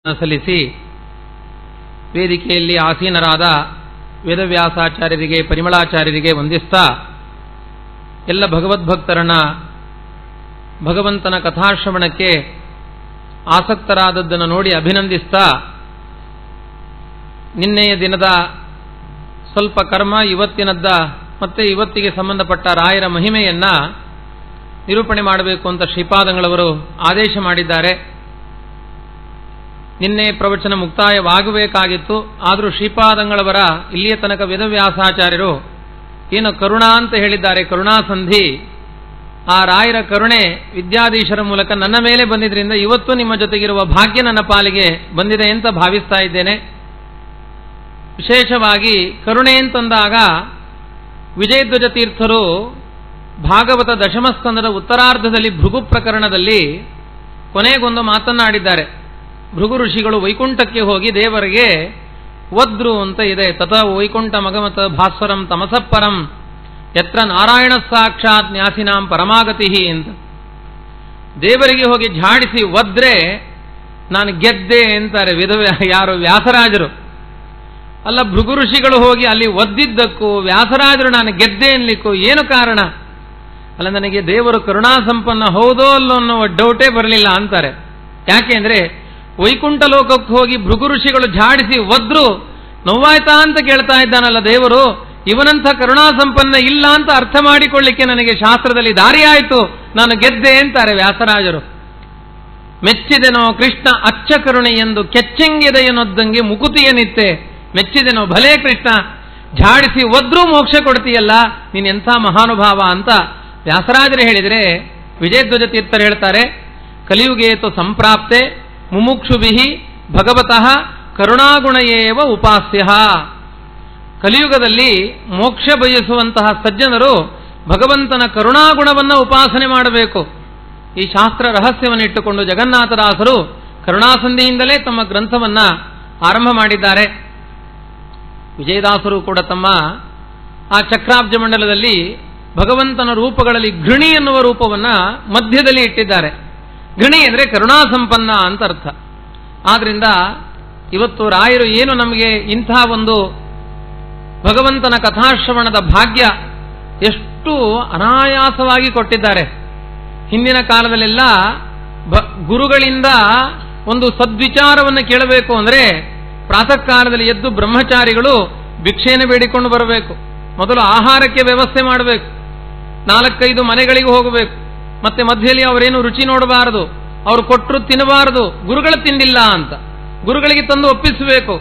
ಸಲ್ಲಿಸಿ ವೇದಿಕೆಯಲ್ಲಿ ಆಸೀನರಾದ ವೇದವ್ಯಾಸಾಚಾರ್ಯರಿಗೆ, ಪರಿಮಳಾಚಾರ್ಯರಿಗೆ ವಂದಿಸ್ತಾ ಎಲ್ಲ ಭಗವದ್ಭಕ್ತರನ್ನ ಭಗವಂತನ ಕಥಾಶ್ರವಣಕ್ಕೆ ಆಸಕ್ತರಾದದ್ದನ್ನು ನೋಡಿ ಅಭಿನಂದಿಸ್ತಾ, ನಿನ್ನೆಯ ದಿನದ ಸ್ವಲ್ಪ ಕರ್ಮ, ಇವತ್ತಿನದ್ದ ಮತ್ತೆ ಇವತ್ತಿಗೆ ಸಂಬಂಧಪಟ್ಟ ರಾಯರ ಮಹಿಮೆಯನ್ನ ನಿರೂಪಣೆ ಮಾಡಬೇಕು ಅಂತ ಶ್ರೀಪಾದಂಗಳವರು ಆದೇಶ ಮಾಡಿದ್ದಾರೆ. ನಿನ್ನೆ ಪ್ರವಚನ ಮುಕ್ತಾಯವಾಗಬೇಕಾಗಿತ್ತು. ಆದರೂ ಶ್ರೀಪಾದಂಗಳವರ ಇಲ್ಲಿಯ ತನಕ ವೇದವ್ಯಾಸಾಚಾರ್ಯರು ಏನು ಕರುಣಾ ಅಂತ ಹೇಳಿದ್ದಾರೆ, ಕರುಣಾಸಂಧಿ, ಆ ರಾಯರ ಕರುಣೆ ವಿದ್ಯಾಧೀಶರ ಮೂಲಕ ನನ್ನ ಮೇಲೆ ಬಂದಿದ್ದರಿಂದ ಇವತ್ತು ನಿಮ್ಮ ಜೊತೆಗಿರುವ ಭಾಗ್ಯ ನನ್ನ ಪಾಲಿಗೆ ಬಂದಿದೆ ಅಂತ ಭಾವಿಸ್ತಾ ಇದ್ದೇನೆ. ವಿಶೇಷವಾಗಿ ಕರುಣೆ ಅಂತಂದಾಗ ವಿಜಯಧ್ವಜ ತೀರ್ಥರು ಭಾಗವತ ದಶಮಸ್ಕಂದದ ಉತ್ತರಾರ್ಧದಲ್ಲಿ ಭೃಗು ಪ್ರಕರಣದಲ್ಲಿ ಕೊನೆಗೊಂದು ಮಾತನ್ನಾಡಿದ್ದಾರೆ. ಭೃಗು ಋಷಿಗಳು ವೈಕುಂಠಕ್ಕೆ ಹೋಗಿ ದೇವರಿಗೆ ವದ್ರು ಅಂತ ಇದೆ, ತತ ವೈಕುಂಠ ಮಗಮತ ಭಾಸ್ವರಂ ತಮಸಪ್ಪರಂ ಯತ್ರ ನಾರಾಯಣ ಸಾಕ್ಷಾತ್ ನ್ಯಾಸಿನಾಂ ಪರಮಾಗತಿ ಅಂತ ದೇವರಿಗೆ ಹೋಗಿ ಝಾಡಿಸಿ ಒದ್ರೆ ನಾನು ಗೆದ್ದೆ ಅಂತಾರೆ ಯಾರು ವ್ಯಾಸರಾಜರು. ಅಲ್ಲ, ಭೃಗು ಋಷಿಗಳು ಹೋಗಿ ಅಲ್ಲಿ ಒದ್ದಿದ್ದಕ್ಕೂ ವ್ಯಾಸರಾಜರು ನಾನು ಗೆದ್ದೆ ಅನ್ಲಿಕ್ಕೂ ಏನು ಕಾರಣ? ಅಲ್ಲ, ನನಗೆ ದೇವರು ಕರುಣಾ ಸಂಪನ್ನ ಹೌದೋ ಅಲ್ಲೋ ಅನ್ನೋ ಡೌಟೇ ಬರಲಿಲ್ಲ ಅಂತಾರೆ. ಯಾಕೆಂದ್ರೆ ವೈಕುಂಠ ಲೋಕಕ್ಕೆ ಹೋಗಿ ಭೃಗು ಋಷಿಗಳು ಝಾಡಿಸಿ ಒದ್ರು ನೋವಾಯ್ತಾ ಅಂತ ಕೇಳ್ತಾ ಇದ್ದಾನಲ್ಲ ದೇವರು, ಇವನಂಥ ಕರುಣಾ ಸಂಪನ್ನ ಇಲ್ಲ ಅಂತ ಅರ್ಥ ಮಾಡಿಕೊಳ್ಳಿಕ್ಕೆ ನನಗೆ ಶಾಸ್ತ್ರದಲ್ಲಿ ದಾರಿಯಾಯಿತು, ನಾನು ಗೆದ್ದೆ ಅಂತಾರೆ ವ್ಯಾಸರಾಜರು. ಮೆಚ್ಚಿದೆನೋ ಕೃಷ್ಣ ಅಚ್ಚ ಕರುಣೆ ಎಂದು ಕೆಚ್ಚಂಗೆದೆಯನ್ನೊದ್ದಂಗೆ ಮುಕುತಿಯನಿತ್ತೆ, ಮೆಚ್ಚಿದೆನೋ ಭಲೇ ಕೃಷ್ಣ, ಝಾಡಿಸಿ ಒದ್ರೂ ಮೋಕ್ಷ ಕೊಡ್ತೀಯಲ್ಲ, ನೀನೆಂಥ ಮಹಾನುಭಾವ ಅಂತ ವ್ಯಾಸರಾಜರು ಹೇಳಿದರೆ, ವಿಜಯಧ್ವಜ ತೀರ್ಥರು ಹೇಳ್ತಾರೆ, ಕಲಿಯುಗೇತು ಸಂಪ್ರಾಪ್ತೆ ಮುಮುಕ್ಷುಭಿಹಿ ಭಗವತಃ ಕರುಣಾಗುಣಯೇವ ಉಪಾಸ್ಯ. ಕಲಿಯುಗದಲ್ಲಿ ಮೋಕ್ಷ ಬಯಸುವಂತಹ ಸಜ್ಜನರು ಭಗವಂತನ ಕರುಣಾಗುಣವನ್ನು ಉಪಾಸನೆ ಮಾಡಬೇಕು. ಈ ಶಾಸ್ತ್ರ ರಹಸ್ಯವನ್ನು ಇಟ್ಟುಕೊಂಡು ಜಗನ್ನಾಥದಾಸರು ಕರುಣಾಸಂಧಿಯಿಂದಲೇ ತಮ್ಮ ಗ್ರಂಥವನ್ನ ಆರಂಭ ಮಾಡಿದ್ದಾರೆ. ವಿಜಯದಾಸರು ಕೂಡ ತಮ್ಮ ಆ ಚಕ್ರಾಬ್ಜ ಮಂಡಲದಲ್ಲಿ ಭಗವಂತನ ರೂಪಗಳಲ್ಲಿ ಘೃಣಿ ಎನ್ನುವ ರೂಪವನ್ನ ಮಧ್ಯದಲ್ಲಿ ಇಟ್ಟಿದ್ದಾರೆ. ಘೃಣಿ ಅಂದರೆ ಕರುಣಾ ಸಂಪನ್ನ ಅಂತ ಅರ್ಥ. ಆದ್ರಿಂದ ಇವತ್ತು ರಾಯರು ಏನು ನಮಗೆ ಇಂಥ ಒಂದು ಭಗವಂತನ ಕಥಾಶ್ರವಣದ ಭಾಗ್ಯ ಎಷ್ಟು ಅನಾಯಾಸವಾಗಿ ಕೊಟ್ಟಿದ್ದಾರೆ. ಹಿಂದಿನ ಕಾಲದಲ್ಲೆಲ್ಲ ಗುರುಗಳಿಂದ ಒಂದು ಸದ್ವಿಚಾರವನ್ನು ಕೇಳಬೇಕು ಅಂದರೆ ಪ್ರಾತಃ ಕಾಲದಲ್ಲಿ ಎದ್ದು ಬ್ರಹ್ಮಚಾರಿಗಳು ಭಿಕ್ಷೆಯನ್ನು ಬೇಡಿಕೊಂಡು ಬರಬೇಕು. ಮೊದಲು ಆಹಾರಕ್ಕೆ ವ್ಯವಸ್ಥೆ ಮಾಡಬೇಕು, 4-5 ಮನೆಗಳಿಗೆ ಹೋಗಬೇಕು, ಮತ್ತೆ ಮಧ್ಯದಲ್ಲಿ ಅವರೇನು ರುಚಿ ನೋಡಬಾರದು, ಅವರು ಕೊಟ್ಟರು ತಿನ್ನಬಾರದು, ಗುರುಗಳು ತಿಂದಿಲ್ಲ ಅಂತ ಗುರುಗಳಿಗೆ ತಂದು ಒಪ್ಪಿಸಬೇಕು.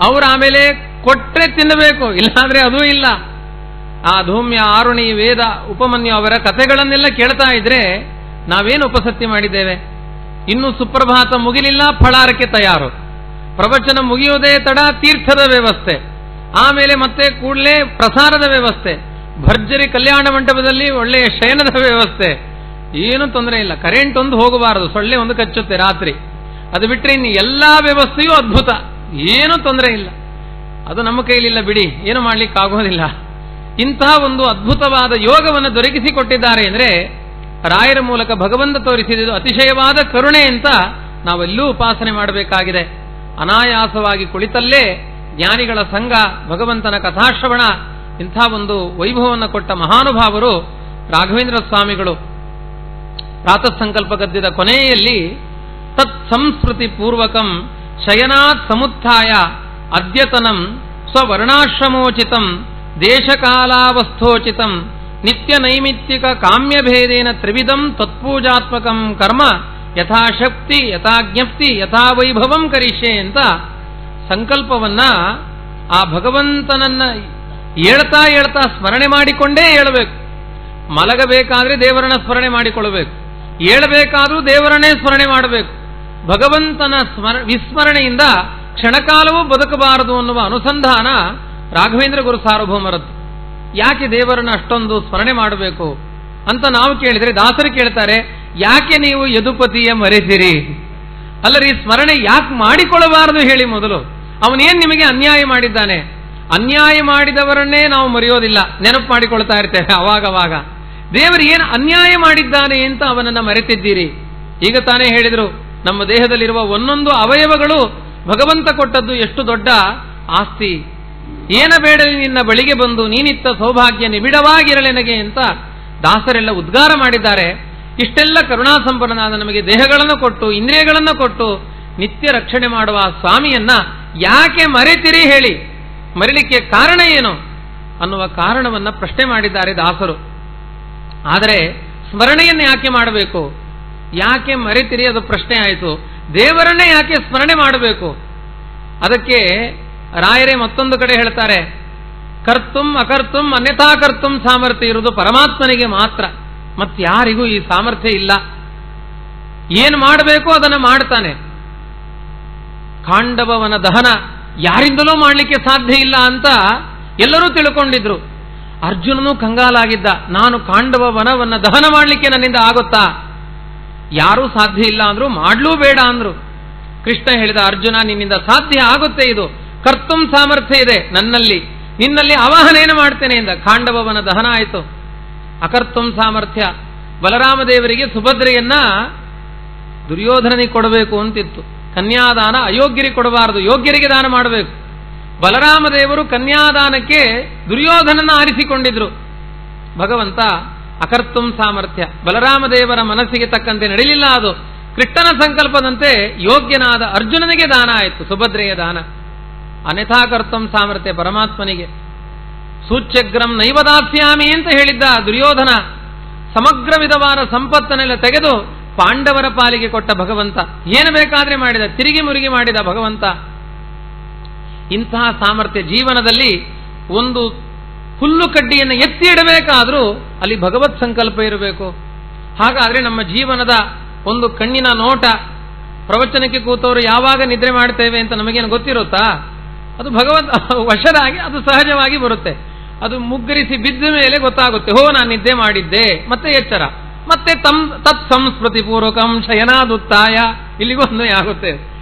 ಅವರು ಆಮೇಲೆ ಕೊಟ್ರೆ ತಿನ್ನಬೇಕು, ಇಲ್ಲಾಂದ್ರೆ ಅದೂ ಇಲ್ಲ. ಆ ಧೂಮ್ಯ, ಆರುಣಿ, ವೇದ, ಉಪಮನ್ಯು ಅವರ ಕಥೆಗಳನ್ನೆಲ್ಲ ಕೇಳ್ತಾ ಇದ್ರೆ ನಾವೇನು ಉಪಸತ್ಯ ಮಾಡಿದ್ದೇವೆ? ಇನ್ನು ಸುಪ್ರಭಾತ ಮುಗಿಲಿಲ್ಲ, ಫಳಾರಕ್ಕೆ ತಯಾರು, ಪ್ರವಚನ ಮುಗಿಯುವುದೇ ತಡ, ತೀರ್ಥದ ವ್ಯವಸ್ಥೆ, ಆಮೇಲೆ ಮತ್ತೆ ಕೂಡಲೇ ಪ್ರಸಾರದ ವ್ಯವಸ್ಥೆ, ಭರ್ಜರಿ ಕಲ್ಯಾಣ ಮಂಟಪದಲ್ಲಿ ಒಳ್ಳೆಯ ಶಯನದ ವ್ಯವಸ್ಥೆ, ಏನು ತೊಂದರೆ ಇಲ್ಲ. ಕರೆಂಟ್ ಒಂದು ಹೋಗಬಾರದು, ಸೊಳ್ಳೆ ಒಂದು ಕಚ್ಚುತ್ತೆ ರಾತ್ರಿ, ಅದು ಬಿಟ್ಟರೆ ಇನ್ನು ಎಲ್ಲಾ ವ್ಯವಸ್ಥೆಯೂ ಅದ್ಭುತ, ಏನು ತೊಂದರೆ ಇಲ್ಲ. ಅದು ನಮ್ಮ ಕೈಲಿಲ್ಲ ಬಿಡಿ, ಏನು ಮಾಡ್ಲಿಕ್ಕೆ ಆಗೋದಿಲ್ಲ. ಇಂತಹ ಒಂದು ಅದ್ಭುತವಾದ ಯೋಗವನ್ನು ದೊರಕಿಸಿಕೊಟ್ಟಿದ್ದಾರೆ ಅಂದರೆ ರಾಯರ ಮೂಲಕ ಭಗವಂತ ತೋರಿಸಿದ್ದು ಅತಿಶಯವಾದ ಕರುಣೆ ಅಂತ ನಾವೆಲ್ಲೂ ಉಪಾಸನೆ ಮಾಡಬೇಕಾಗಿದೆ. ಅನಾಯಾಸವಾಗಿ ಕುಳಿತಲ್ಲೇ ಜ್ಞಾನಿಗಳ ಸಂಘ, ಭಗವಂತನ ಕಥಾಶ್ರವಣ, ಇಂಥ ಒಂದು ವೈಭವವನ್ನು ಕೊಟ್ಟ ಮಹಾನುಭಾವರು ರಾಘವೇಂದ್ರ ಸ್ವಾಮಿಗಳು. ಪ್ರಾತಃ ಸಂಕಲ್ಪ ಗದ್ಯದ ಕೊನೆಯಲ್ಲಿ ತತ್ ಸಂಸ್ಕೃತಿ ಪೂರ್ವಕಂ ಶಯನಾತ್ ಸಮುತ್ಥಾಯ ಅದ್ಯತನಂ ಸ್ವವರ್ಣಾಶ್ರಮೋಚಿತಂ ದೇಶಕಾಲಾವಸ್ಥೋಚಿತಂ ನಿತ್ಯ ನೈಮಿತ್ತಿಕ ಕಾಮ್ಯಭೇದೇನ ತ್ರಿವಿಧಂ ತತ್ಪೂಜಾತ್ಮಕಂ ಕರ್ಮ ಯಥಾಶಕ್ತಿ ಯಥಾಜ್ಞಪ್ತಿ ಯಥಾವೈಭವಂ ಕರಿಷ್ಯೆ ಅಂತ ಸಂಕಲ್ಪವನ್ನ ಆ ಭಗವಂತನನ್ನ ಹೇಳ್ತಾ ಹೇಳ್ತಾ ಸ್ಮರಣೆ ಮಾಡಿಕೊಂಡೇ ಹೇಳಬೇಕು. ಮಲಗಬೇಕಾದ್ರೆ ದೇವರನ್ನ ಸ್ಮರಣೆ ಮಾಡಿಕೊಳ್ಳಬೇಕು, ಹೇಳಬೇಕಾದ್ರೂ ದೇವರನ್ನೇ ಸ್ಮರಣೆ ಮಾಡಬೇಕು. ಭಗವಂತನ ವಿಸ್ಮರಣೆಯಿಂದ ಕ್ಷಣಕಾಲವೂ ಬದುಕಬಾರದು ಅನ್ನುವ ಅನುಸಂಧಾನ ರಾಘವೇಂದ್ರ ಗುರು ಸಾರ್ವಭೌಮರದ್ದು. ಯಾಕೆ ದೇವರನ್ನ ಅಷ್ಟೊಂದು ಸ್ಮರಣೆ ಮಾಡಬೇಕು ಅಂತ ನಾವು ಕೇಳಿದರೆ ದಾಸರು ಕೇಳ್ತಾರೆ, ಯಾಕೆ ನೀವು ಯದುಪತಿಯ ಮರೆತಿರಿ? ಅಲ್ಲರಿ, ಸ್ಮರಣೆ ಯಾಕೆ ಮಾಡಿಕೊಳ್ಳಬಾರದು ಹೇಳಿ ಮೊದಲು. ಅವನೇನ್ ನಿಮಗೆ ಅನ್ಯಾಯ ಮಾಡಿದ್ದಾನೆ? ಅನ್ಯಾಯ ಮಾಡಿದವರನ್ನೇ ನಾವು ಮರೆಯೋದಿಲ್ಲ, ನೆನಪು ಮಾಡಿಕೊಳ್ತಾ ಇರ್ತೇವೆ ಅವಾಗವಾಗ. ದೇವರು ಏನು ಅನ್ಯಾಯ ಮಾಡಿದ್ದಾನೆ ಅಂತ ಅವನನ್ನ ಮರೆತಿದ್ದೀರಿ? ಈಗ ತಾನೇ ಹೇಳಿದ್ರು, ನಮ್ಮ ದೇಹದಲ್ಲಿರುವ ಒಂದೊಂದು ಅವಯವಗಳು ಭಗವಂತ ಕೊಟ್ಟದ್ದು ಎಷ್ಟು ದೊಡ್ಡ ಆಸ್ತಿ. ಏನ ಬೇಡಲಿ ನಿನ್ನ ಬಳಿಗೆ ಬಂದು ನೀನಿತ್ತ ಸೌಭಾಗ್ಯ ನಿಬಿಡವಾಗಿರಲೆನಗೆ ಅಂತ ದಾಸರೆಲ್ಲ ಉದ್ಗಾರ ಮಾಡಿದ್ದಾರೆ. ಇಷ್ಟೆಲ್ಲ ಕರುಣಾಸಂಪನ್ನನಾದ ನಮಗೆ ದೇಹಗಳನ್ನು ಕೊಟ್ಟು ಇಂದ್ರಿಯಗಳನ್ನು ಕೊಟ್ಟು ನಿತ್ಯ ರಕ್ಷಣೆ ಮಾಡುವ ಸ್ವಾಮಿಯನ್ನ ಯಾಕೆ ಮರೆತಿರಿ ಹೇಳಿ, ಮರಿಲಿಕ್ಕೆ ಕಾರಣ ಏನು ಅನ್ನುವ ಕಾರಣವನ್ನ ಪ್ರಶ್ನೆ ಮಾಡಿದ್ದಾರೆ ದಾಸರು. ಆದರೆ ಸ್ಮರಣೆಯನ್ನು ಯಾಕೆ ಮಾಡಬೇಕು, ಯಾಕೆ ಮರೆತಿರಿ ಅದು ಪ್ರಶ್ನೆ ಆಯಿತು. ದೇವರನ್ನೇ ಯಾಕೆ ಸ್ಮರಣೆ ಮಾಡಬೇಕು? ಅದಕ್ಕೆ ರಾಯರೇ ಮತ್ತೊಂದು ಕಡೆ ಹೇಳ್ತಾರೆ, ಕರ್ತುಂ ಅಕರ್ತುಂ ಅನ್ಯಥಾ ಕರ್ತುಂ ಸಾಮರ್ಥ್ಯ ಇರುವುದು ಪರಮಾತ್ಮನಿಗೆ ಮಾತ್ರ, ಮತ್ತಾರಿಗೂ ಈ ಸಾಮರ್ಥ್ಯ ಇಲ್ಲ. ಏನು ಮಾಡಬೇಕು ಅದನ್ನು ಮಾಡ್ತಾನೆ. ಖಾಂಡವನ ದಹನ ಯಾರಿಂದಲೂ ಮಾಡಲಿಕ್ಕೆ ಸಾಧ್ಯ ಇಲ್ಲ ಅಂತ ಎಲ್ಲರೂ ತಿಳ್ಕೊಂಡಿದ್ರು. ಅರ್ಜುನನು ಕಂಗಾಲಾಗಿದ್ದ, ನಾನು ಖಾಂಡವ ವನವನ್ನ ದಹನ ಮಾಡಲಿಕ್ಕೆ ನನ್ನಿಂದ ಆಗುತ್ತಾ? ಯಾರೂ ಸಾಧ್ಯ ಇಲ್ಲ ಅಂದ್ರು, ಮಾಡ್ಲೂ ಬೇಡ ಅಂದ್ರು. ಕೃಷ್ಣ ಹೇಳಿದ, ಅರ್ಜುನ ನಿನ್ನಿಂದ ಸಾಧ್ಯ ಆಗುತ್ತೆ, ಇದು ಕರ್ತುಂ ಸಾಮರ್ಥ್ಯ ಇದೆ ನನ್ನಲ್ಲಿ, ನಿನ್ನಲ್ಲಿ ಆವಾಹನೆಯನ್ನು ಮಾಡ್ತೇನೆ ಎಂದ. ಖಾಂಡವನ ದಹನ ಆಯಿತು. ಅಕರ್ತುಂ ಸಾಮರ್ಥ್ಯ, ಬಲರಾಮದೇವರಿಗೆ ಸುಭದ್ರೆಯನ್ನ ದುರ್ಯೋಧನನಿಗೆ ಕೊಡಬೇಕು ಅಂತಿತ್ತು. ಕನ್ಯಾದಾನ ಅಯೋಗ್ಯರಿಗೆ ಕೊಡಬಾರದು, ಯೋಗ್ಯರಿಗೆ ದಾನ ಮಾಡಬೇಕು. ಬಲರಾಮದೇವರು ಕನ್ಯಾದಾನಕ್ಕೆ ದುರ್ಯೋಧನನ ಆರಿಸಿಕೊಂಡಿದ್ರು. ಭಗವಂತ ಅಕರ್ತುಂ ಸಾಮರ್ಥ್ಯ, ಬಲರಾಮದೇವರ ಮನಸ್ಸಿಗೆ ತಕ್ಕಂತೆ ನಡೆಯಲಿಲ್ಲ. ಅದು ಕೃಷ್ಣನ ಸಂಕಲ್ಪದಂತೆ ಯೋಗ್ಯನಾದ ಅರ್ಜುನನಿಗೆ ದಾನ ಆಯಿತು, ಸುಭದ್ರೆಯ ದಾನ. ಅನ್ಯಥಾ ಕರ್ತುಂ ಸಾಮರ್ಥ್ಯ ಪರಮಾತ್ಮನಿಗೆ. ಸೂಚ್ಯಗ್ರಂ ನೈವದಾಸ್ಯಾಮಿ ಅಂತ ಹೇಳಿದ್ದ ದುರ್ಯೋಧನ ಸಮಗ್ರ ವಿಧವಾದ ಸಂಪತ್ತನ್ನೆಲ್ಲ ತೆಗೆದು ಪಾಂಡವರ ಪಾಲಿಗೆ ಕೊಟ್ಟ ಭಗವಂತ. ಏನು ಬೇಕಾದ್ರೆ ಮಾಡಿದ, ತಿರುಗಿ ಮುರುಗಿ ಮಾಡಿದ ಭಗವಂತ. ಇಂತಹ ಸಾಮರ್ಥ್ಯ ಜೀವನದಲ್ಲಿ ಒಂದು ಹುಲ್ಲು ಕಡ್ಡಿಯನ್ನು ಎತ್ತಿ ಇಡಬೇಕಾದ್ರೂ ಅಲ್ಲಿ ಭಗವತ್ ಸಂಕಲ್ಪ ಇರಬೇಕು. ಹಾಗಾದ್ರೆ ನಮ್ಮ ಜೀವನದ ಒಂದು ಕಣ್ಣಿನ ನೋಟ, ಪ್ರವಚನಕ್ಕೆ ಕೂತವರು ಯಾವಾಗ ನಿದ್ರೆ ಮಾಡ್ತೇವೆ ಅಂತ ನಮಗೇನು ಗೊತ್ತಿರುತ್ತಾ? ಅದು ಭಗವಂತ ವಶರಾಗಿ ಅದು ಸಹಜವಾಗಿ ಬರುತ್ತೆ. ಅದು ಮುಗ್ಗರಿಸಿ ಬಿದ್ದ ಮೇಲೆ ಗೊತ್ತಾಗುತ್ತೆ, ಹೋ ನಾನು ನಿದ್ದೆ ಮಾಡಿದ್ದೆ, ಮತ್ತೆ ಎಚ್ಚರ, ಮತ್ತೆ ತತ್ ಸಂಸ್ಮೃತಿ ಪೂರ್ವಕಂ ಶಯನಾದುತ್ತಾಯ, ಇಲ್ಲಿಗೊಂದು ಆಗುತ್ತೆ.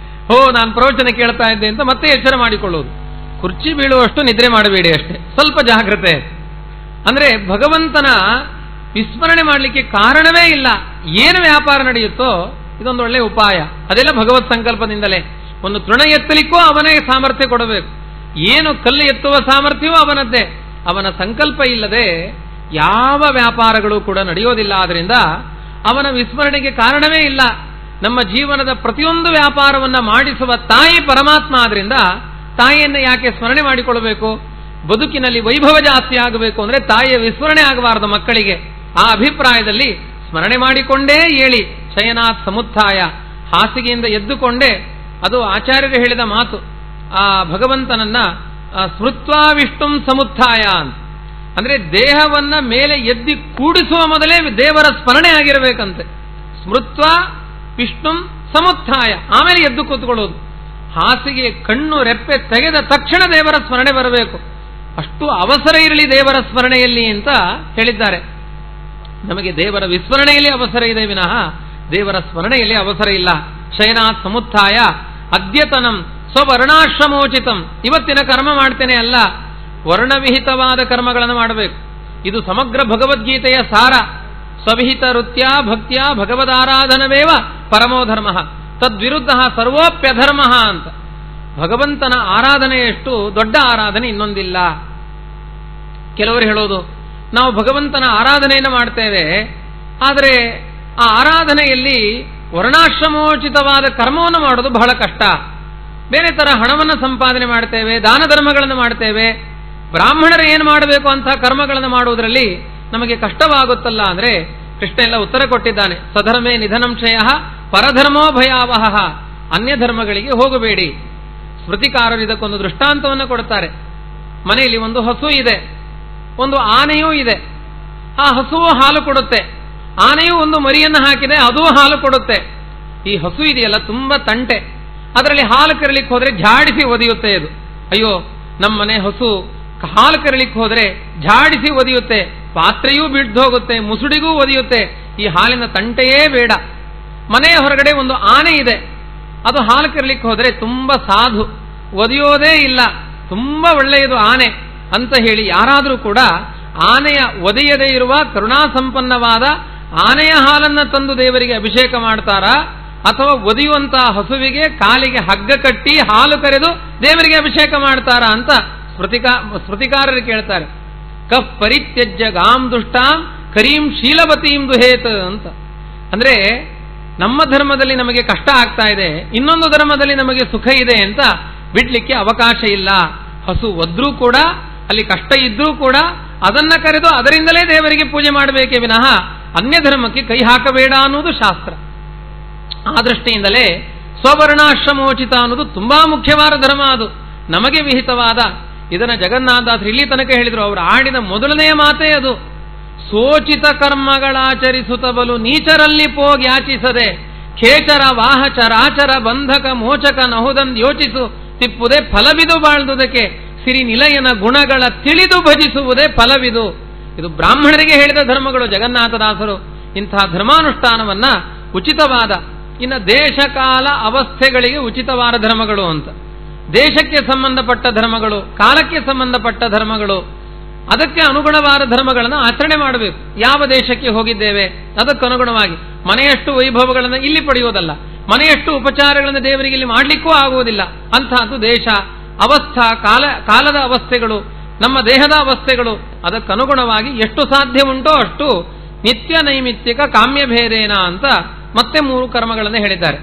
ಹೋ ನಾನು ಪ್ರವಚನ ಕೇಳ್ತಾ ಇದ್ದೆ ಅಂತ ಮತ್ತೆ ಎಚ್ಚರ ಮಾಡಿಕೊಳ್ಳುವುದು. ಕುರ್ಚಿ ಬೀಳುವಷ್ಟು ನಿದ್ರೆ ಮಾಡಬೇಡಿ, ಅಷ್ಟೇ, ಸ್ವಲ್ಪ ಜಾಗ್ರತೆ. ಅಂದ್ರೆ ಭಗವಂತನ ವಿಸ್ಮರಣೆ ಮಾಡಲಿಕ್ಕೆ ಕಾರಣವೇ ಇಲ್ಲ. ಏನು ವ್ಯಾಪಾರ ನಡೆಯುತ್ತೋ ಇದೊಂದು ಒಳ್ಳೆಯ ಉಪಾಯ, ಅದೆಲ್ಲ ಭಗವತ್ ಸಂಕಲ್ಪದಿಂದಲೇ. ಒಂದು ತೃಣ ಎತ್ತಲಿಕ್ಕೂ ಅವನೇ ಸಾಮರ್ಥ್ಯ ಕೊಡಬೇಕು. ಏನು ಕಲ್ಲು ಎತ್ತುವ ಸಾಮರ್ಥ್ಯವೂ ಅವನದ್ದೇ. ಅವನ ಸಂಕಲ್ಪ ಇಲ್ಲದೆ ಯಾವ ವ್ಯಾಪಾರಗಳು ಕೂಡ ನಡೆಯೋದಿಲ್ಲ. ಆದ್ರಿಂದ ಅವನ ವಿಸ್ಮರಣೆಗೆ ಕಾರಣವೇ ಇಲ್ಲ. ನಮ್ಮ ಜೀವನದ ಪ್ರತಿಯೊಂದು ವ್ಯಾಪಾರವನ್ನ ಮಾಡಿಸುವ ತಾಯಿ ಪರಮಾತ್ಮ. ಆದ್ರಿಂದ ತಾಯಿಯನ್ನು ಯಾಕೆ ಸ್ಮರಣೆ ಮಾಡಿಕೊಳ್ಳಬೇಕು? ಬದುಕಿನಲ್ಲಿ ವೈಭವ ಜಾಸ್ತಿ ಆಗಬೇಕು ಅಂದ್ರೆ ತಾಯಿಯ ವಿಸ್ಮರಣೆ ಆಗಬಾರದು ಮಕ್ಕಳಿಗೆ. ಆ ಅಭಿಪ್ರಾಯದಲ್ಲಿ ಸ್ಮರಣೆ ಮಾಡಿಕೊಂಡೇ ಏಳಿ. ಶಯನಾತ್ ಸಮುತ್ಥಾಯ, ಹಾಸಿಗೆಯಿಂದ ಎದ್ದುಕೊಂಡೇ. ಅದು ಆಚಾರ್ಯರು ಹೇಳಿದ ಮಾತು. ಆ ಭಗವಂತನನ್ನ ಸ್ಮೃತ್ವಾ ವಿಷ್ಣುಂ ಸಮುತ್ಥಾಯ ಅಂತ. ಅಂದ್ರೆ ದೇಹವನ್ನ ಮೇಲೆ ಎದ್ದಿ ಕೂಡಿಸುವ ಮೊದಲೇ ದೇವರ ಸ್ಮರಣೆ ಆಗಿರಬೇಕಂತೆ. ಸ್ಮೃತ್ವಾ ವಿಷ್ಣುಂ ಸಮುತ್ಥಾಯ, ಆಮೇಲೆ ಎದ್ದು ಕೂತ್ಕೊಳ್ಳೋದು. ಹಾಸಿಗೆ ಕಣ್ಣು ರೆಪ್ಪೆ ತೆಗೆದ ತಕ್ಷಣ ದೇವರ ಸ್ಮರಣೆ ಬರಬೇಕು. ಅಷ್ಟು ಅವಸರ ಇರಲಿ ದೇವರ ಸ್ಮರಣೆಯಲ್ಲಿ ಅಂತ ಹೇಳಿದ್ದಾರೆ. ನಮಗೆ ದೇವರ ವಿಸ್ಮರಣೆಯಲ್ಲಿ ಅವಸರ ಇದೆ ವಿನಃ ದೇವರ ಸ್ಮರಣೆಯಲ್ಲಿ ಅವಸರ ಇಲ್ಲ. ಶಯನಾತ್ ಸಮುತ್ಥಾಯ ಅದ್ಯತನಂ ಸ್ವವರ್ಣಾಶ್ರಮೋಚಿತಂ. ಇವತ್ತಿನ ಕರ್ಮ ಮಾಡ್ತೇನೆ ಅಲ್ಲ, ವರ್ಣವಿಹಿತವಾದ ಕರ್ಮಗಳನ್ನು ಮಾಡಬೇಕು. ಇದು ಸಮಗ್ರ ಭಗವದ್ಗೀತೆಯ ಸಾರ. ಸ್ವವಿಹಿತ ವೃತ್ಯ ಭಕ್ತ್ಯ ಭಗವದಾರಾಧನವೇವ ಪರಮೋ ಧರ್ಮ, ತದ್ವಿರುದ್ಧ ಸರ್ವೋಪ್ಯಧರ್ಮ ಅಂತ. ಭಗವಂತನ ಆರಾಧನೆಯಷ್ಟು ದೊಡ್ಡ ಆರಾಧನೆ ಇನ್ನೊಂದಿಲ್ಲ. ಕೆಲವರು ಹೇಳೋದು, ನಾವು ಭಗವಂತನ ಆರಾಧನೆಯನ್ನು ಮಾಡ್ತೇವೆ, ಆದರೆ ಆ ಆರಾಧನೆಯಲ್ಲಿ ವರ್ಣಾಶ್ರಮೋಚಿತವಾದ ಕರ್ಮವನ್ನು ಮಾಡೋದು ಬಹಳ ಕಷ್ಟ. ಬೇರೆ ತರ ಹಣವನ್ನು ಸಂಪಾದನೆ ಮಾಡ್ತೇವೆ, ದಾನ ಧರ್ಮಗಳನ್ನು ಮಾಡ್ತೇವೆ, ಬ್ರಾಹ್ಮಣರು ಏನು ಮಾಡಬೇಕು ಅಂತ ಕರ್ಮಗಳನ್ನು ಮಾಡುವುದರಲ್ಲಿ ನಮಗೆ ಕಷ್ಟವಾಗುತ್ತಲ್ಲ ಅಂದ್ರೆ ಕೃಷ್ಣ ಎಲ್ಲ ಉತ್ತರ ಕೊಟ್ಟಿದ್ದಾನೆ. ಸ್ವಧರ್ಮೇ ನಿಧನಂ ಕ್ಷಯ ಪರಧರ್ಮೋ ಭಯಾವಹ. ಅನ್ಯ ಧರ್ಮಗಳಿಗೆ ಹೋಗಬೇಡಿ. ಸ್ಮೃತಿಕಾರರು ಇದಕ್ಕೊಂದು ದೃಷ್ಟಾಂತವನ್ನು ಕೊಡ್ತಾರೆ. ಮನೆಯಲ್ಲಿ ಒಂದು ಹಸು ಇದೆ, ಒಂದು ಆನೆಯೂ ಇದೆ. ಆ ಹಸುವು ಹಾಲು ಕೊಡುತ್ತೆ, ಆನೆಯೂ ಒಂದು ಮರಿಯನ್ನು ಹಾಕಿದೆ, ಅದೂ ಹಾಲು ಕೊಡುತ್ತೆ. ಈ ಹಸು ಇದೆಯಲ್ಲ ತುಂಬಾ ತಂಟೆ, ಅದರಲ್ಲಿ ಹಾಲು ಕರಲಿಕ್ಕೆ ಹೋದ್ರೆ ಝಾಡಿಸಿ ಒದೆಯುತ್ತೆ. ಅದು ಅಯ್ಯೋ ನಮ್ಮನೆ ಹಸು ಹಾಲು ಕರಲಿಕ್ಕೆ ಹೋದ್ರೆ ಝಾಡಿಸಿ ಒದೆಯುತ್ತೆ, ಪಾತ್ರೆಯೂ ಬಿಡ್ದು ಹೋಗುತ್ತೆ, ಮುಸುಡಿಗೂ ಒದೆಯುತ್ತೆ, ಈ ಹಾಲಿನ ತಂಟೆಯೇ ಬೇಡ. ಮನೆಯ ಹೊರಗಡೆ ಒಂದು ಆನೆ ಇದೆ, ಅದು ಹಾಲು ಕರಲಿಕ್ಕೆ ಹೋದ್ರೆ ತುಂಬಾ ಸಾಧು, ಒದೆಯೋದೇ ಇಲ್ಲ, ತುಂಬಾ ಒಳ್ಳೆಯದು ಆನೆ ಅಂತ ಹೇಳಿ ಯಾರಾದರೂ ಕೂಡ ಆನೆಯ ಒದೆಯದೇ ಇರುವ ಕರುಣಾಸಂಪನ್ನವಾದ ಆನೆಯ ಹಾಲನ್ನು ತಂದು ದೇವರಿಗೆ ಅಭಿಷೇಕ ಮಾಡ್ತಾರಾ ಅಥವಾ ಒದಿಯುವಂತಹ ಹಸುವಿಗೆ ಕಾಲಿಗೆ ಹಗ್ಗ ಕಟ್ಟಿ ಹಾಲು ಕರೆದು ದೇವರಿಗೆ ಅಭಿಷೇಕ ಮಾಡ್ತಾರ ಅಂತ ಸ್ಮೃತಿಕಾರರು ಕೇಳ್ತಾರೆ. ಕಫ್ ಪರಿತ್ಯಜ್ಯ ಗಾಂ ದುಷ್ಟಾಂ ಕರೀಂ ಶೀಲವತೀಂ ದುಹೇತ್ ಅಂತ. ಅಂದ್ರೆ ನಮ್ಮ ಧರ್ಮದಲ್ಲಿ ನಮಗೆ ಕಷ್ಟ ಆಗ್ತಾ ಇದೆ, ಇನ್ನೊಂದು ಧರ್ಮದಲ್ಲಿ ನಮಗೆ ಸುಖ ಇದೆ ಅಂತ ಬಿಡ್ಲಿಕ್ಕೆ ಅವಕಾಶ ಇಲ್ಲ. ಹಸು ಒದ್ರೂ ಕೂಡ, ಅಲ್ಲಿ ಕಷ್ಟ ಇದ್ರೂ ಕೂಡ ಅದನ್ನ ಕರೆದು ಅದರಿಂದಲೇ ದೇವರಿಗೆ ಪೂಜೆ ಮಾಡಬೇಕೇ ವಿನಃ ಅನ್ಯ ಧರ್ಮಕ್ಕೆ ಕೈ ಹಾಕಬೇಡ ಅನ್ನೋದು ಶಾಸ್ತ್ರ. ಆ ದೃಷ್ಟಿಯಿಂದಲೇ ಸ್ವವರ್ಣಾಶ್ರಮೋಚಿತ ಅನ್ನೋದು ತುಂಬಾ ಮುಖ್ಯವಾದ ಧರ್ಮ. ಅದು ನಮಗೆ ವಿಹಿತವಾದ. ಇದನ್ನ ಜಗನ್ನಾಥದಾಸರು ಇಲ್ಲಿ ತನಕ ಹೇಳಿದ್ರು. ಅವರು ಆಡಿದ ಮೊದಲನೆಯ ಮಾತೇ ಅದು. ಸೋಚಿತ ಕರ್ಮಗಳಾಚರಿಸುತ್ತಬಲು ನೀಚರಲ್ಲಿ ಪೋಗ್ಯಾಚಿಸದೆ ಖೇಚರ ವಾಹಚರಾಚರ ಬಂಧಕ ಮೋಚಕ ನಹುದಂದ್ ಯೋಚಿಸು ತಿಪ್ಪುದೇ ಫಲವಿದು ಬಾಳ್ದುದಕ್ಕೆ ಸಿರಿ ನಿಲಯನ ಗುಣಗಳ ತಿಳಿದು ಭಜಿಸುವುದೇ ಫಲವಿದು. ಇದು ಬ್ರಾಹ್ಮಣರಿಗೆ ಹೇಳಿದ ಧರ್ಮಗಳು ಜಗನ್ನಾಥದಾಸರು. ಇಂತಹ ಧರ್ಮಾನುಷ್ಠಾನವನ್ನ ಉಚಿತವಾದ, ಇನ್ನು ದೇಶಕಾಲ ಅವಸ್ಥೆಗಳಿಗೆ ಉಚಿತವಾದ ಧರ್ಮಗಳು ಅಂತ. ದೇಶಕ್ಕೆ ಸಂಬಂಧಪಟ್ಟ ಧರ್ಮಗಳು, ಕಾಲಕ್ಕೆ ಸಂಬಂಧಪಟ್ಟ ಧರ್ಮಗಳು, ಅದಕ್ಕೆ ಅನುಗುಣವಾದ ಧರ್ಮಗಳನ್ನು ಆಚರಣೆ ಮಾಡಬೇಕು. ಯಾವ ದೇಶಕ್ಕೆ ಹೋಗಿದ್ದೇವೆ ಅದಕ್ಕನುಗುಣವಾಗಿ ಮನೆಯಷ್ಟು ವೈಭವಗಳನ್ನು ಇಲ್ಲಿ ಪಡೆಯುವುದಲ್ಲ, ಮನೆಯಷ್ಟು ಉಪಚಾರಗಳನ್ನು ದೇವರಿಗೆ ಇಲ್ಲಿ ಮಾಡಲಿಕ್ಕೂ ಆಗುವುದಿಲ್ಲ. ಅಂತಹದ್ದು ದೇಶ, ಅವಸ್ಥಾ, ಕಾಲದ ಅವಸ್ಥೆಗಳು, ನಮ್ಮ ದೇಹದ ಅವಸ್ಥೆಗಳು, ಅದಕ್ಕನುಗುಣವಾಗಿ ಎಷ್ಟು ಸಾಧ್ಯ ಉಂಟೋ ಅಷ್ಟು ನಿತ್ಯ ನೈಮಿತ್ತಿಕ ಕಾಮ್ಯಭೇದೇನ ಅಂತ ಮತ್ತೆ 3 ಕರ್ಮಗಳನ್ನು ಹೇಳಿದ್ದಾರೆ.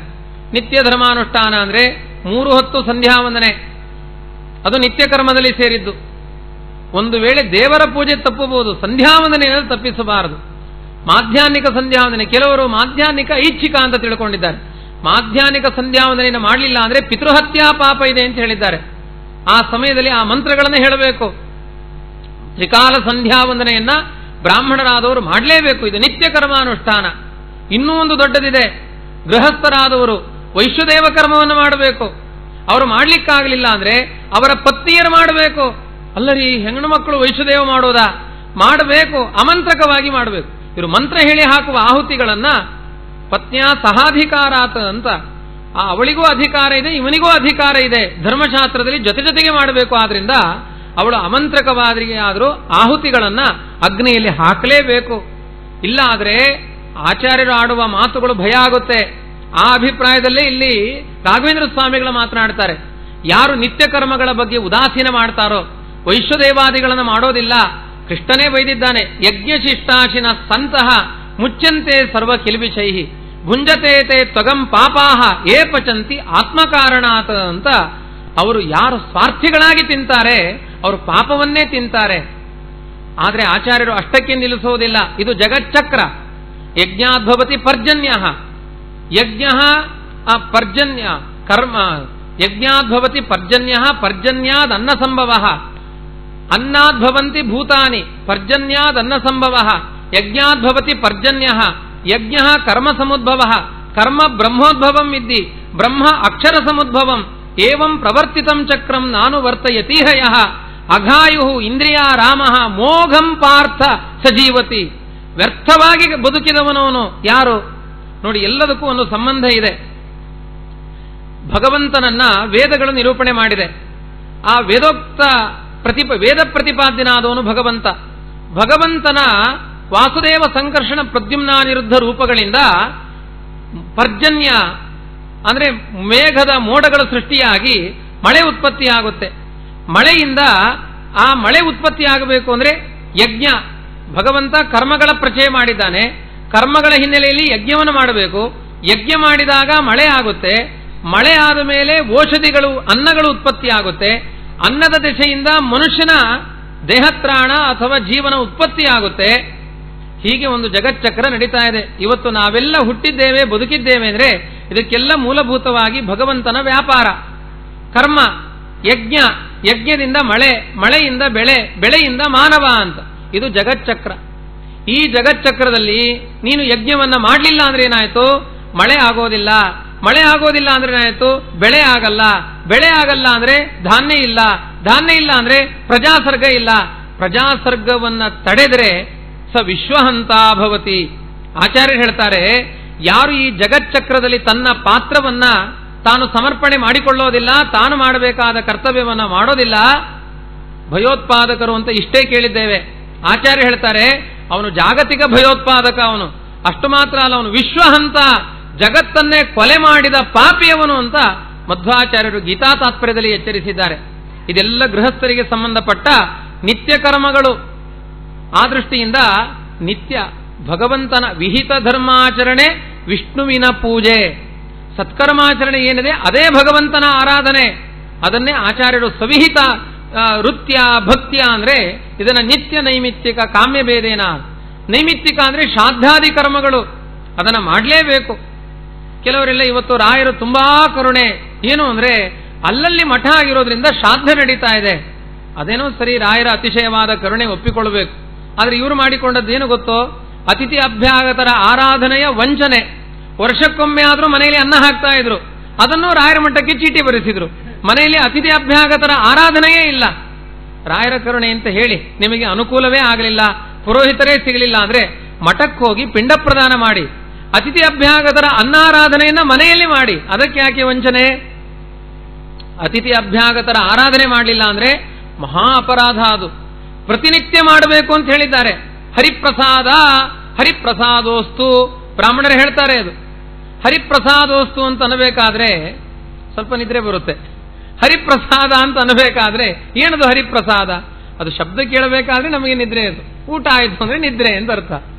ನಿತ್ಯ ಧರ್ಮಾನುಷ್ಠಾನ ಅಂದ್ರೆ 3 ಹೊತ್ತು ಸಂಧ್ಯಾವಂದನೆ, ಅದು ನಿತ್ಯ ಕರ್ಮದಲ್ಲಿ ಸೇರಿದ್ದು. ಒಂದು ವೇಳೆ ದೇವರ ಪೂಜೆ ತಪ್ಪಬಹುದು, ಸಂಧ್ಯಾವಂದನೆಯನ್ನು ತಪ್ಪಿಸಬಾರದು. ಮಾಧ್ಯಾಹ್ನಿಕ ಸಂಧ್ಯಾವಂದನೆ, ಕೆಲವರು ಮಾಧ್ಯಾಹ್ನಿಕ ಐಚ್ಛಿಕ ಅಂತ ತಿಳ್ಕೊಂಡಿದ್ದಾರೆ. ಮಾಧ್ಯಾಹ್ನಿಕ ಸಂಧ್ಯಾವಂದನೆಯನ್ನು ಮಾಡಲಿಲ್ಲ ಅಂದ್ರೆ ಪಿತೃಹತ್ಯಾ ಪಾಪ ಇದೆ ಅಂತ ಹೇಳಿದ್ದಾರೆ. ಆ ಸಮಯದಲ್ಲಿ ಆ ಮಂತ್ರಗಳನ್ನು ಹೇಳಬೇಕು. ತ್ರಿಕಾಲ ಸಂಧ್ಯಾವಂದನೆಯನ್ನ ಬ್ರಾಹ್ಮಣರಾದವರು ಮಾಡಲೇಬೇಕು. ಇದು ನಿತ್ಯ ಕರ್ಮಾನುಷ್ಠಾನ. ಇನ್ನೂ ಒಂದು ದೊಡ್ಡದಿದೆ, ಗೃಹಸ್ಥರಾದವರು ವೈಶ್ವದೇವ ಕರ್ಮವನ್ನು ಮಾಡಬೇಕು. ಅವರು ಮಾಡ್ಲಿಕ್ಕಾಗಲಿಲ್ಲ ಅಂದ್ರೆ ಅವರ ಪತ್ನಿಯರು ಮಾಡಬೇಕು. ಅಲ್ಲರಿ, ಹೆಣ್ಣು ಮಕ್ಕಳು ವೈಶ್ವದೇವ ಮಾಡೋದಾ? ಮಾಡಬೇಕು, ಅಮಂತ್ರಕವಾಗಿ ಮಾಡಬೇಕು. ಇವರು ಮಂತ್ರ ಹೇಳಿ ಹಾಕುವ ಆಹುತಿಗಳನ್ನ ಪತ್ನಿಯ ಸಹಾಧಿಕಾರಾತ ಅಂತ, ಅವಳಿಗೂ ಅಧಿಕಾರ ಇದೆ, ಇವನಿಗೂ ಅಧಿಕಾರ ಇದೆ. ಧರ್ಮಶಾಸ್ತ್ರದಲ್ಲಿ ಜೊತೆಗೆ ಮಾಡಬೇಕು. ಆದ್ರಿಂದ ಅವಳು ಅಮಂತ್ರಕವಾದರಿಗೆ ಆದರೂ ಆಹುತಿಗಳನ್ನ ಅಗ್ನಿಯಲ್ಲಿ ಹಾಕಲೇಬೇಕು. ಇಲ್ಲ ಆದ್ರೆ ಆಚಾರ್ಯರು ಆಡುವ ಮಾತುಗಳು ಭಯ ಆಗುತ್ತೆ. ಆ ಅಭಿಪ್ರಾಯದಲ್ಲೇ ಇಲ್ಲಿ ರಾಘವೇಂದ್ರ ಸ್ವಾಮಿಗಳು ಮಾತನಾಡ್ತಾರೆ. ಯಾರು ನಿತ್ಯ ಕರ್ಮಗಳ ಬಗ್ಗೆ ಉದಾಸೀನ ಮಾಡ್ತಾರೋ, ವೈಶ್ವದೇವಾದಿಗಳನ್ನು ಮಾಡೋದಿಲ್ಲ, ಕೃಷ್ಣನೇ ಬೈದಿದ್ದಾನೆ, ಯಜ್ಞಶಿಷ್ಟಾಶಿನ ಸಂತಹ ಮುಚ್ಚಂತೆ ಸರ್ವ ಕಿಲ್ಬಿಷೈಹಿ ಭುಂಜತೇತೆ ತ್ವಗಂ ಪಾಪಾಹ ಏ ಪಚಂತಿ ಆತ್ಮಕಾರಣಾತ್ ಅಂತ. ಅವರು ಯಾರು ಸ್ವಾರ್ಥಿಗಳಾಗಿ ತಿಂತಾರೆ ಅವರು ಪಾಪವನ್ನೇ ತಿಂತಾರೆ. ಆದರೆ ಆಚಾರ್ಯರು ಅಷ್ಟಕ್ಕೆ ನಿಲ್ಲಿಸೋದಿಲ್ಲ. ಇದು ಜಗಚ್ಚಕ್ರ. ಯಜ್ಞಾದ್ಭವತಿ ಪರ್ಜನ್ಯ, ಯಜ್ಞ ಪರ್ಜನ್ಯ ಕರ್ಮ, ಯಜ್ಞಾದ್ಭವತಿ ಪರ್ಜನ್ಯ, ಪರ್ಜನ್ಯಾದ್ ಅನ್ನ ಸಂಭವ, ಅನ್ನಾದ್ಭವಂತಿ ಭೂತಾನಿ, ಪರ್ಜನ್ಯಾದ್ ಅನ್ನ ಸಂಭವ, ಯಜ್ಞಾದ್ಭವತಿ ಪರ್ಜನ್ಯ, ಯಜ್ಞ ಕರ್ಮ ಸಮುದ್ಭವ, ಕರ್ಮ ಬ್ರಹ್ಮೋದ್ಭವಂ ವಿದ್ದಿ, ಬ್ರಹ್ಮ ಅಕ್ಷರ ಸಮುದ್ಭವಂ, ಏವಂ ಪ್ರವರ್ತಿತಂ ಚಕ್ರಂ ನಾನು ವರ್ತಯತೀಹ ಯಃ ಅಘಾಯು ಇಂದ್ರಿಯಾ ರಾಮ ಮೋಘಂ ಪಾರ್ಥ ಸಜೀವತಿ. ವ್ಯರ್ಥವಾಗಿ ಬದುಕಿದವನವನು ಯಾರು ನೋಡಿ. ಎಲ್ಲದಕ್ಕೂ ಒಂದು ಸಂಬಂಧ ಇದೆ. ಭಗವಂತನನ್ನ ವೇದಗಳು ನಿರೂಪಣೆ ಮಾಡಿದೆ. ಆ ವೇದೋಕ್ತ ವೇದ ಪ್ರತಿಪಾದ್ಯನಾದವನು ಭಗವಂತ. ಭಗವಂತನ ವಾಸುದೇವ ಸಂಕರ್ಷಣ ಪ್ರದ್ಯುಮ್ನಾನಿರುದ್ಧ ರೂಪಗಳಿಂದ ಪರ್ಜನ್ಯ ಅಂದ್ರೆ ಮೇಘದ ಮೋಡಗಳ ಸೃಷ್ಟಿಯಾಗಿ ಮಳೆ ಉತ್ಪತ್ತಿಯಾಗುತ್ತೆ. ಮಳೆಯಿಂದ ಆ ಮಳೆ ಉತ್ಪತ್ತಿಯಾಗಬೇಕು ಅಂದ್ರೆ ಯಜ್ಞ, ಭಗವಂತ ಕರ್ಮಗಳ ಪ್ರಚಯ ಮಾಡಿದ್ದಾನೆ. ಕರ್ಮಗಳ ಹಿನ್ನೆಲೆಯಲ್ಲಿ ಯಜ್ಞವನ್ನು ಮಾಡಬೇಕು. ಯಜ್ಞ ಮಾಡಿದಾಗ ಮಳೆ ಆಗುತ್ತೆ. ಮಳೆ ಆದ ಮೇಲೆ ಔಷಧಿಗಳು, ಅನ್ನಗಳು ಉತ್ಪತ್ತಿಯಾಗುತ್ತೆ. ಅನ್ನದ ದೆಸೆಯಿಂದ ಮನುಷ್ಯನ ದೇಹತ್ರಾಣ ಅಥವಾ ಜೀವನ ಉತ್ಪತ್ತಿಯಾಗುತ್ತೆ. ಹೀಗೆ ಒಂದು ಜಗಚ್ಚಕ್ರ ನಡೀತಾ ಇದೆ. ಇವತ್ತು ನಾವೆಲ್ಲ ಹುಟ್ಟಿದ್ದೇವೆ, ಬದುಕಿದ್ದೇವೆ ಅಂದ್ರೆ ಇದಕ್ಕೆಲ್ಲ ಮೂಲಭೂತವಾಗಿ ಭಗವಂತನ ವ್ಯಾಪಾರ. ಕರ್ಮ, ಯಜ್ಞ, ಯಜ್ಞದಿಂದ ಮಳೆ, ಮಳೆಯಿಂದ ಬೆಳೆ, ಬೆಳೆಯಿಂದ ಮಾನವ ಅಂತ. ಇದು ಜಗಚ್ಚಕ್ರ. ಈ ಜಗಚ್ಚಕ್ರದಲ್ಲಿ ನೀನು ಯಜ್ಞವನ್ನ ಮಾಡಲಿಲ್ಲ ಅಂದ್ರೆ ಏನಾಯ್ತು? ಮಳೆ ಆಗೋದಿಲ್ಲ. ಮಳೆ ಆಗೋದಿಲ್ಲ ಅಂದ್ರೆ ಏನಾಯ್ತು? ಬೆಳೆ ಆಗಲ್ಲ. ಬೆಳೆ ಆಗಲ್ಲ ಅಂದ್ರೆ ಧಾನ್ಯ ಇಲ್ಲ. ಧಾನ್ಯ ಇಲ್ಲ ಅಂದ್ರೆ ಪ್ರಜಾಸರ್ಗ ಇಲ್ಲ. ಪ್ರಜಾಸರ್ಗವನ್ನ ತಡೆದ್ರೆ ಸ ವಿಶ್ವಹಂತ ಭವತಿ. ಆಚಾರ್ಯರು ಹೇಳ್ತಾರೆ, ಯಾರು ಈ ಜಗಚ್ಚಕ್ರದಲ್ಲಿ ತನ್ನ ಪಾತ್ರವನ್ನ ತಾನು ಸಮರ್ಪಣೆ ಮಾಡಿಕೊಳ್ಳೋದಿಲ್ಲ, ತಾನು ಮಾಡಬೇಕಾದ ಕರ್ತವ್ಯವನ್ನ ಮಾಡೋದಿಲ್ಲ, ಭಯೋತ್ಪಾದಕರು ಅಂತ ಇಷ್ಟೇ ಕೇಳಿದ್ದೇವೆ. ಆಚಾರ್ಯ ಹೇಳ್ತಾರೆ ಅವನು ಜಾಗತಿಕ ಭಯೋತ್ಪಾದಕ. ಅವನು ಅಷ್ಟು ಮಾತ್ರ ಅಲ್ಲ, ಅವನು ವಿಶ್ವಹಂತ, ಜಗತ್ತನ್ನೇ ಕೊಲೆ ಮಾಡಿದ ಪಾಪಿಯವನು ಅಂತ ಮಧ್ವಾಚಾರ್ಯರು ಗೀತಾ ತಾತ್ಪರ್ಯದಲ್ಲಿ ಎಚ್ಚರಿಸಿದ್ದಾರೆ. ಇದೆಲ್ಲ ಗೃಹಸ್ಥರಿಗೆ ಸಂಬಂಧಪಟ್ಟ ನಿತ್ಯ ಕರ್ಮಗಳು. ಆ ದೃಷ್ಟಿಯಿಂದ ನಿತ್ಯ ಭಗವಂತನ ವಿಹಿತ ಧರ್ಮಾಚರಣೆ, ವಿಷ್ಣುವಿನ ಪೂಜೆ, ಸತ್ಕರ್ಮಾಚರಣೆ ಏನಿದೆ ಅದೇ ಭಗವಂತನ ಆರಾಧನೆ. ಅದನ್ನೇ ಆಚಾರ್ಯರು ಸವಿಹಿತ ವೃತ್ಯ ಭಕ್ತ್ಯ ಅಂದ್ರೆ ಇದನ್ನ ನಿತ್ಯ ನೈಮಿತ್ತಿಕ ಕಾಮ್ಯ ಭೇದೇನ. ನೈಮಿತ್ತಿಕ ಅಂದ್ರೆ ಶ್ರಾದ್ದಾದಿ ಕರ್ಮಗಳು, ಅದನ್ನ ಮಾಡಲೇಬೇಕು. ಕೆಲವರೆಲ್ಲ ಇವತ್ತು ರಾಯರು ತುಂಬಾ ಕರುಣೆ, ಏನು ಅಂದ್ರೆ ಅಲ್ಲಲ್ಲಿ ಮಠ ಆಗಿರೋದ್ರಿಂದ ಶ್ರಾದ್ದ ನಡೀತಾ ಇದೆ. ಅದೇನೋ ಸರಿ, ರಾಯರ ಅತಿಶಯವಾದ ಕರುಣೆ ಒಪ್ಪಿಕೊಳ್ಳಬೇಕು. ಆದ್ರೆ ಇವರು ಮಾಡಿಕೊಂಡದ್ದೇನು ಗೊತ್ತೋ, ಅತಿಥಿ ಅಭ್ಯಾಗತರ ಆರಾಧನೆಯ ವಂಚನೆ. ವರ್ಷಕ್ಕೊಮ್ಮೆ ಆದ್ರೂ ಮನೆಯಲ್ಲಿ ಅನ್ನ ಹಾಕ್ತಾ ಇದ್ರು, ಅದನ್ನು ರಾಯರ ಮಠಕ್ಕೆ ಚೀಟಿ ಬರೆಸಿದ್ರು. ಮನೆಯಲ್ಲಿ ಅತಿಥಿ ಅಭ್ಯಾಗತರ ಆರಾಧನೆಯೇ ಇಲ್ಲ. ರಾಯರ ಕರುಣೆ ಅಂತ ಹೇಳಿ ನಿಮಗೆ ಅನುಕೂಲವೇ ಆಗಲಿಲ್ಲ, ಪುರೋಹಿತರೇ ಸಿಗಲಿಲ್ಲ ಅಂದ್ರೆ ಮಠಕ್ಕೆ ಹೋಗಿ ಪಿಂಡ ಪ್ರದಾನ ಮಾಡಿ. ಅತಿಥಿ ಅಭ್ಯಾಗತರ ಅನ್ನಾರಾಧನೆಯನ್ನ ಮನೆಯಲ್ಲಿ ಮಾಡಿ. ಅದಕ್ಕೆ ಯಾಕೆ ವಂಚನೆ? ಅತಿಥಿ ಅಭ್ಯಾಗತರ ಆರಾಧನೆ ಮಾಡಲಿಲ್ಲ ಅಂದ್ರೆ ಮಹಾ ಅಪರಾಧ. ಅದು ಪ್ರತಿನಿತ್ಯ ಮಾಡಬೇಕು ಅಂತ ಹೇಳಿದ್ದಾರೆ. ಹರಿಪ್ರಸಾದ ಹರಿಪ್ರಸಾದೋಸ್ತು, ಬ್ರಾಹ್ಮಣರು ಹೇಳ್ತಾರೆ. ಅದು ಹರಿಪ್ರಸಾದೋಸ್ತು ಅಂತ ಅನ್ನಬೇಕಾದ್ರೆ ಸ್ವಲ್ಪ ನಿದ್ರೆ ಬರುತ್ತೆ. ಹರಿಪ್ರಸಾದ ಅಂತ ಅನ್ನಬೇಕಾದ್ರೆ ಏನದು ಹರಿಪ್ರಸಾದ? ಅದು ಶಬ್ದ ಕೇಳಬೇಕಾದ್ರೆ ನಮಗೆ ನಿದ್ರೆ, ಅದು ಊಟ ಆಯಿತು ಅಂದ್ರೆ ನಿದ್ರೆ ಅಂತ ಅರ್ಥ.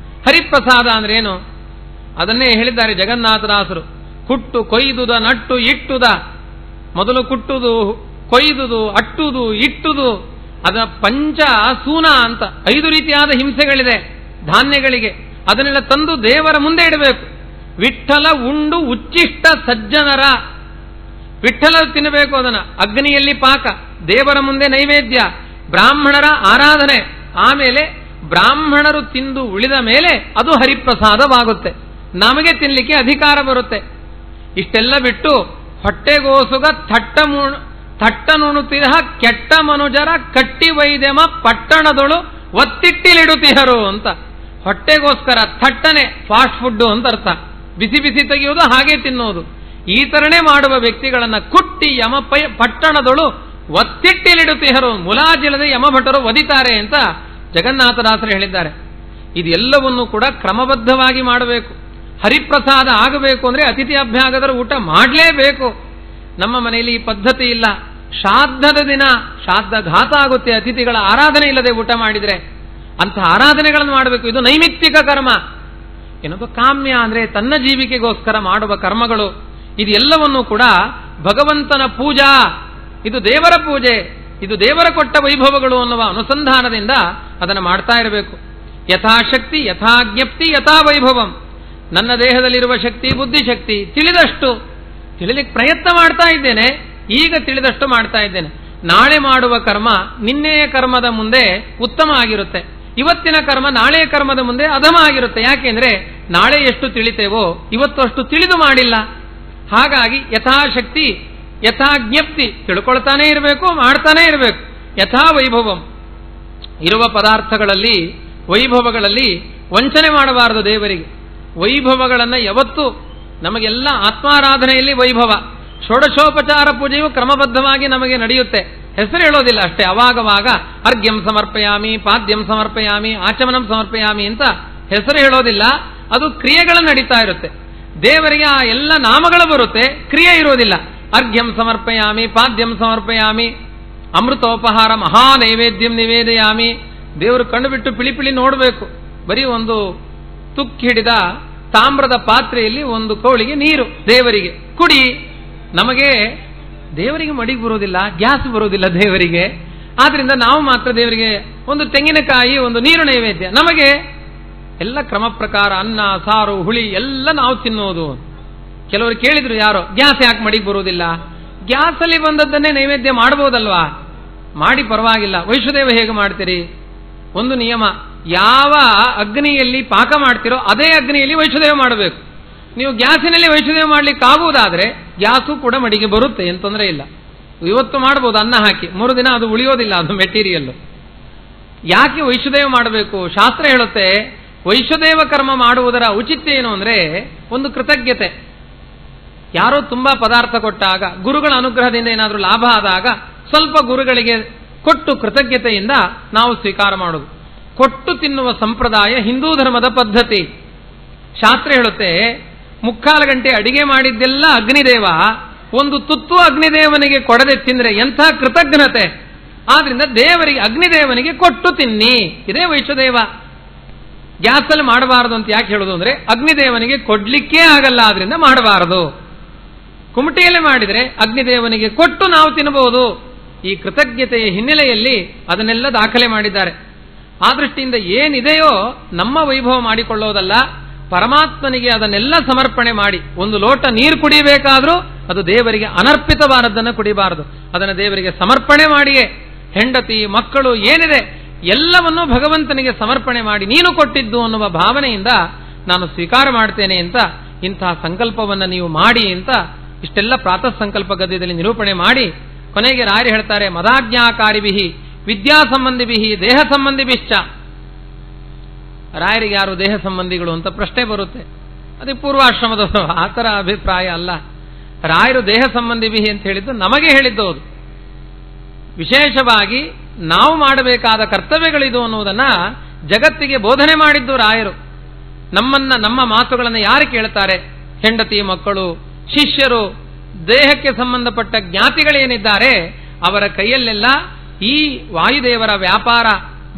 ಹರಿಪ್ರಸಾದ ಅಂದ್ರೆ ಏನು? ಅದನ್ನೇ ಹೇಳಿದ್ದಾರೆ ಜಗನ್ನಾಥದಾಸರು. ಕುಟ್ಟು ಕೊಯ್ದುದ ನಟ್ಟು ಇಟ್ಟುದ, ಮೊದಲು ಕುಟ್ಟುದು, ಕೊಯ್ದುದು, ಅಟ್ಟುದು, ಇಟ್ಟುದು, ಅದ ಪಂಚ ಸೂನ ಅಂತ 5 ರೀತಿಯಾದ ಹಿಂಸೆಗಳಿದೆ ಧಾನ್ಯಗಳಿಗೆ. ಅದನ್ನೆಲ್ಲ ತಂದು ದೇವರ ಮುಂದೆ ಇಡಬೇಕು. ವಿಠ್ಠಲ ಉಂಡು ಉಚ್ಚಿಷ್ಟ ಸಜ್ಜನರ, ವಿಠ್ಠಲ ತಿನ್ನಬೇಕು. ಅದನ್ನ ಅಗ್ನಿಯಲ್ಲಿ ಪಾಕ, ದೇವರ ಮುಂದೆ ನೈವೇದ್ಯ, ಬ್ರಾಹ್ಮಣರ ಆರಾಧನೆ. ಆಮೇಲೆ ಬ್ರಾಹ್ಮಣರು ತಿಂದು ಉಳಿದ ಮೇಲೆ ಅದು ಹರಿಪ್ರಸಾದವಾಗುತ್ತೆ, ನಮಗೆ ತಿನ್ನಲಿಕ್ಕೆ ಅಧಿಕಾರ ಬರುತ್ತೆ. ಇಷ್ಟೆಲ್ಲ ಬಿಟ್ಟು ಹೊಟ್ಟೆಗೋಸುಗ ಥಟ್ಟನುಣುತಿಹ ಕೆಟ್ಟ ಮನುಜರ ಕಟ್ಟಿ ವೈದ್ಯಮ ಪಟ್ಟಣದೊಳು ಒತ್ತಿಟ್ಟಿಲಿಡುತ್ತಿಹರು ಅಂತ. ಹೊಟ್ಟೆಗೋಸ್ಕರ ಥಟ್ಟನೆ ಫಾಸ್ಟ್ ಫುಡ್ ಅಂತ ಅರ್ಥ. ಬಿಸಿ ಬಿಸಿ ತೆಗೆಯೋದು, ಹಾಗೆ ತಿನ್ನೋದು. ಈ ತರನೇ ಮಾಡುವ ವ್ಯಕ್ತಿಗಳನ್ನ ಕುಟ್ಟಿ ಪಟ್ಟಣದೊಳು ಒತ್ತಿಟ್ಟಿಲಿಡುತ್ತಿಹರು, ಮುಲಾಜಿಲ್ಲದೆ ಯಮಭಟರು ಒದಿತಾರೆ ಅಂತ ಜಗನ್ನಾಥದಾಸರು ಹೇಳಿದ್ದಾರೆ. ಇದೆಲ್ಲವನ್ನೂ ಕೂಡ ಕ್ರಮಬದ್ಧವಾಗಿ ಮಾಡಬೇಕು. ಹರಿಪ್ರಸಾದ ಆಗಬೇಕು ಅಂದ್ರೆ ಅತಿಥಿ ಅಭ್ಯಾಗದರ ಊಟ ಮಾಡಲೇಬೇಕು. ನಮ್ಮ ಮನೆಯಲ್ಲಿ ಈ ಪದ್ಧತಿ ಇಲ್ಲ. ಶ್ರಾದ್ದದ ದಿನ ಶ್ರಾದ್ದ ಘಾತ ಆಗುತ್ತೆ ಅತಿಥಿಗಳ ಆರಾಧನೆ ಇಲ್ಲದೆ ಊಟ ಮಾಡಿದ್ರೆ. ಅಂತಹ ಆರಾಧನೆಗಳನ್ನು ಮಾಡಬೇಕು. ಇದು ನೈಮಿತ್ತಿಕ ಕರ್ಮ. ಏನದು ಕಾಮ್ಯ ಅಂದ್ರೆ ತನ್ನ ಜೀವಿಕೆಗೋಸ್ಕರ ಮಾಡುವ ಕರ್ಮಗಳು. ಇದೆಲ್ಲವನ್ನೂ ಕೂಡ ಭಗವಂತನ ಪೂಜಾ, ಇದು ದೇವರ ಪೂಜೆ, ಇದು ದೇವರ ಕೊಟ್ಟ ವೈಭವಗಳು ಅನ್ನುವ ಅನುಸಂಧಾನದಿಂದ ಅದನ್ನು ಮಾಡ್ತಾ ಇರಬೇಕು. ಯಥಾಶಕ್ತಿ ಯಥಾಜ್ಞಪ್ತಿ ಯಥಾ ವೈಭವಂ. ನನ್ನ ದೇಹದಲ್ಲಿರುವ ಶಕ್ತಿ ಬುದ್ಧಿಶಕ್ತಿ ತಿಳಿದಷ್ಟು ತಿಳಿಲಿಕ್ಕೆ ಪ್ರಯತ್ನ ಮಾಡ್ತಾ ಇದ್ದೇನೆ, ಈಗ ತಿಳಿದಷ್ಟು ಮಾಡ್ತಾ ಇದ್ದೇನೆ. ನಾಳೆ ಮಾಡುವ ಕರ್ಮ ನಿನ್ನೆಯ ಕರ್ಮದ ಮುಂದೆ ಉತ್ತಮ ಆಗಿರುತ್ತೆ, ಇವತ್ತಿನ ಕರ್ಮ ನಾಳೆಯ ಕರ್ಮದ ಮುಂದೆ ಅಧಮ ಆಗಿರುತ್ತೆ. ಯಾಕೆಂದ್ರೆ ನಾಳೆ ಎಷ್ಟು ತಿಳಿತೇವೋ ಇವತ್ತು ಅಷ್ಟು ತಿಳಿದು ಮಾಡಿಲ್ಲ. ಹಾಗಾಗಿ ಯಥಾಶಕ್ತಿ ಯಥಾಜ್ಞಪ್ತಿ ತಿಳ್ಕೊಳ್ತಾನೆ ಇರಬೇಕು, ಮಾಡ್ತಾನೆ ಇರಬೇಕು. ಯಥಾ ವೈಭವಂ, ಇರುವ ಪದಾರ್ಥಗಳಲ್ಲಿ ವೈಭವಗಳಲ್ಲಿ ವಂಚನೆ ಮಾಡಬಾರದು ದೇವರಿಗೆ. ವೈಭವಗಳನ್ನು ಯಾವತ್ತು ನಮಗೆಲ್ಲ ಆತ್ಮಾರಾಧನೆಯಲ್ಲಿ ವೈಭವ. ಷೋಡಶೋಪಚಾರ ಪೂಜೆಯು ಕ್ರಮಬದ್ಧವಾಗಿ ನಮಗೆ ನಡೆಯುತ್ತೆ, ಹೆಸರು ಹೇಳೋದಿಲ್ಲ ಅಷ್ಟೇ. ಅವಾಗವಾಗ ಅರ್ಘ್ಯಂ ಸಮರ್ಪಯಾಮಿ, ಪಾದ್ಯಂ ಸಮರ್ಪಯಾಮಿ, ಆಚಮನಂ ಸಮರ್ಪಯಾಮಿ ಅಂತ ಹೆಸರು ಹೇಳೋದಿಲ್ಲ. ಅದು ಕ್ರಿಯೆಗಳು ನಡೀತಾ ಇರುತ್ತೆ. ದೇವರಿಗೆ ಆ ಎಲ್ಲ ನಾಮಗಳು ಬರುತ್ತೆ, ಕ್ರಿಯೆ ಇರೋದಿಲ್ಲ. ಅರ್ಘ್ಯಂ ಸಮರ್ಪಯಾಮಿ, ಪಾದ್ಯಂ ಸಮರ್ಪಯಾಮಿ, ಅಮೃತೋಪಹಾರ ಮಹಾ ನೈವೇದ್ಯಂ ನಿವೇದಯಾಮಿ. ದೇವರು ಕಣ್ಣು ಬಿಟ್ಟು ಪಿಳಿ ನೋಡಬೇಕು. ಬರೀ ಒಂದು ತುಕ್ಕಿ ಹಿಡಿದ ತಾಮ್ರದ ಪಾತ್ರೆಯಲ್ಲಿ ಒಂದು ಕೋಳಿಗೆ ನೀರು ದೇವರಿಗೆ ಕುಡಿ. ನಮಗೆ ದೇವರಿಗೆ ಮಡಿಗೆ ಬರೋದಿಲ್ಲ, ಗ್ಯಾಸ್ ಬರೋದಿಲ್ಲ ದೇವರಿಗೆ. ಆದ್ರಿಂದ ನಾವು ಮಾತ್ರ ದೇವರಿಗೆ ಒಂದು ತೆಂಗಿನಕಾಯಿ, ಒಂದು ನೀರು ನೈವೇದ್ಯ. ನಮಗೆ ಎಲ್ಲ ಕ್ರಮ ಪ್ರಕಾರ ಅನ್ನ ಸಾರು ಹುಳಿ ಎಲ್ಲ ನಾವು ತಿನ್ನೋದು. ಕೆಲವರು ಕೇಳಿದ್ರು, ಯಾರೋ ಗ್ಯಾಸ್ ಯಾಕೆ ಮಡಿಗೆ ಬರೋದಿಲ್ಲ? ಗ್ಯಾಸಲ್ಲಿ ಬಂದದ್ದನ್ನೇ ನೈವೇದ್ಯ ಮಾಡಬಹುದಲ್ವಾ? ಮಾಡಿ ಪರವಾಗಿಲ್ಲ. ವೈಷ್ಣುದೇವ ಹೇಗೆ ಮಾಡ್ತೀರಿ? ಒಂದು ನಿಯಮ, ಯಾವ ಅಗ್ನಿಯಲ್ಲಿ ಪಾಕ ಮಾಡ್ತಿರೋ ಅದೇ ಅಗ್ನಿಯಲ್ಲಿ ವೈಷ್ಣುದೇವ ಮಾಡಬೇಕು. ನೀವು ಗ್ಯಾಸಿನಲ್ಲಿ ವೈಷ್ಣುದೇವ ಮಾಡ್ಲಿಕ್ಕೆ ಆಗುವುದಾದ್ರೆ ಗ್ಯಾಸು ಕೂಡ ಮಡಿಗೆ ಬರುತ್ತೆ, ಏನು ತೊಂದರೆ ಇಲ್ಲ. ಇವತ್ತು ಮಾಡಬಹುದು ಅನ್ನ ಹಾಕಿ, 3 ದಿನ ಅದು ಉಳಿಯೋದಿಲ್ಲ, ಅದು ಮೆಟೀರಿಯಲ್. ಯಾಕೆ ವೈಷ್ಣುದೇವ ಮಾಡಬೇಕು? ಶಾಸ್ತ್ರ ಹೇಳುತ್ತೆ, ವೈಷ್ಣುದೇವ ಕರ್ಮ ಮಾಡುವುದರ ಔಚಿತ್ಯ ಏನು ಅಂದ್ರೆ ಒಂದು ಕೃತಜ್ಞತೆ. ಯಾರೋ ತುಂಬಾ ಪದಾರ್ಥ ಕೊಟ್ಟಾಗ, ಗುರುಗಳ ಅನುಗ್ರಹದಿಂದ ಏನಾದರೂ ಲಾಭ ಆದಾಗ ಸ್ವಲ್ಪ ಗುರುಗಳಿಗೆ ಕೊಟ್ಟು ಕೃತಜ್ಞತೆಯಿಂದ ನಾವು ಸ್ವೀಕಾರ ಮಾಡೋದು. ಕೊಟ್ಟು ತಿನ್ನುವ ಸಂಪ್ರದಾಯ ಹಿಂದೂ ಧರ್ಮದ ಪದ್ಧತಿ. ಶಾಸ್ತ್ರ ಹೇಳುತ್ತೆ, ಮುಕ್ಕಾಲು ಗಂಟೆ ಅಡಿಗೆ ಮಾಡಿದ್ದೆಲ್ಲ ಅಗ್ನಿದೇವ, ಒಂದು ತುತ್ತು ಅಗ್ನಿದೇವನಿಗೆ ಕೊಡದೆ ತಿಂದ್ರೆ ಎಂಥ ಕೃತಜ್ಞತೆ. ಆದ್ರಿಂದ ದೇವರಿಗೆ, ಅಗ್ನಿದೇವನಿಗೆ ಕೊಟ್ಟು ತಿನ್ನಿ, ಇದೇ ವೈಶ್ವದೇವ. ಗ್ಯಾಸಲ್ಲಿ ಮಾಡಬಾರದು ಅಂತ ಯಾಕೆ ಹೇಳೋದು ಅಂದ್ರೆ ಅಗ್ನಿದೇವನಿಗೆ ಕೊಡ್ಲಿಕ್ಕೇ ಆಗಲ್ಲ, ಆದ್ರಿಂದ ಮಾಡಬಾರದು. ಕುಮಟಿಯಲ್ಲಿ ಮಾಡಿದ್ರೆ ಅಗ್ನಿದೇವನಿಗೆ ಕೊಟ್ಟು ನಾವು ತಿನ್ನಬಹುದು. ಈ ಕೃತಜ್ಞತೆಯ ಹಿನ್ನೆಲೆಯಲ್ಲಿ ಅದನ್ನೆಲ್ಲ ದಾಖಲೆ ಮಾಡಿದ್ದಾರೆ. ಆ ದೃಷ್ಟಿಯಿಂದ ಏನಿದೆಯೋ ನಮ್ಮ ವೈಭವ ಮಾಡಿಕೊಳ್ಳೋದಲ್ಲ, ಪರಮಾತ್ಮನಿಗೆ ಅದನ್ನೆಲ್ಲ ಸಮರ್ಪಣೆ ಮಾಡಿ. ಒಂದು ಲೋಟ ನೀರು ಕುಡಿಯಬೇಕಾದ್ರೂ ಅದು ದೇವರಿಗೆ ಅನರ್ಪಿತವಾದದ್ದನ್ನು ಕುಡಿಬಾರದು, ಅದನ್ನು ದೇವರಿಗೆ ಸಮರ್ಪಣೆ ಮಾಡಿಯೇ. ಹೆಂಡತಿ, ಮಕ್ಕಳು ಏನಿದೆ ಎಲ್ಲವನ್ನೂ ಭಗವಂತನಿಗೆ ಸಮರ್ಪಣೆ ಮಾಡಿ, ನೀನು ಕೊಟ್ಟಿದ್ದು ಅನ್ನುವ ಭಾವನೆಯಿಂದ ನಾನು ಸ್ವೀಕಾರ ಮಾಡ್ತೇನೆ ಅಂತ ಇಂತಹ ಸಂಕಲ್ಪವನ್ನು ನೀವು ಮಾಡಿ ಅಂತ ಇಷ್ಟೆಲ್ಲ ಪ್ರಾತಃ ಸಂಕಲ್ಪ ಗದ್ಯದಲ್ಲಿ ನಿರೂಪಣೆ ಮಾಡಿ ಕೊನೆಗೆ ರಾಯರು ಹೇಳ್ತಾರೆ, ಮದಾಜ್ಞಾಕಾರಿಭಿಹಿ ವಿದ್ಯಾ ಸಂಬಂಧಿಭಿಹಿ ದೇಹ ಸಂಬಂಧಿಭಿಶ್ಚ. ರಾಯರಿಗೆ ಯಾರು ದೇಹ ಸಂಬಂಧಿಗಳು ಅಂತ ಪ್ರಶ್ನೆ ಬರುತ್ತೆ. ಅದೇ ಪೂರ್ವಾಶ್ರಮದವರು, ಆ ಥರ ಅಭಿಪ್ರಾಯ ಅಲ್ಲ. ರಾಯರು ದೇಹ ಸಂಬಂಧಿಭಿಹಿ ಅಂತ ಹೇಳಿದ್ದು ನಮಗೆ ಹೇಳಿದ್ದು. ಅದು ವಿಶೇಷವಾಗಿ ನಾವು ಮಾಡಬೇಕಾದ ಕರ್ತವ್ಯಗಳಿದು ಅನ್ನುವುದನ್ನ ಜಗತ್ತಿಗೆ ಬೋಧನೆ ಮಾಡಿದ್ದು ರಾಯರು. ನಮ್ಮ ಮಾತುಗಳನ್ನು ಯಾರು ಕೇಳ್ತಾರೆ? ಹೆಂಡತಿ, ಮಕ್ಕಳು, ಶಿಷ್ಯರು, ದೇಹಕ್ಕೆ ಸಂಬಂಧಪಟ್ಟ ಜ್ಞಾತಿಗಳೇನಿದ್ದಾರೆ ಅವರ ಕೈಯಲ್ಲೆಲ್ಲ ಈ ವಾಯುದೇವರ ವ್ಯಾಪಾರ,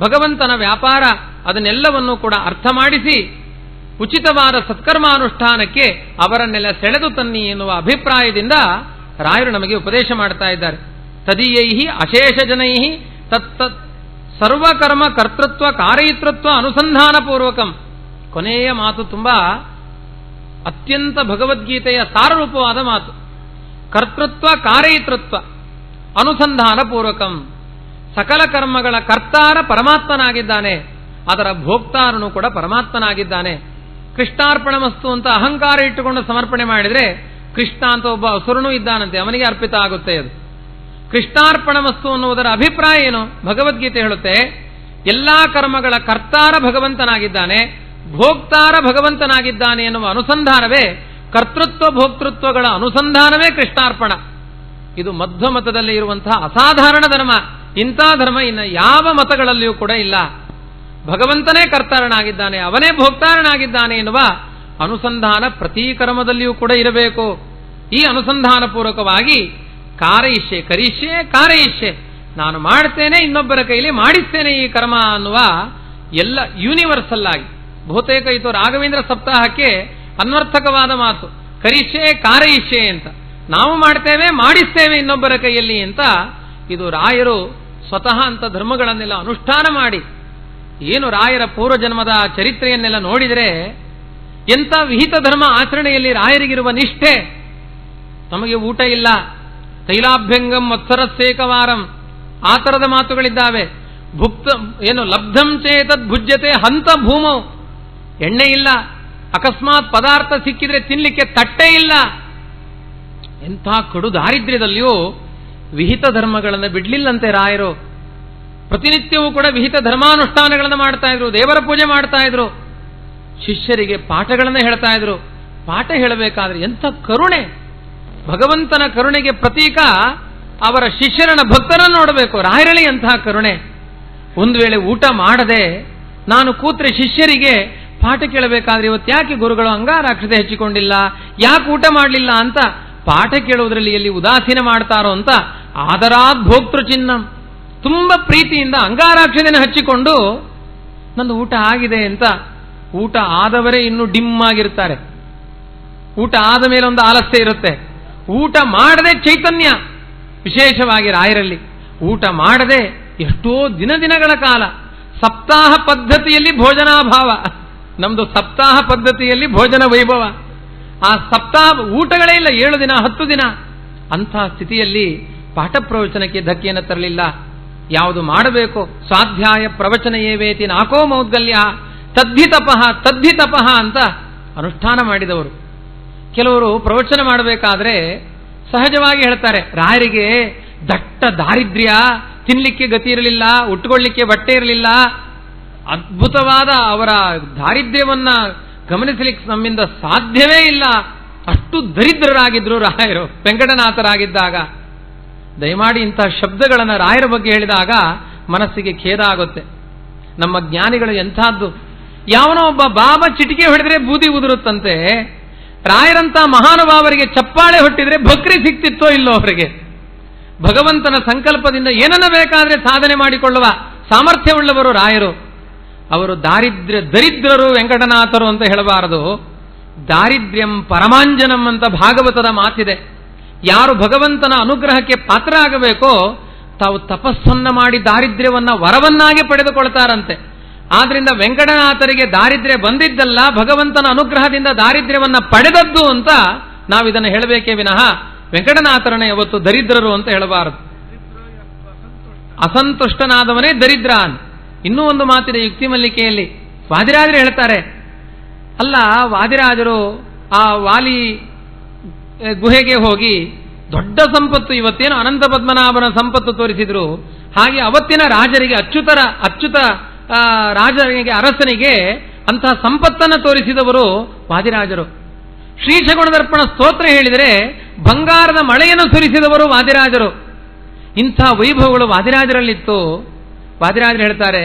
ಭಗವಂತನ ವ್ಯಾಪಾರ, ಅದನ್ನೆಲ್ಲವನ್ನೂ ಕೂಡ ಅರ್ಥ ಮಾಡಿಸಿ ಉಚಿತವಾದ ಸತ್ಕರ್ಮಾನುಷ್ಠಾನಕ್ಕೆ ಅವರನ್ನೆಲ್ಲ ಸೆಳೆದು ತನ್ನಿ ಎನ್ನುವ ಅಭಿಪ್ರಾಯದಿಂದ ರಾಯರು ನಮಗೆ ಉಪದೇಶ ಮಾಡ್ತಾ ಇದ್ದಾರೆ. ತದೀಯೈಹಿ ಅಶೇಷ ಜನೈಹಿ ತತ್ತತ್ ಸರ್ವಕರ್ಮ ಕರ್ತೃತ್ವ ಕಾರಯಿತೃತ್ವ ಅನುಸಂಧಾನ ಪೂರ್ವಕಂ. ಕೊನೆಯ ಮಾತು ತುಂಬಾ ಅತ್ಯಂತ ಭಗವದ್ಗೀತೆಯ ಸಾರರೂಪವಾದ ಮಾತು. ಕರ್ತೃತ್ವ ಕಾರಯಿತೃತ್ವ ಅನುಸಂಧಾನ ಪೂರ್ವಕಂ. ಸಕಲ ಕರ್ಮಗಳ ಕರ್ತಾರ ಪರಮಾತ್ಮನಾಗಿದ್ದಾನೆ, ಅದರ ಭೋಕ್ತಾರನು ಕೂಡ ಪರಮಾತ್ಮನಾಗಿದ್ದಾನೆ. ಕೃಷ್ಣಾರ್ಪಣಮಸ್ತು ಅಂತ ಅಹಂಕಾರ ಇಟ್ಟುಕೊಂಡು ಸಮರ್ಪಣೆ ಮಾಡಿದ್ರೆ ಕೃಷ್ಣ ಅಂತ ಒಬ್ಬ ಅಸುರನೂ ಇದ್ದಾನಂತೆ, ಅವನಿಗೆ ಅರ್ಪಿತ ಆಗುತ್ತೆ ಅದು. ಕೃಷ್ಣಾರ್ಪಣಮಸ್ತು ಅನ್ನುವುದರ ಅಭಿಪ್ರಾಯ ಏನು? ಭಗವದ್ಗೀತೆ ಹೇಳುತ್ತೆ, ಎಲ್ಲಾ ಕರ್ಮಗಳ ಕರ್ತಾರ ಭಗವಂತನಾಗಿದ್ದಾನೆ, ಭೋಕ್ತಾರ ಭಗವಂತನಾಗಿದ್ದಾನೆ ಎನ್ನುವ ಅನುಸಂಧಾನವೇ, ಕರ್ತೃತ್ವ ಭೋಕ್ತೃತ್ವಗಳ ಅನುಸಂಧಾನವೇ ಕೃಷ್ಣಾರ್ಪಣ. ಇದು ಮಧ್ವ ಮತದಲ್ಲಿ ಇರುವಂತಹ ಅಸಾಧಾರಣ ಧರ್ಮ. ಇಂಥ ಧರ್ಮ ಇನ್ನು ಯಾವ ಮತಗಳಲ್ಲಿಯೂ ಕೂಡ ಇಲ್ಲ. ಭಗವಂತನೇ ಕರ್ತಾರನಾಗಿದ್ದಾನೆ, ಅವನೇ ಭೋಕ್ತಾರನಾಗಿದ್ದಾನೆ ಎನ್ನುವ ಅನುಸಂಧಾನ ಪ್ರತಿ ಕರ್ಮದಲ್ಲಿಯೂ ಕೂಡ ಇರಬೇಕು. ಈ ಅನುಸಂಧಾನ ಪೂರ್ವಕವಾಗಿ ಕಾರಯಿಷ್ಯೆ ಕರಿಷ್ಯೆ ಕಾರಯಿಷ್ಯೆ, ನಾನು ಮಾಡ್ತೇನೆ, ಇನ್ನೊಬ್ಬರ ಕೈಲಿ ಮಾಡಿಸ್ತೇನೆ ಈ ಕರ್ಮ ಅನ್ನುವ ಎಲ್ಲ ಯೂನಿವರ್ಸಲ್ ಆಗಿ. ಬಹುತೇಕ ಇದು ರಾಘವೇಂದ್ರ ಸಪ್ತಾಹಕ್ಕೆ ಅನ್ವರ್ಥಕವಾದ ಮಾತು, ಕರಿಷ್ಯೆ ಕಾರಯಿಷ್ಯೆ ಅಂತ. ನಾವು ಮಾಡ್ತೇವೆ, ಮಾಡಿಸ್ತೇವೆ ಇನ್ನೊಬ್ಬರ ಕೈಯಲ್ಲಿ ಅಂತ. ಇದು ರಾಯರು ಸ್ವತಃ ಅಂತ ಧರ್ಮಗಳನ್ನೆಲ್ಲ ಅನುಷ್ಠಾನ ಮಾಡಿ, ಏನು ರಾಯರ ಪೂರ್ವಜನ್ಮದ ಚರಿತ್ರೆಯನ್ನೆಲ್ಲ ನೋಡಿದರೆ ಎಂಥ ವಿಹಿತ ಧರ್ಮ ಆಚರಣೆಯಲ್ಲಿ ರಾಯರಿಗಿರುವ ನಿಷ್ಠೆ. ನಮಗೆ ಊಟ ಇಲ್ಲ, ತೈಲಾಭ್ಯಂಗಂ ವತ್ಸರಸ್ಸೇಕವಾರಂ, ಆ ತರದ ಮಾತುಗಳಿದ್ದಾವೆ. ಲಬ್ಧಂ ಚೇತದ್ ಭುಜ್ಯತೆ ಹಂತ ಭೂಮೌ, ಎಣ್ಣೆ ಇಲ್ಲ, ಅಕಸ್ಮಾತ್ ಪದಾರ್ಥ ಸಿಕ್ಕಿದ್ರೆ ತಿನ್ಲಿಕ್ಕೆ ತಟ್ಟೆ ಇಲ್ಲ. ಎಂಥ ಕಡು ದಾರಿದ್ರ್ಯದಲ್ಲಿಯೂ ವಿಹಿತ ಧರ್ಮಗಳನ್ನು ಬಿಡ್ಲಿಲ್ಲಂತೆ ರಾಯರು. ಪ್ರತಿನಿತ್ಯವೂ ಕೂಡ ವಿಹಿತ ಧರ್ಮಾನುಷ್ಠಾನಗಳನ್ನು ಮಾಡ್ತಾ ಇದ್ರು, ದೇವರ ಪೂಜೆ ಮಾಡ್ತಾ ಇದ್ರು, ಶಿಷ್ಯರಿಗೆ ಪಾಠಗಳನ್ನು ಹೇಳ್ತಾ ಇದ್ರು. ಪಾಠ ಹೇಳಬೇಕಾದ್ರೆ ಎಂಥ ಕರುಣೆ! ಭಗವಂತನ ಕರುಣೆಗೆ ಪ್ರತೀಕ ಅವರ ಶಿಷ್ಯರನ್ನ ಭಕ್ತರನ್ನು ನೋಡಬೇಕು. ರಾಯರಳಿ ಎಂತಹ ಕರುಣೆ! ಒಂದು ವೇಳೆ ಊಟ ಮಾಡದೆ ನಾನು ಕೂತ್ರೆ ಶಿಷ್ಯರಿಗೆ ಪಾಠ ಕೇಳಬೇಕಾದ್ರೆ ಇವತ್ತು ಯಾಕೆ ಗುರುಗಳು ಅಂಗಾರಾಕ್ಷತೆ ಹೆಚ್ಚಿಕೊಂಡಿಲ್ಲ, ಯಾಕೆ ಊಟ ಮಾಡಲಿಲ್ಲ ಅಂತ ಪಾಠ ಕೇಳುವುದರಲ್ಲಿ ಎಲ್ಲಿ ಉದಾಸೀನ ಮಾಡ್ತಾರೋ ಅಂತ ಆದರಾದ್ ಭೋಕ್ತೃ ಚಿನ್ನ ತುಂಬ ಪ್ರೀತಿಯಿಂದ ಅಂಗಾರಾಕ್ಷತೆಯನ್ನು ಹಚ್ಚಿಕೊಂಡು ನಂದು ಊಟ ಆಗಿದೆ ಅಂತ. ಊಟ ಆದವರೇ ಇನ್ನೂ ಡಿಮ್ ಆಗಿರ್ತಾರೆ, ಊಟ ಆದ ಮೇಲೆ ಒಂದು ಆಲಸ್ಯ ಇರುತ್ತೆ. ಊಟ ಮಾಡದೆ ಚೈತನ್ಯ, ವಿಶೇಷವಾಗಿ ರಾಯರಲ್ಲಿ ಊಟ ಮಾಡದೆ ಎಷ್ಟೋ ದಿನಗಳ ಕಾಲ ಸಪ್ತಾಹ ಪದ್ಧತಿಯಲ್ಲಿ ಭೋಜನಾಭಾವ. ನಮ್ದು ಸಪ್ತಾಹ ಪದ್ಧತಿಯಲ್ಲಿ ಭೋಜನ ವೈಭವ. ಆ ಸಪ್ತಾಹ ಊಟಗಳೇ ಇಲ್ಲ, 7 ದಿನ 10 ದಿನ. ಅಂಥ ಸ್ಥಿತಿಯಲ್ಲಿ ಪಾಠ ಪ್ರವಚನಕ್ಕೆ ಧಕ್ಕೆಯನ್ನು ತರಲಿಲ್ಲ. ಯಾವುದು ಮಾಡಬೇಕು, ಸ್ವಾಧ್ಯಾಯ ಪ್ರವಚನ ಏವೇತಿ ನಾಕೋ ಮೌದ್ಗಲ್ಯ ತದ್ಧಿತಪಃ ಅಂತ ಅನುಷ್ಠಾನ ಮಾಡಿದವರು. ಕೆಲವರು ಪ್ರವಚನ ಮಾಡಬೇಕಾದ್ರೆ ಸಹಜವಾಗಿ ಹೇಳ್ತಾರೆ, ರಾಯರಿಗೆ ದಟ್ಟ ದಾರಿದ್ರ್ಯ, ತಿನ್ಲಿಕ್ಕೆ ಗತಿ ಇರಲಿಲ್ಲ, ಉಟ್ಕೊಳ್ಳಿಕ್ಕೆ ಬಟ್ಟೆ ಇರಲಿಲ್ಲ, ಅದ್ಭುತವಾದ ಅವರ ದಾರಿದ್ರ್ಯವನ್ನ ಗಮನಿಸಲಿಕ್ಕೆ ನಮ್ಮಿಂದ ಸಾಧ್ಯವೇ ಇಲ್ಲ, ಅಷ್ಟು ದರಿದ್ರರಾಗಿದ್ರು ರಾಯರು ವೆಂಕಟನಾಥರಾಗಿದ್ದಾಗ. ದಯಮಾಡಿ ಇಂತಹ ಶಬ್ದಗಳನ್ನು ರಾಯರ ಬಗ್ಗೆ ಹೇಳಿದಾಗ ಮನಸ್ಸಿಗೆ ಖೇದ ಆಗುತ್ತೆ. ನಮ್ಮ ಜ್ಞಾನಿಗಳು ಎಂಥದ್ದು! ಯಾವನೋ ಒಬ್ಬ ಬಾಬಾ ಚಿಟಿಕೆ ಹೊಡೆದ್ರೆ ಬೂದಿ ಉದುರುತ್ತಂತೆ, ರಾಯರಂತ ಮಹಾನುಭಾವರಿಗೆ ಚಪ್ಪಾಳೆ ಹೊಟ್ಟಿದ್ರೆ ಬಕ್ರಿ ಸಿಕ್ತಿತ್ತೋ ಇಲ್ಲೋ ಅವರಿಗೆ. ಭಗವಂತನ ಸಂಕಲ್ಪದಿಂದ ಏನನ್ನ ಬೇಕಾದ್ರೆ ಸಾಧನೆ ಮಾಡಿಕೊಳ್ಳುವ ಸಾಮರ್ಥ್ಯವುಳ್ಳವರು ರಾಯರು. ಅವರು ದರಿದ್ರರು ವೆಂಕಟನಾಥರು ಅಂತ ಹೇಳಬಾರದು. ದಾರಿದ್ರ್ಯಂ ಪರಮಾಂಜನಂ ಅಂತ ಭಾಗವತದ ಮಾತಿದೆ. ಯಾರು ಭಗವಂತನ ಅನುಗ್ರಹಕ್ಕೆ ಪಾತ್ರ ಆಗಬೇಕೋ ತಾವು ತಪಸ್ಸನ್ನ ಮಾಡಿ ದಾರಿದ್ರ್ಯವನ್ನ ವರವನ್ನಾಗಿ ಪಡೆದುಕೊಳ್ತಾರಂತೆ. ಆದ್ರಿಂದ ವೆಂಕಟನಾಥರಿಗೆ ದಾರಿದ್ರ್ಯ ಬಂದಿದ್ದಲ್ಲ, ಭಗವಂತನ ಅನುಗ್ರಹದಿಂದ ದಾರಿದ್ರ್ಯವನ್ನ ಪಡೆದದ್ದು ಅಂತ ನಾವಿದನ್ನು ಹೇಳಬೇಕೇ ವಿನಃ ವೆಂಕಟನಾಥರನ್ನ ಯಾವತ್ತು ದರಿದ್ರರು ಅಂತ ಹೇಳಬಾರದು. ಅಸಂತುಷ್ಟನಾದವನೇ ದರಿದ್ರ. ಇನ್ನೂ ಒಂದು ಮಾತಿದೆ ಯುಕ್ತಿ ಮಲ್ಲಿಕೆಯಲ್ಲಿ. ವಾದಿರಾಜರು ಹೇಳ್ತಾರೆ, ಅಲ್ಲ ವಾದಿರಾಜರು ಆ ವಾಲಿ ಗುಹೆಗೆ ಹೋಗಿ ದೊಡ್ಡ ಸಂಪತ್ತು, ಇವತ್ತೇನು ಅನಂತ ಪದ್ಮನಾಭನ ಸಂಪತ್ತು ತೋರಿಸಿದ್ರು, ಹಾಗೆ ಅವತ್ತಿನ ರಾಜರಿಗೆ ಅಚ್ಯುತ ರಾಜರಿಗೆ ಅರಸನಿಗೆ ಅಂತಹ ಸಂಪತ್ತನ್ನು ತೋರಿಸಿದವರು ವಾದಿರಾಜರು. ಶ್ರೀಶಗುಣದರ್ಪಣ ಸ್ತೋತ್ರ ಹೇಳಿದರೆ ಬಂಗಾರದ ಮಳೆಯನ್ನು ಸುರಿಸಿದವರು ವಾದಿರಾಜರು. ಇಂಥ ವೈಭವಗಳು ವಾದಿರಾಜರಲ್ಲಿತ್ತು. ವಾದಿರಾಜರು ಹೇಳ್ತಾರೆ,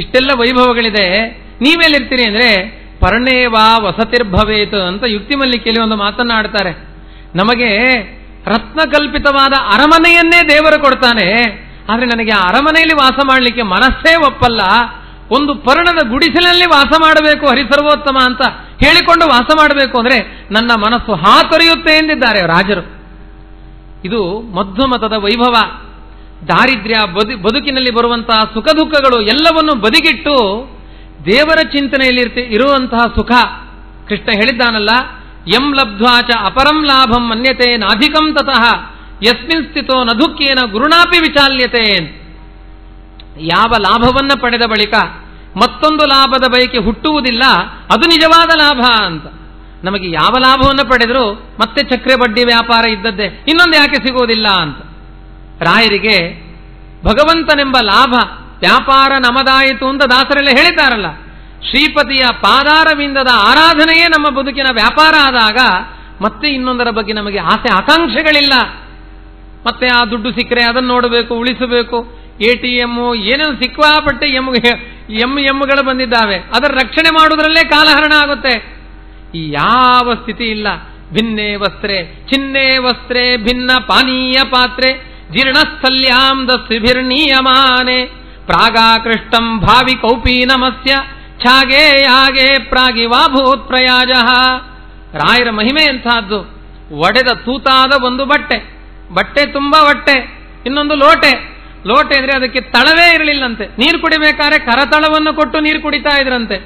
ಇಷ್ಟೆಲ್ಲ ವೈಭವಗಳಿದೆ, ನೀವೆಲ್ಲಿರ್ತೀರಿ ಅಂದ್ರೆ ಪರ್ಣೇವಾ ವಸತಿರ್ಭವೇತ್ ಅಂತ ಯುಕ್ತಿ ಮಲ್ಲಿಕೆಯಲ್ಲಿ ಒಂದು ಮಾತನ್ನಾಡ್ತಾರೆ. ನಮಗೆ ರತ್ನಕಲ್ಪಿತವಾದ ಅರಮನೆಯನ್ನೇ ದೇವರು ಕೊಡ್ತಾನೆ, ಆದ್ರೆ ನನಗೆ ಆ ಅರಮನೆಯಲ್ಲಿ ವಾಸ ಮಾಡಲಿಕ್ಕೆ ಮನಸ್ಸೇ ಒಪ್ಪಲ್ಲ. ಒಂದು ಪರ್ಣದ ಗುಡಿಸಲಲ್ಲಿ ವಾಸ ಮಾಡಬೇಕು ಹರಿಸರ್ವೋತ್ತಮ ಅಂತ ಹೇಳಿಕೊಂಡು ವಾಸ ಮಾಡಬೇಕು ಅಂದ್ರೆ ನನ್ನ ಮನಸ್ಸು ಹಾತೊರೆಯುತ್ತೆ ಎಂದಿದ್ದಾರೆ ರಾಜರು. ಇದು ಮಧ್ವಮತದ ವೈಭವ. ದಾರಿದ್ರ್ಯ, ಬದುಕಿನಲ್ಲಿ ಬರುವಂತಹ ಸುಖ ದುಃಖಗಳು ಎಲ್ಲವನ್ನು ಬದಿಗಿಟ್ಟು ದೇವರ ಚಿಂತನೆಯಲ್ಲಿ ಇರುವಂತಹ ಸುಖ. ಕೃಷ್ಣ ಹೇಳಿದ್ದಾನಲ್ಲ, ಯಂ ಲಬ್ಧ್ವಾಚ ಅಪರಂ ಲಾಭಂ ಮನ್ಯತೆ ನಾಧಿಕಂ ತತಃ ಯಸ್ಮಿನ್ ಸ್ಥಿತೋ ನ ದುಃಖೇನ ಗುರುಣಾಪಿ ವಿಚಾಲ್ಯತೆ. ಯಾವ ಲಾಭವನ್ನ ಪಡೆದ ಬಳಿಕ ಮತ್ತೊಂದು ಲಾಭದ ಬಯಕೆ ಹುಟ್ಟುವುದಿಲ್ಲ, ಅದು ನಿಜವಾದ ಲಾಭ ಅಂತ. ನಮಗೆ ಯಾವ ಲಾಭವನ್ನು ಪಡೆದರೂ ಮತ್ತೆ ಚಕ್ರ ಬಡ್ಡಿ ವ್ಯಾಪಾರ ಇದ್ದದ್ದೇ, ಇನ್ನೊಂದು ಯಾಕೆ ಸಿಗುವುದಿಲ್ಲ ಅಂತ. ರಾಯರಿಗೆ ಭಗವಂತನೆಂಬ ಲಾಭ ವ್ಯಾಪಾರ ನಮದಾಯಿತು ಅಂತ ದಾಸರೆಲ್ಲ ಹೇಳಿದ್ದಾರಲ್ಲ. ಶ್ರೀಪತಿಯ ಪಾದಾರವಿಂದದ ಆರಾಧನೆಯೇ ನಮ್ಮ ಬದುಕಿನ ವ್ಯಾಪಾರ ಆದಾಗ ಮತ್ತೆ ಇನ್ನೊಂದರ ಬಗ್ಗೆ ನಮಗೆ ಆಸೆ ಆಕಾಂಕ್ಷೆಗಳಿಲ್ಲ. ಮತ್ತೆ ಆ ದುಡ್ಡು ಸಿಕ್ಕರೆ ಅದನ್ನು ನೋಡಬೇಕು, ಉಳಿಸಬೇಕು. ATM ಏನೇನು ಸಿಕ್ಕಾಪಟ್ಟೆ ಎಮ್ಮುಗಳು ಬಂದಿದ್ದಾವೆ, ಅದರ ರಕ್ಷಣೆ ಮಾಡುವುದರಲ್ಲೇ ಕಾಲಹರಣ ಆಗುತ್ತೆ. ಈ ಯಾವ ಸ್ಥಿತಿ ಇಲ್ಲ. ಭಿನ್ನೇ ವಸ್ತ್ರೆ ಚಿನ್ನೇ ವಸ್ತ್ರೆ ಭಿನ್ನ ಪಾನೀಯ ಪಾತ್ರೆ ಜೀರ್ಣಸ್ಥಲ್ಯಾಂ ದಸ್ವಿಭಿರ್ನೀಯಮಾನೆ ಪ್ರಾಗಾಕೃಷ್ಟಂ ಭಾವಿ ಕೌಪೀನಮಸ್ಯ ಛಾಗೆ ಯಾಗೆ ಪ್ರಾಗಿವಾಭೂತ್ ಪ್ರಯಾಜ. ರಾಯರ ಮಹಿಮೆ ಎಂಥದ್ದು. ಒಡೆದ ತೂತಾದ ಒಂದು ಬಟ್ಟೆ ತುಂಬಾ ಹೊಟ್ಟೆ, ಇನ್ನೊಂದು ಲೋಟೆ ಅಂದ್ರೆ ಅದಕ್ಕೆ ತಳವೇ ಇರಲಿಲ್ಲಂತೆ. ನೀರು ಕುಡಿಬೇಕಾದ್ರೆ ಕರತಳವನ್ನು ಕೊಟ್ಟು ನೀರು ಕುಡಿತಾ ಇದ್ರಂತೆ.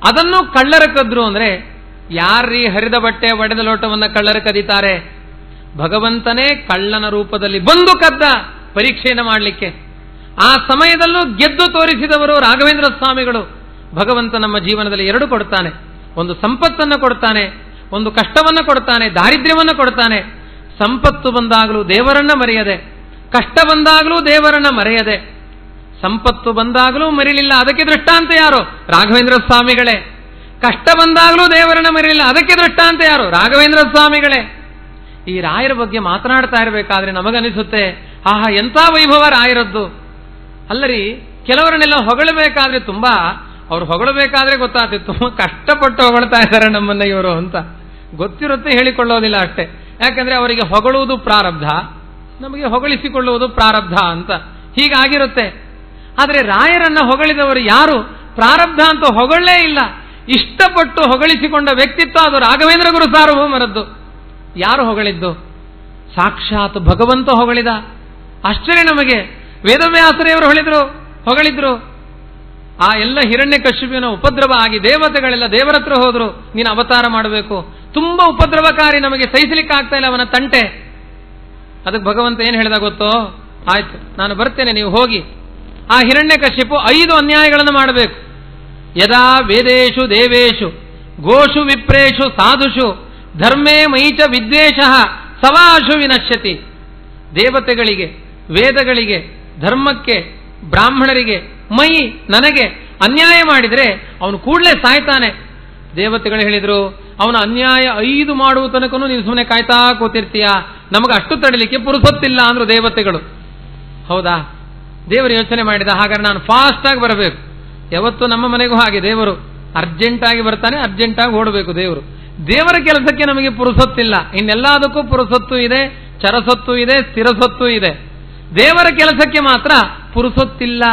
ಅದನ್ನು ಕಳ್ಳರ ಕದ್ರು ಅಂದ್ರೆ ಯಾರೀ ಹರಿದ ಬಟ್ಟೆ ಒಡೆದ ಲೋಟವನ್ನ ಕಳ್ಳರ ಕದೀತಾರೆ? ಭಗವಂತನೇ ಕಳ್ಳನ ರೂಪದಲ್ಲಿ ಬಂದು ಕದ್ದ ಪರೀಕ್ಷೆಯನ್ನು ಮಾಡಲಿಕ್ಕೆ. ಆ ಸಮಯದಲ್ಲೂ ಗೆದ್ದು ತೋರಿಸಿದವರು ರಾಘವೇಂದ್ರ ಸ್ವಾಮಿಗಳು. ಭಗವಂತ ನಮ್ಮ ಜೀವನದಲ್ಲಿ ಎರಡು ಕೊಡ್ತಾನೆ, ಒಂದು ಸಂಪತ್ತನ್ನು ಕೊಡ್ತಾನೆ, ಒಂದು ಕಷ್ಟವನ್ನು ಕೊಡ್ತಾನೆ, ದಾರಿದ್ರ್ಯವನ್ನು ಕೊಡ್ತಾನೆ. ಸಂಪತ್ತು ಬಂದಾಗಲೂ ದೇವರನ್ನ ಮರೆಯದೆ, ಕಷ್ಟ ಬಂದಾಗಲೂ ದೇವರನ್ನ ಮರೆಯದೆ, ಸಂಪತ್ತು ಬಂದಾಗಲೂ ಮರಿಲಿಲ್ಲ. ಅದಕ್ಕೆ ದೃಷ್ಟಾಂತ ಯಾರು? ರಾಘವೇಂದ್ರ ಸ್ವಾಮಿಗಳೇ. ಕಷ್ಟ ಬಂದಾಗಲೂ ದೇವರನ್ನ ಮರಿಲಿಲ್ಲ. ಅದಕ್ಕೆ ದೃಷ್ಟಾಂತ ಯಾರು? ರಾಘವೇಂದ್ರ ಸ್ವಾಮಿಗಳೇ. ಈ ರಾಯರ ಬಗ್ಗೆ ಮಾತನಾಡ್ತಾ ಇರಬೇಕಾದ್ರೆ ನಮಗನಿಸುತ್ತೆ, ಆಹಾ ಎಂಥ ವೈಭವ ರಾಯರದ್ದು. ಅಲ್ಲರಿ, ಕೆಲವರನ್ನೆಲ್ಲ ಹೊಗಳಬೇಕಾದ್ರೆ ಅವ್ರು ಹೊಗಳಬೇಕಾದ್ರೆ ಗೊತ್ತಾಗ್ತದೆ, ತುಂಬಾ ಕಷ್ಟಪಟ್ಟು ಹೊಗಳ್ತಾ ಇದ್ದಾರೆ ನಮ್ಮನ್ನ ಇವರು ಅಂತ ಗೊತ್ತಿರುತ್ತೆ, ಹೇಳಿಕೊಳ್ಳೋದಿಲ್ಲ ಅಷ್ಟೇ. ಯಾಕಂದ್ರೆ ಅವರಿಗೆ ಹೊಗಳುವುದು ಪ್ರಾರಬ್ಧ, ನಮಗೆ ಹೊಗಳಿಸಿಕೊಳ್ಳುವುದು ಪ್ರಾರಬ್ಧ ಅಂತ ಹೀಗಾಗಿರುತ್ತೆ. ಆದರೆ ರಾಯರನ್ನ ಹೊಗಳಿದವರು ಯಾರು? ಪ್ರಾರಬ್ಧ ಅಂತ ಹೊಗಳೇ ಇಲ್ಲ, ಇಷ್ಟಪಟ್ಟು ಹೊಗಳಿಸಿಕೊಂಡ ವ್ಯಕ್ತಿತ್ವ ಅದು ರಾಘವೇಂದ್ರ ಗುರು ಸಾರ್ವಭೌಮರದ್ದು. ಯಾರು ಹೊಗಳಿದ್ದು? ಸಾಕ್ಷಾತ್ ಭಗವಂತ ಹೊಗಳಿದ. ಆಶ್ಚರ್ಯ ನಮಗೆ. ವೇದವ್ಯಾಸರೇವರು ಹೊಗಳಿದ್ರು. ಆ ಎಲ್ಲ ಹಿರಣ್ಯಕಶ್ಯಪನ ಉಪದ್ರವ ಆಗಿ ದೇವತೆಗಳೆಲ್ಲ ದೇವರ ಹತ್ರ ಹೋದ್ರು, ನೀನು ಅವತಾರ ಮಾಡಬೇಕು. ತುಂಬಾ ಉಪದ್ರವಕಾರಿ, ನಮಗೆ ಸಹಿಸಲಿಕ್ಕೆ ಆಗ್ತಾ ಇಲ್ಲ ಅವನ ತಂಟೆ. ಅದಕ್ಕೆ ಭಗವಂತ ಏನ್ ಹೇಳಿದ ಗೊತ್ತೋ? ಆಯ್ತು, ನಾನು ಬರ್ತೇನೆ, ನೀವು ಹೋಗಿ. ಆ ಹಿರಣ್ಯಕಶ್ಯಪು 5 ಅನ್ಯಾಯಗಳನ್ನು ಮಾಡಬೇಕು. ಯದಾ ವೇದೇಶು ದೇವೇಶು ಗೋಷು ವಿಪ್ರೇಷು ಸಾಧುಷು ಧರ್ಮೇ ಮೈಚ ವಿದ್ವೇಷ ಸವಾಶು ವಿನಶ್ಯತಿ. ದೇವತೆಗಳಿಗೆ, ವೇದಗಳಿಗೆ, ಧರ್ಮಕ್ಕೆ, ಬ್ರಾಹ್ಮಣರಿಗೆ, ಮೈ ನನಗೆ ಅನ್ಯಾಯ ಮಾಡಿದರೆ ಅವನು ಕೂಡಲೇ ಸಾಯ್ತಾನೆ. ದೇವತೆಗಳು ಹೇಳಿದ್ರು, ಅವನ ಅನ್ಯಾಯ 5 ಮಾಡುವ ತನಕನೂ ನೀವು ಸುಮ್ಮನೆ ಕಾಯ್ತಾ ಕೂತಿರ್ತೀಯ, ನಮಗೆ ಅಷ್ಟು ತಡಲಿಕ್ಕೆ ಪುರುಸೊತ್ತಿಲ್ಲ ಅಂದ್ರು ದೇವತೆಗಳು. ಹೌದಾ? ದೇವರು ಯೋಚನೆ ಮಾಡಿದ, ಹಾಗಾದ್ರೆ ನಾನು ಫಾಸ್ಟ್ ಆಗಿ ಬರಬೇಕು. ಯಾವತ್ತು ನಮ್ಮ ಮನೆಗೂ ಹಾಗೆ ದೇವರು ಅರ್ಜೆಂಟ್ ಆಗಿ ಬರ್ತಾನೆ, ಅರ್ಜೆಂಟ್ ಆಗಿ ಓಡಬೇಕು ದೇವರು. ದೇವರ ಕೆಲಸಕ್ಕೆ ನಮಗೆ ಪುರುಸೊತ್ತಿಲ್ಲ. ಇನ್ನೆಲ್ಲದಕ್ಕೂ ಪುರುಸೊತ್ತು ಇದೆ, ಚರಸೊತ್ತು ಇದೆ, ಸ್ಥಿರಸೊತ್ತು ಇದೆ. ದೇವರ ಕೆಲಸಕ್ಕೆ ಮಾತ್ರ ಪುರುಸೊತ್ತಿಲ್ಲ.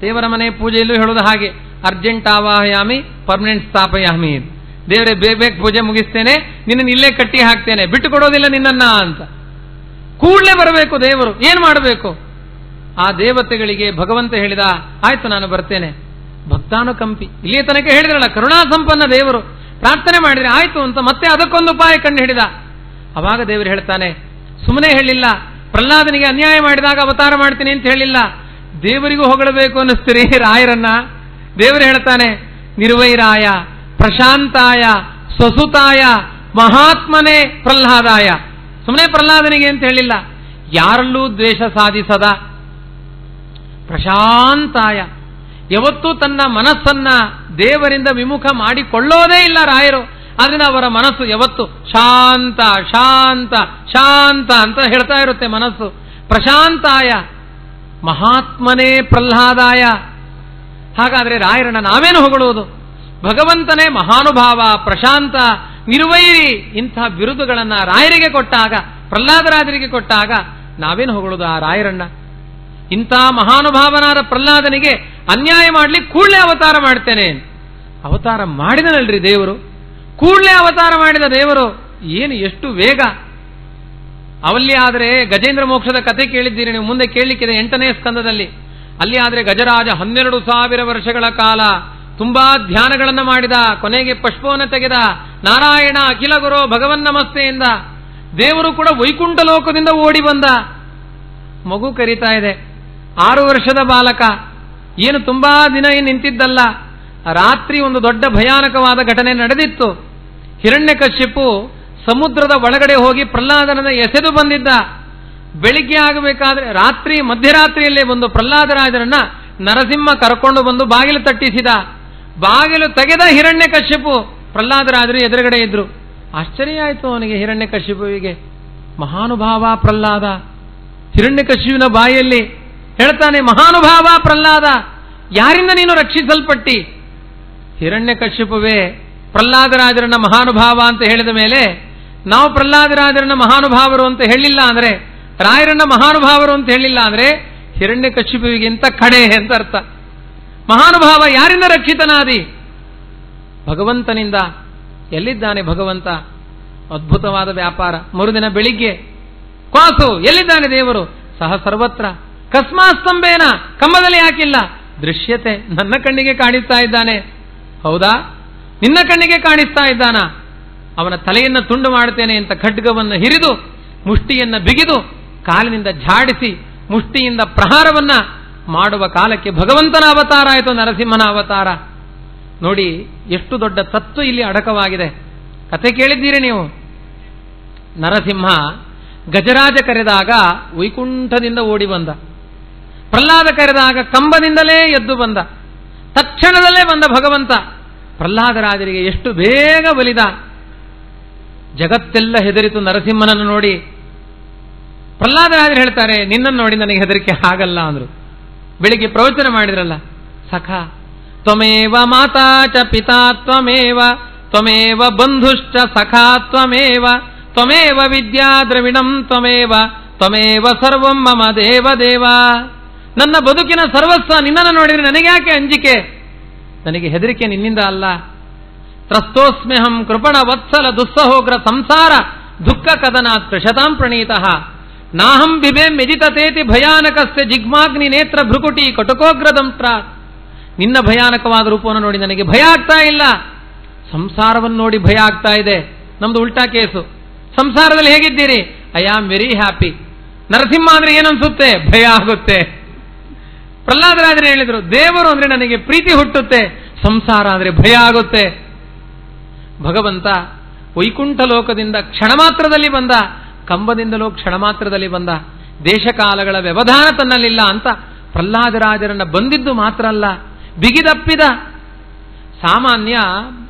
ದೇವರ ಮನೆ ಪೂಜೆಯಲ್ಲೂ ಹೇಳೋದು ಹಾಗೆ, ಅರ್ಜೆಂಟ್ ಆವಾಹಯಾಮಿ ಪರ್ಮನೆಂಟ್ ಸ್ಥಾಪಯಾಮಿ. ದೇವರೇ ಬೇಗ ಪೂಜೆ ಮುಗಿಸ್ತೇನೆ, ನಿನ್ನನ್ನು ಇಲ್ಲೇ ಕಟ್ಟಿ ಹಾಕ್ತೇನೆ, ಬಿಟ್ಟು ಕೊಡೋದಿಲ್ಲ ನಿನ್ನನ್ನ ಅಂತ. ಕೂಡಲೇ ಬರಬೇಕು ದೇವರು. ಏನ್ ಮಾಡಬೇಕು? ಆ ದೇವತೆಗಳಿಗೆ ಭಗವಂತ ಹೇಳಿದ, ಆಯ್ತು ನಾನು ಬರ್ತೇನೆ. ಭಕ್ತಾನುಕಂಪಿ, ಇಲ್ಲಿಯ ತನಕ ಹೇಳಿದ್ರಲ್ಲ ಕರುಣಾಸಂಪನ್ನ ದೇವರು. ಪ್ರಾರ್ಥನೆ ಮಾಡಿದ್ರೆ ಆಯ್ತು ಅಂತ ಮತ್ತೆ ಅದಕ್ಕೊಂದು ಉಪಾಯ ಕಂಡು ಹಿಡಿದ. ಅವಾಗ ದೇವರು ಹೇಳ್ತಾನೆ, ಸುಮ್ಮನೆ ಹೇಳಿಲ್ಲ, ಪ್ರಹ್ಲಾದನಿಗೆ ಅನ್ಯಾಯ ಮಾಡಿದಾಗ ಅವತಾರ ಮಾಡ್ತೀನಿ ಅಂತ ಹೇಳಿಲ್ಲ. ದೇವರಿಗೂ ಹೊಗಳಬೇಕು ಅನ್ನಿಸ್ತೀರಿ ರಾಯರನ್ನ. ದೇವರು ಹೇಳ್ತಾನೆ, ನಿರ್ವೈರಾಯ ಪ್ರಶಾಂತಾಯ ಸ್ವಸುತಾಯ ಮಹಾತ್ಮನೇ ಪ್ರಹ್ಲಾದಾಯ. ಸುಮ್ಮನೆ ಪ್ರಹ್ಲಾದನಿಗೆ ಅಂತ ಹೇಳಿಲ್ಲ, ಯಾರಲ್ಲೂ ದ್ವೇಷ ಸಾಧಿಸದ ಪ್ರಶಾಂತಾಯ, ಯಾವತ್ತೂ ತನ್ನ ಮನಸ್ಸನ್ನ ದೇವರಿಂದ ವಿಮುಖ ಮಾಡಿಕೊಳ್ಳೋದೇ ಇಲ್ಲ ರಾಯರು. ಆದ್ರಿಂದ ಅವರ ಮನಸ್ಸು ಯಾವತ್ತು ಶಾಂತ ಶಾಂತ ಶಾಂತ ಅಂತ ಹೇಳ್ತಾ ಇರುತ್ತೆ ಮನಸ್ಸು. ಪ್ರಶಾಂತಾಯ ಮಹಾತ್ಮನೇ ಪ್ರಹ್ಲಾದಾಯ. ಹಾಗಾದ್ರೆ ರಾಯರನ್ನ ನಾವೇನು ಹೊಗಳುವುದು? ಭಗವಂತನೇ ಮಹಾನುಭಾವ, ಪ್ರಶಾಂತ, ನಿರ್ವೈರಿ, ಇಂಥ ಬಿರುದುಗಳನ್ನ ರಾಯರಿಗೆ ಕೊಟ್ಟಾಗ, ಪ್ರಹ್ಲಾದರಾಜರಿಗೆ ಕೊಟ್ಟಾಗ ನಾವೇನು ಹೊಗಳುವುದು ಆ ರಾಯರನ್ನ? ಇಂಥ ಮಹಾನುಭಾವನಾದ ಪ್ರಹ್ಲಾದನಿಗೆ ಅನ್ಯಾಯ ಮಾಡ್ಲಿಕ್ಕೆ ಕೂಡಲೇ ಅವತಾರ ಮಾಡ್ತೇನೆ. ಅವತಾರ ಮಾಡಿದನಲ್ರಿ ದೇವರು, ಕೂಡಲೇ ಅವತಾರ ಮಾಡಿದ ದೇವರು. ಏನು ಎಷ್ಟು ವೇಗ! ಅವಲ್ಲಿ ಆದರೆ ಗಜೇಂದ್ರ ಮೋಕ್ಷದ ಕಥೆ ಕೇಳಿದ್ದೀರಿ ನೀವು, ಮುಂದೆ ಕೇಳಲಿಕ್ಕಿದೆ 8ನೇ ಸ್ಕಂದದಲ್ಲಿ. ಅಲ್ಲಿ ಆದರೆ ಗಜರಾಜ 12,000 ವರ್ಷಗಳ ಕಾಲ ತುಂಬಾ ಧ್ಯಾನಗಳನ್ನು ಮಾಡಿದ, ಕೊನೆಗೆ ಪುಷ್ಪವನ್ನು ತೆಗೆದ, ನಾರಾಯಣ ಅಖಿಲ ಗುರು ಭಗವನ್ ನಮಸ್ತೆಯಿಂದ ದೇವರು ಕೂಡ ವೈಕುಂಠ ಲೋಕದಿಂದ ಓಡಿ ಬಂದ. ಮಗು ಕರೀತಾ ಇದೆ, 6 ವರ್ಷದ ಬಾಲಕ, ಏನು ತುಂಬಾ ದಿನ ನಿಂತಿದ್ದಲ್ಲ. ರಾತ್ರಿ ಒಂದು ದೊಡ್ಡ ಭಯಾನಕವಾದ ಘಟನೆ ನಡೆದಿತ್ತು. ಹಿರಣ್ಯಕಶ್ಯಪು ಸಮುದ್ರದ ಒಳಗಡೆ ಹೋಗಿ ಪ್ರಹ್ಲಾದನನ್ನ ಎಸೆದು ಬಂದಿದ್ದ. ಬೆಳಿಗ್ಗೆ ಆಗಬೇಕಾದ್ರೆ ರಾತ್ರಿ ಮಧ್ಯರಾತ್ರಿಯಲ್ಲೇ ಬಂದು ಪ್ರಹ್ಲಾದರಾಜರನ್ನ ನರಸಿಂಹ ಕರ್ಕೊಂಡು ಬಂದು ಬಾಗಿಲು ತಟ್ಟಿಸಿದ. ಬಾಗಿಲು ತೆಗೆದ ಹಿರಣ್ಯಕಶ್ಯಪು, ಪ್ರಹ್ಲಾದರಾಜರು ಎದುರುಗಡೆ ಇದ್ರು. ಆಶ್ಚರ್ಯ ಆಯಿತು ಅವನಿಗೆ, ಹಿರಣ್ಯಕಶ್ಯಪುವಿಗೆ. ಮಹಾನುಭಾವ ಪ್ರಹ್ಲಾದ ಹಿರಣ್ಯಕಶ್ಯಪುವಿನ ಬಾಯಲ್ಲಿ ಹೇಳ್ತಾನೆ, ಮಹಾನುಭಾವ ಪ್ರಹ್ಲಾದ, ಯಾರಿಂದ ನೀನು ರಕ್ಷಿಸಲ್ಪಟ್ಟಿ? ಹಿರಣ್ಯಕಶ್ಯಪುವೇ ಪ್ರಹ್ಲಾದರಾಜರನ್ನ ಮಹಾನುಭಾವ ಅಂತ ಹೇಳಿದ ಮೇಲೆ, ನಾವು ಪ್ರಹ್ಲಾದರಾಜರನ್ನ ಮಹಾನುಭಾವರು ಅಂತ ಹೇಳಿಲ್ಲ ಅಂದ್ರೆ, ರಾಯರನ್ನ ಮಹಾನುಭಾವರು ಅಂತ ಹೇಳಿಲ್ಲ ಅಂದ್ರೆ, ಹಿರಣ್ಯಕಶ್ಯಪುವಿಗಿಂತ ಕಡೆ ಅಂತ ಅರ್ಥ. ಮಹಾನುಭಾವ ಯಾರಿಂದ ರಕ್ಷಿತನಾದಿ? ಭಗವಂತನಿಂದ. ಎಲ್ಲಿದ್ದಾನೆ ಭಗವಂತ? ಅದ್ಭುತವಾದ ವ್ಯಾಪಾರ. ಮರುದಿನ ಬೆಳಿಗ್ಗೆ ಕ್ವಾಸು, ಎಲ್ಲಿದ್ದಾನೆ ದೇವರು? ಸಹ ಸರ್ವತ್ರ. ಕಸ್ಮಾಸ್ತಂಬೇನ, ಕಂಬದಲ್ಲಿ ಯಾಕಿಲ್ಲ? ದೃಶ್ಯತೆ, ನನ್ನ ಕಣ್ಣಿಗೆ ಕಾಣಿಸ್ತಾ ಇದ್ದಾನೆ. ಹೌದಾ? ನಿನ್ನ ಕಣ್ಣಿಗೆ ಕಾಣಿಸ್ತಾ ಇದ್ದಾನ? ಅವನ ತಲೆಯನ್ನ ತುಂಡು ಮಾಡ್ತೇನೆ ಅಂತ ಖಡ್ಗವನ್ನು ಹಿರಿದು, ಮುಷ್ಟಿಯನ್ನ ಬಿಗಿದು, ಕಾಲಿನಿಂದ ಝಾಡಿಸಿ, ಮುಷ್ಟಿಯಿಂದ ಪ್ರಹಾರವನ್ನ ಮಾಡುವ ಕಾಲಕ್ಕೆ ಭಗವಂತನ ಅವತಾರ ಆಯಿತು, ನರಸಿಂಹನ ಅವತಾರ. ನೋಡಿ ಎಷ್ಟು ದೊಡ್ಡ ತತ್ವ ಇಲ್ಲಿ ಅಡಕವಾಗಿದೆ. ಕಥೆ ಕೇಳಿದ್ದೀರಿ ನೀವು. ನರಸಿಂಹ ಗಜರಾಜ ಕರೆದಾಗ ವೈಕುಂಠದಿಂದ ಓಡಿ ಬಂದ. ಪ್ರಹ್ಲಾದ ಕರೆದಾಗ ಕಂಬದಿಂದಲೇ ಎದ್ದು ಬಂದ. ತಕ್ಷಣದಲ್ಲೇ ಬಂದ ಭಗವಂತ. ಪ್ರಹ್ಲಾದರಾಜರಿಗೆ ಎಷ್ಟು ಬೇಗ ಒಲಿದ. ಜಗತ್ತೆಲ್ಲ ಹೆದರಿತು ನರಸಿಂಹನನ್ನು ನೋಡಿ. ಪ್ರಹ್ಲಾದರಾಜರು ಹೇಳ್ತಾರೆ, ನಿನ್ನನ್ನು ನೋಡಿ ನನಗೆ ಹೆದರಿಕೆ ಆಗಲ್ಲ ಅಂದ್ರು. ಬೆಳಿಗ್ಗೆ ಪ್ರವಚನ ಮಾಡಿದ್ರಲ್ಲ, ಸಖ ತ್ವಮೇವ ಮಾತಾ ಚ ಪಿತಾ ತ್ವಮೇವ ತ್ವಮೇವ ಬಂಧುಶ್ಚ ಸಖಾ ತ್ವಮೇವ ತ್ವಮೇವ ವಿದ್ಯಾ ದ್ರವಿಣಂ ತ್ವಮೇವ ತ್ವಮೇವ ಸರ್ವಂ ಮಮ ದೇವ ದೇವ. ನನ್ನ ಬದುಕಿನ ಸರ್ವಸ್ವ ನಿನ್ನನ್ನು ನೋಡಿದ್ರೆ ನನಗೆ ಯಾಕೆ ಅಂಜಿಕೆ? ನನಗೆ ಹೆದರಿಕೆ ನಿನ್ನಿಂದ ಅಲ್ಲ. ತ್ರಸ್ತೋಸ್ಮ್ಯಹಂ ಕೃಪಣ ವತ್ಸಲ ದುಸ್ಸಹೋಗ್ರ ಸಂಸಾರ ದುಃಖ ಕದನಾತ್ ಕೃಶತಾಂ ಪ್ರಣೀತಃ ನಾಹಂ ಬಿಬೆ ಮೆಜಿತತೇತಿ ಭಯಾನಕಸ್ಯ ಜಿಗ್ಮಾಗ್ನಿ ನೇತ್ರ ಭೃಕುಟಿ ಕಟುಕೋಗ್ರದಂತ್ರ. ನಿನ್ನ ಭಯಾನಕವಾದ ರೂಪವನ್ನು ನೋಡಿ ನನಗೆ ಭಯ ಆಗ್ತಾ ಇಲ್ಲ, ಸಂಸಾರವನ್ನು ನೋಡಿ ಭಯ ಆಗ್ತಾ ಇದೆ. ನಮ್ದು ಉಲ್ಟಾ ಕೇಸು. ಸಂಸಾರದಲ್ಲಿ ಹೇಗಿದ್ದೀರಿ? I am very happy. Narasimha ಅಂದ್ರೆ ಏನನ್ಸುತ್ತೆ? ಭಯ ಆಗುತ್ತೆ. ಪ್ರಹ್ಲಾದರಾಜರು ಹೇಳಿದ್ರು, ದೇವರು ಅಂದ್ರೆ ನನಗೆ ಪ್ರೀತಿ ಹುಟ್ಟುತ್ತೆ, ಸಂಸಾರ ಅಂದ್ರೆ ಭಯ ಆಗುತ್ತೆ. ಭಗವಂತ ವೈಕುಂಠ ಲೋಕದಿಂದ ಕ್ಷಣ ಮಾತ್ರದಲ್ಲಿ ಬಂದ, ಕಂಬದಿಂದಲೂ ಕ್ಷಣ ಮಾತ್ರದಲ್ಲಿ ಬಂದ. ದೇಶಕಾಲಗಳ ವ್ಯವಧಾನ ತನ್ನಲ್ಲಿಲ್ಲ ಅಂತ ಪ್ರಹ್ಲಾದರಾಜರನ್ನ ಬಂದಿದ್ದು ಮಾತ್ರ ಅಲ್ಲ, ಬಿಗಿದಪ್ಪಿದ. ಸಾಮಾನ್ಯ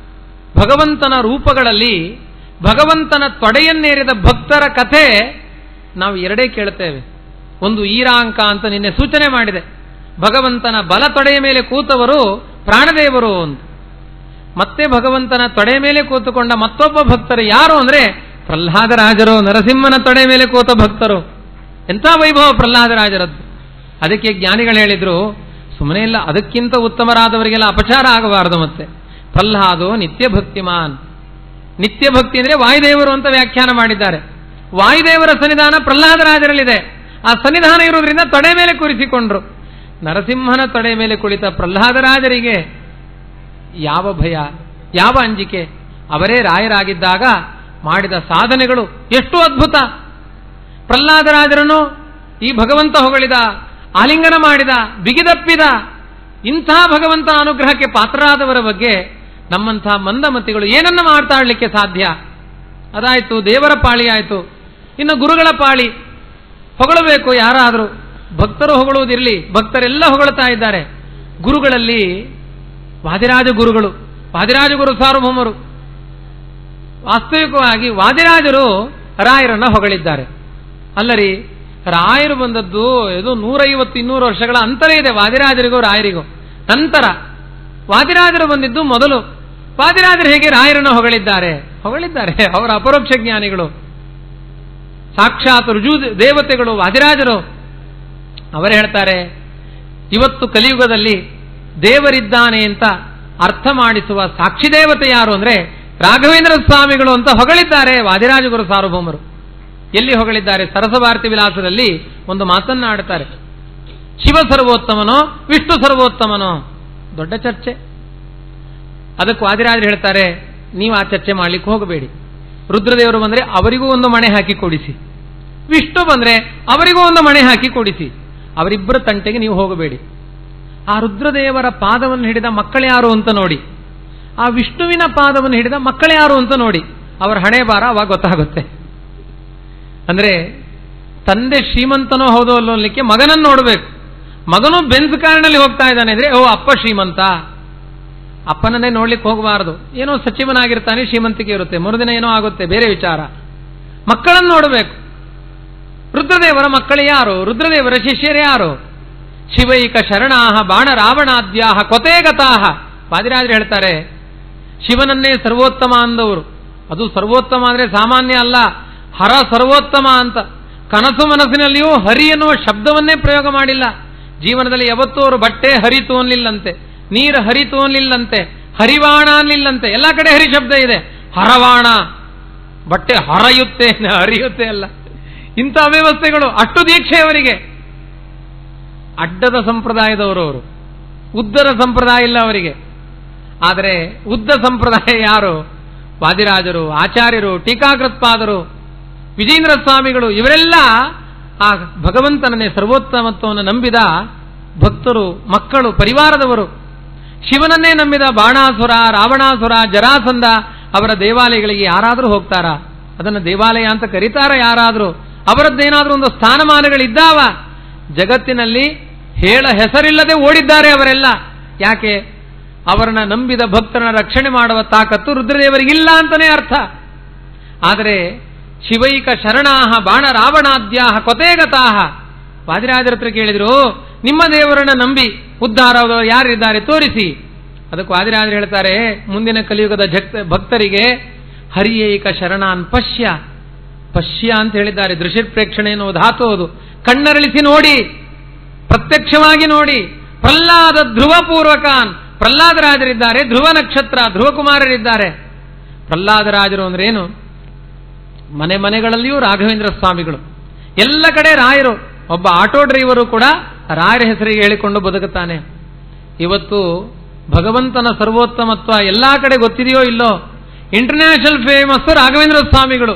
ಭಗವಂತನ ರೂಪಗಳಲ್ಲಿ ಭಗವಂತನ ತೊಡೆಯನ್ನೇರಿದ ಭಕ್ತರ ಕಥೆ ನಾವು ಎರಡೇ ಕೇಳುತ್ತೇವೆ. ಒಂದು ಈರಾಂಕ ಅಂತ ನಿನ್ನೆ ಸೂಚನೆ ಮಾಡಿದೆ. ಭಗವಂತನ ಬಲ ತೊಡೆಯ ಮೇಲೆ ಕೂತವರು ಪ್ರಾಣದೇವರು ಅಂತ. ಮತ್ತೆ ಭಗವಂತನ ತೊಡೆ ಮೇಲೆ ಕೂತುಕೊಂಡ ಮತ್ತೊಬ್ಬ ಭಕ್ತರು ಯಾರು ಅಂದ್ರೆ ಪ್ರಹ್ಲಾದರಾಜರು. ನರಸಿಂಹನ ತೊಡೆ ಮೇಲೆ ಕೂತ ಭಕ್ತರು. ಎಂಥ ವೈಭವ ಪ್ರಹ್ಲಾದರಾಜರದ್ದು. ಅದಕ್ಕೆ ಜ್ಞಾನಿಗಳು ಹೇಳಿದ್ರು, ಸುಮ್ಮನೆ ಇಲ್ಲ, ಅದಕ್ಕಿಂತ ಉತ್ತಮರಾದವರಿಗೆಲ್ಲ ಅಪಚಾರ ಆಗಬಾರದು. ಮತ್ತೆ ಪ್ರಹ್ಲಾದೋ ನಿತ್ಯ ಭಕ್ತಿಮಾನ್. ನಿತ್ಯ ಭಕ್ತಿ ಅಂದ್ರೆ ವಾಯುದೇವರು ಅಂತ ವ್ಯಾಖ್ಯಾನ ಮಾಡಿದ್ದಾರೆ. ವಾಯುದೇವರ ಸನ್ನಿಧಾನ ಪ್ರಹ್ಲಾದರಾಜರಲ್ಲಿದೆ. ಆ ಸನ್ನಿಧಾನ ಇರುವುದರಿಂದ ತೊಡೆ ಮೇಲೆ ಕೂರಿಸಿಕೊಂಡ್ರು. ನರಸಿಂಹನ ತೊಡೆ ಮೇಲೆ ಕುಳಿತ ಪ್ರಹ್ಲಾದರಾಜರಿಗೆ ಯಾವ ಭಯ, ಯಾವ ಅಂಜಿಕೆ? ಅವರೇ ರಾಯರಾಗಿದ್ದಾಗ ಮಾಡಿದ ಸಾಧನೆಗಳು ಎಷ್ಟು ಅದ್ಭುತ. ಪ್ರಹ್ಲಾದರಾಜರನ್ನು ಈ ಭಗವಂತ ಹೊಗಳಿದ, ಆಲಿಂಗನ ಮಾಡಿದ, ಬಿಗಿದಪ್ಪಿದ. ಇಂಥ ಭಗವಂತನ ಅನುಗ್ರಹಕ್ಕೆ ಪಾತ್ರರಾದವರ ಬಗ್ಗೆ ನಮ್ಮಂಥ ಮಂದಮತಿಗಳು ಏನನ್ನ ಮಾತಾಡಲಿಕ್ಕೆ ಸಾಧ್ಯ? ಅದಾಯ್ತು, ದೇವರ ಪಾಳಿ ಆಯಿತು. ಇನ್ನು ಗುರುಗಳ ಪಾಳಿ. ಹೊಗಳಬೇಕು ಯಾರಾದರೂ. ಭಕ್ತರು ಹೊಗಳುವುದಿರಲಿ, ಭಕ್ತರೆಲ್ಲ ಹೊಗಳ್ತಾ ಇದ್ದಾರೆ. ಗುರುಗಳಲ್ಲಿ ವಾದಿರಾಜ ಗುರುಗಳು, ವಾದಿರಾಜ ಗುರು ಸಾರ್ವಭೌಮರು. ವಾಸ್ತವಿಕವಾಗಿ ವಾದಿರಾಜರು ರಾಯರನ್ನ ಹೊಗಳಿದ್ದಾರೆ. ಅಲ್ಲರಿ, ರಾಯರು ಬಂದದ್ದು ಇದು 150-200 ವರ್ಷಗಳ ಅಂತರ ಇದೆ ವಾದಿರಾಜರಿಗೂ ರಾಯರಿಗೂ. ನಂತರ ವಾದಿರಾಜರು ಬಂದಿದ್ದು ಮೊದಲು. ವಾದಿರಾಜರು ಹೇಗೆ ರಾಯರನ್ನು ಹೊಗಳಿದ್ದಾರೆ? ಅವರ ಅಪರೋಕ್ಷ ಜ್ಞಾನಿಗಳು, ಸಾಕ್ಷಾತ್ ರುಜು ದೇವತೆಗಳು ವಾದಿರಾಜರು. ಅವರು ಹೇಳ್ತಾರೆ, ಇವತ್ತು ಕಲಿಯುಗದಲ್ಲಿ ದೇವರಿದ್ದಾನೆ ಅಂತ ಅರ್ಥ ಮಾಡಿಸುವ ಸಾಕ್ಷಿ ದೇವತೆ ಯಾರು ಅಂದ್ರೆ ರಾಘವೇಂದ್ರ ಸ್ವಾಮಿಗಳು ಅಂತ ಹೊಗಳಿದ್ದಾರೆ ವಾದಿರಾಜ ಗುರು ಸಾರ್ವಭೌಮರು. ಎಲ್ಲಿ ಹೊಗಳಿದ್ದಾರೆ? ಸರಸಭಾರತಿ ವಿಲಾಸದಲ್ಲಿ ಒಂದು ಮಾತನ್ನಾಡುತ್ತಾರೆ. ಶಿವ ಸರ್ವೋತ್ತಮನೋ ವಿಷ್ಣು ಸರ್ವೋತ್ತಮನೋ? ದೊಡ್ಡ ಚರ್ಚೆ. ಅದಕ್ಕೆ ವಾದಿರಾಜರು ಹೇಳ್ತಾರೆ, ನೀವು ಆ ಚರ್ಚೆ ಮಾಡ್ಲಿಕ್ಕೆ ಹೋಗಬೇಡಿ. ರುದ್ರದೇವರು ಬಂದ್ರೆ ಅವರಿಗೂ ಒಂದು ಮಣೆ ಹಾಕಿ ಕೊಡಿಸಿ, ವಿಷ್ಣು ಬಂದ್ರೆ ಅವರಿಗೂ ಒಂದು ಮಣೆ ಹಾಕಿ ಕೊಡಿಸಿ. ಅವರಿಬ್ಬರ ತಂಟೆಗೆ ನೀವು ಹೋಗಬೇಡಿ. ಆ ರುದ್ರದೇವರ ಪಾದವನ್ನು ಹಿಡಿದ ಮಕ್ಕಳು ಯಾರು ಅಂತ ನೋಡಿ, ಆ ವಿಷ್ಣುವಿನ ಪಾದವನ್ನು ಹಿಡಿದ ಮಕ್ಕಳು ಯಾರು ಅಂತ ನೋಡಿ. ಅವರ ಹಣೆ ಬಾರ ಅವಾಗ ಗೊತ್ತಾಗುತ್ತೆ. ಅಂದ್ರೆ ತಂದೆ ಶ್ರೀಮಂತನೋ ಹೌದೋ ಅಲ್ಲೋಲಿಕ್ಕೆ ಮಗನನ್ನು ನೋಡಬೇಕು. ಮಗನು ಬೆನ್ಸ್ ಕಾರಿನಲ್ಲಿ ಹೋಗ್ತಾ ಇದ್ದಾನೆ ಅಂದ್ರೆ ಓ ಅಪ್ಪ ಶ್ರೀಮಂತ. ಅಪ್ಪನನ್ನೇ ನೋಡ್ಲಿಕ್ಕೆ ಹೋಗಬಾರದು. ಏನೋ ಸಚಿವನಾಗಿರ್ತಾನೆ, ಶ್ರೀಮಂತಿಕೆ ಇರುತ್ತೆ, ಮರುದಿನ ಏನೋ ಆಗುತ್ತೆ, ಬೇರೆ ವಿಚಾರ. ಮಕ್ಕಳನ್ನು ನೋಡಬೇಕು. ರುದ್ರದೇವರ ಮಕ್ಕಳು ಯಾರು? ರುದ್ರದೇವರ ಶಿಷ್ಯರು ಯಾರು? ಶಿವೈಕ ಶರಣಾಹ ಬಾಣ ರಾವಣಾದ್ಯಾಹ ಕೊತೆಗತಾಹ. ವಾದಿರಾಜರು ಹೇಳ್ತಾರೆ, ಶಿವನನ್ನೇ ಸರ್ವೋತ್ತಮ ಅಂದವರು. ಅದು ಸರ್ವೋತ್ತಮ ಅಂದ್ರೆ ಸಾಮಾನ್ಯ ಅಲ್ಲ, ಹರ ಸರ್ವೋತ್ತಮ ಅಂತ. ಕನಸು ಮನಸ್ಸಿನಲ್ಲಿಯೂ ಹರಿ ಎನ್ನುವ ಶಬ್ದವನ್ನೇ ಪ್ರಯೋಗ ಮಾಡಿಲ್ಲ. ಜೀವನದಲ್ಲಿ ಯಾವತ್ತೂ ಅವರು ಬಟ್ಟೆ ಹರಿತು ಅನ್ನಲಿಲ್ಲಂತೆ, ನೀರು ಹರಿತು ಅನ್ನಲಿಲ್ಲಂತೆ, ಹರಿವಾಣ ಅನ್ನಲಿಲ್ಲಂತೆ. ಎಲ್ಲ ಕಡೆ ಹರಿ ಶಬ್ದ ಇದೆ. ಹರವಾಣ, ಬಟ್ಟೆ ಹರಿಯುತ್ತೆ ಹರಿಯುತ್ತೆ ಅಲ್ಲ. ಇಂಥ ಅವ್ಯವಸ್ಥೆಗಳು, ಅಷ್ಟು ದೀಕ್ಷೆ ಅವರಿಗೆ. ಅಡ್ಡದ ಸಂಪ್ರದಾಯದವರು ಅವರು, ಉದ್ದದ ಸಂಪ್ರದಾಯ ಇಲ್ಲ ಅವರಿಗೆ. ಆದರೆ ಉದ್ದ ಸಂಪ್ರದಾಯ ಯಾರು? ವಾದಿರಾಜರು, ಆಚಾರ್ಯರು, ಟೀಕಾಕೃತ್ಪಾದರು, ವಿಜೇಂದ್ರ ಸ್ವಾಮಿಗಳು. ಇವರೆಲ್ಲ ಆ ಭಗವಂತನನ್ನೇ ಸರ್ವೋತ್ತಮತ್ವವನ್ನು ನಂಬಿದ ಭಕ್ತರು, ಮಕ್ಕಳು, ಪರಿವಾರದವರು. ಶಿವನನ್ನೇ ನಂಬಿದ ಬಾಣಾಸುರ, ರಾವಣಾಸುರ, ಜರಾಸಂಧ ಅವರ ದೇವಾಲಯಗಳಿಗೆ ಯಾರಾದರೂ ಹೋಗ್ತಾರಾ? ಅದನ್ನು ದೇವಾಲಯ ಅಂತ ಕರೀತಾರ ಯಾರಾದರೂ? ಅವರದ್ದೇನಾದ್ರೂ ಒಂದು ಸ್ಥಾನಮಾನಗಳಿದ್ದಾವ? ಜಗತ್ತಿನಲ್ಲಿ ಹೇಳ ಹೆಸರಿಲ್ಲದೆ ಓಡಿದ್ದಾರೆ ಅವರೆಲ್ಲ. ಯಾಕೆ? ಅವರನ್ನ ನಂಬಿದ ಭಕ್ತರನ್ನ ರಕ್ಷಣೆ ಮಾಡುವ ತಾಕತ್ತು ರುದ್ರದೇವರಿಗಿಲ್ಲ ಅಂತಾನೆ ಅರ್ಥ. ಆದರೆ ಶಿವೈಕ ಶರಣಾಹ ಬಾಣ ರಾವಣಾದ್ಯಾಹ ಕೊತೆಗತಾಹ. ವಾದಿರಾಜರ ಹತ್ರ ಕೇಳಿದ್ರು, ನಿಮ್ಮ ದೇವರನ್ನ ನಂಬಿ ಉದ್ಧಾರದವರು ಯಾರಿದ್ದಾರೆ ತೋರಿಸಿ. ಅದಕ್ಕೆ ವಾದಿರಾಜರು ಹೇಳ್ತಾರೆ, ಮುಂದಿನ ಕಲಿಯುಗದ ಭಕ್ತರಿಗೆ ಹರಿಯೈಕ ಶರಣಾನ್ ಪಶ್ಯ. ಪಶ್ಯ ಅಂತ ಹೇಳಿದ್ದಾರೆ. ದೃಶ್ಯಪ್ರೇಕ್ಷಣೆ ಎನ್ನುವ ಧಾತು ಅದು. ಕಣ್ಣರಳಿಸಿ ನೋಡಿ, ಪ್ರತ್ಯಕ್ಷವಾಗಿ ನೋಡಿ. ಪ್ರಹ್ಲಾದ ಧ್ರುವ ಪೂರ್ವಕಾನ್. ಪ್ರಹ್ಲಾದರಾಜರಿದ್ದಾರೆ, ಧ್ರುವ ನಕ್ಷತ್ರ, ಧ್ರುವ ಕುಮಾರರಿದ್ದಾರೆ. ಪ್ರಹ್ಲಾದರಾಜರು ಅಂದ್ರೆ ಏನು? ಮನೆ ಮನೆಗಳಲ್ಲಿಯೂ ರಾಘವೇಂದ್ರ ಸ್ವಾಮಿಗಳು, ಎಲ್ಲ ಕಡೆ ರಾಯರು. ಒಬ್ಬ ಆಟೋ ಡ್ರೈವರು ಕೂಡ ರಾಯರ ಹೆಸರಿಗೆ ಹೇಳಿಕೊಂಡು ಬದುಕುತ್ತಾನೆ. ಇವತ್ತು ಭಗವಂತನ ಸರ್ವೋತ್ತಮತ್ವ ಎಲ್ಲಾ ಕಡೆ ಗೊತ್ತಿದೆಯೋ ಇಲ್ಲೋ, ಇಂಟರ್ನ್ಯಾಷನಲ್ ಫೇಮಸ್ ರಾಘವೇಂದ್ರ ಸ್ವಾಮಿಗಳು.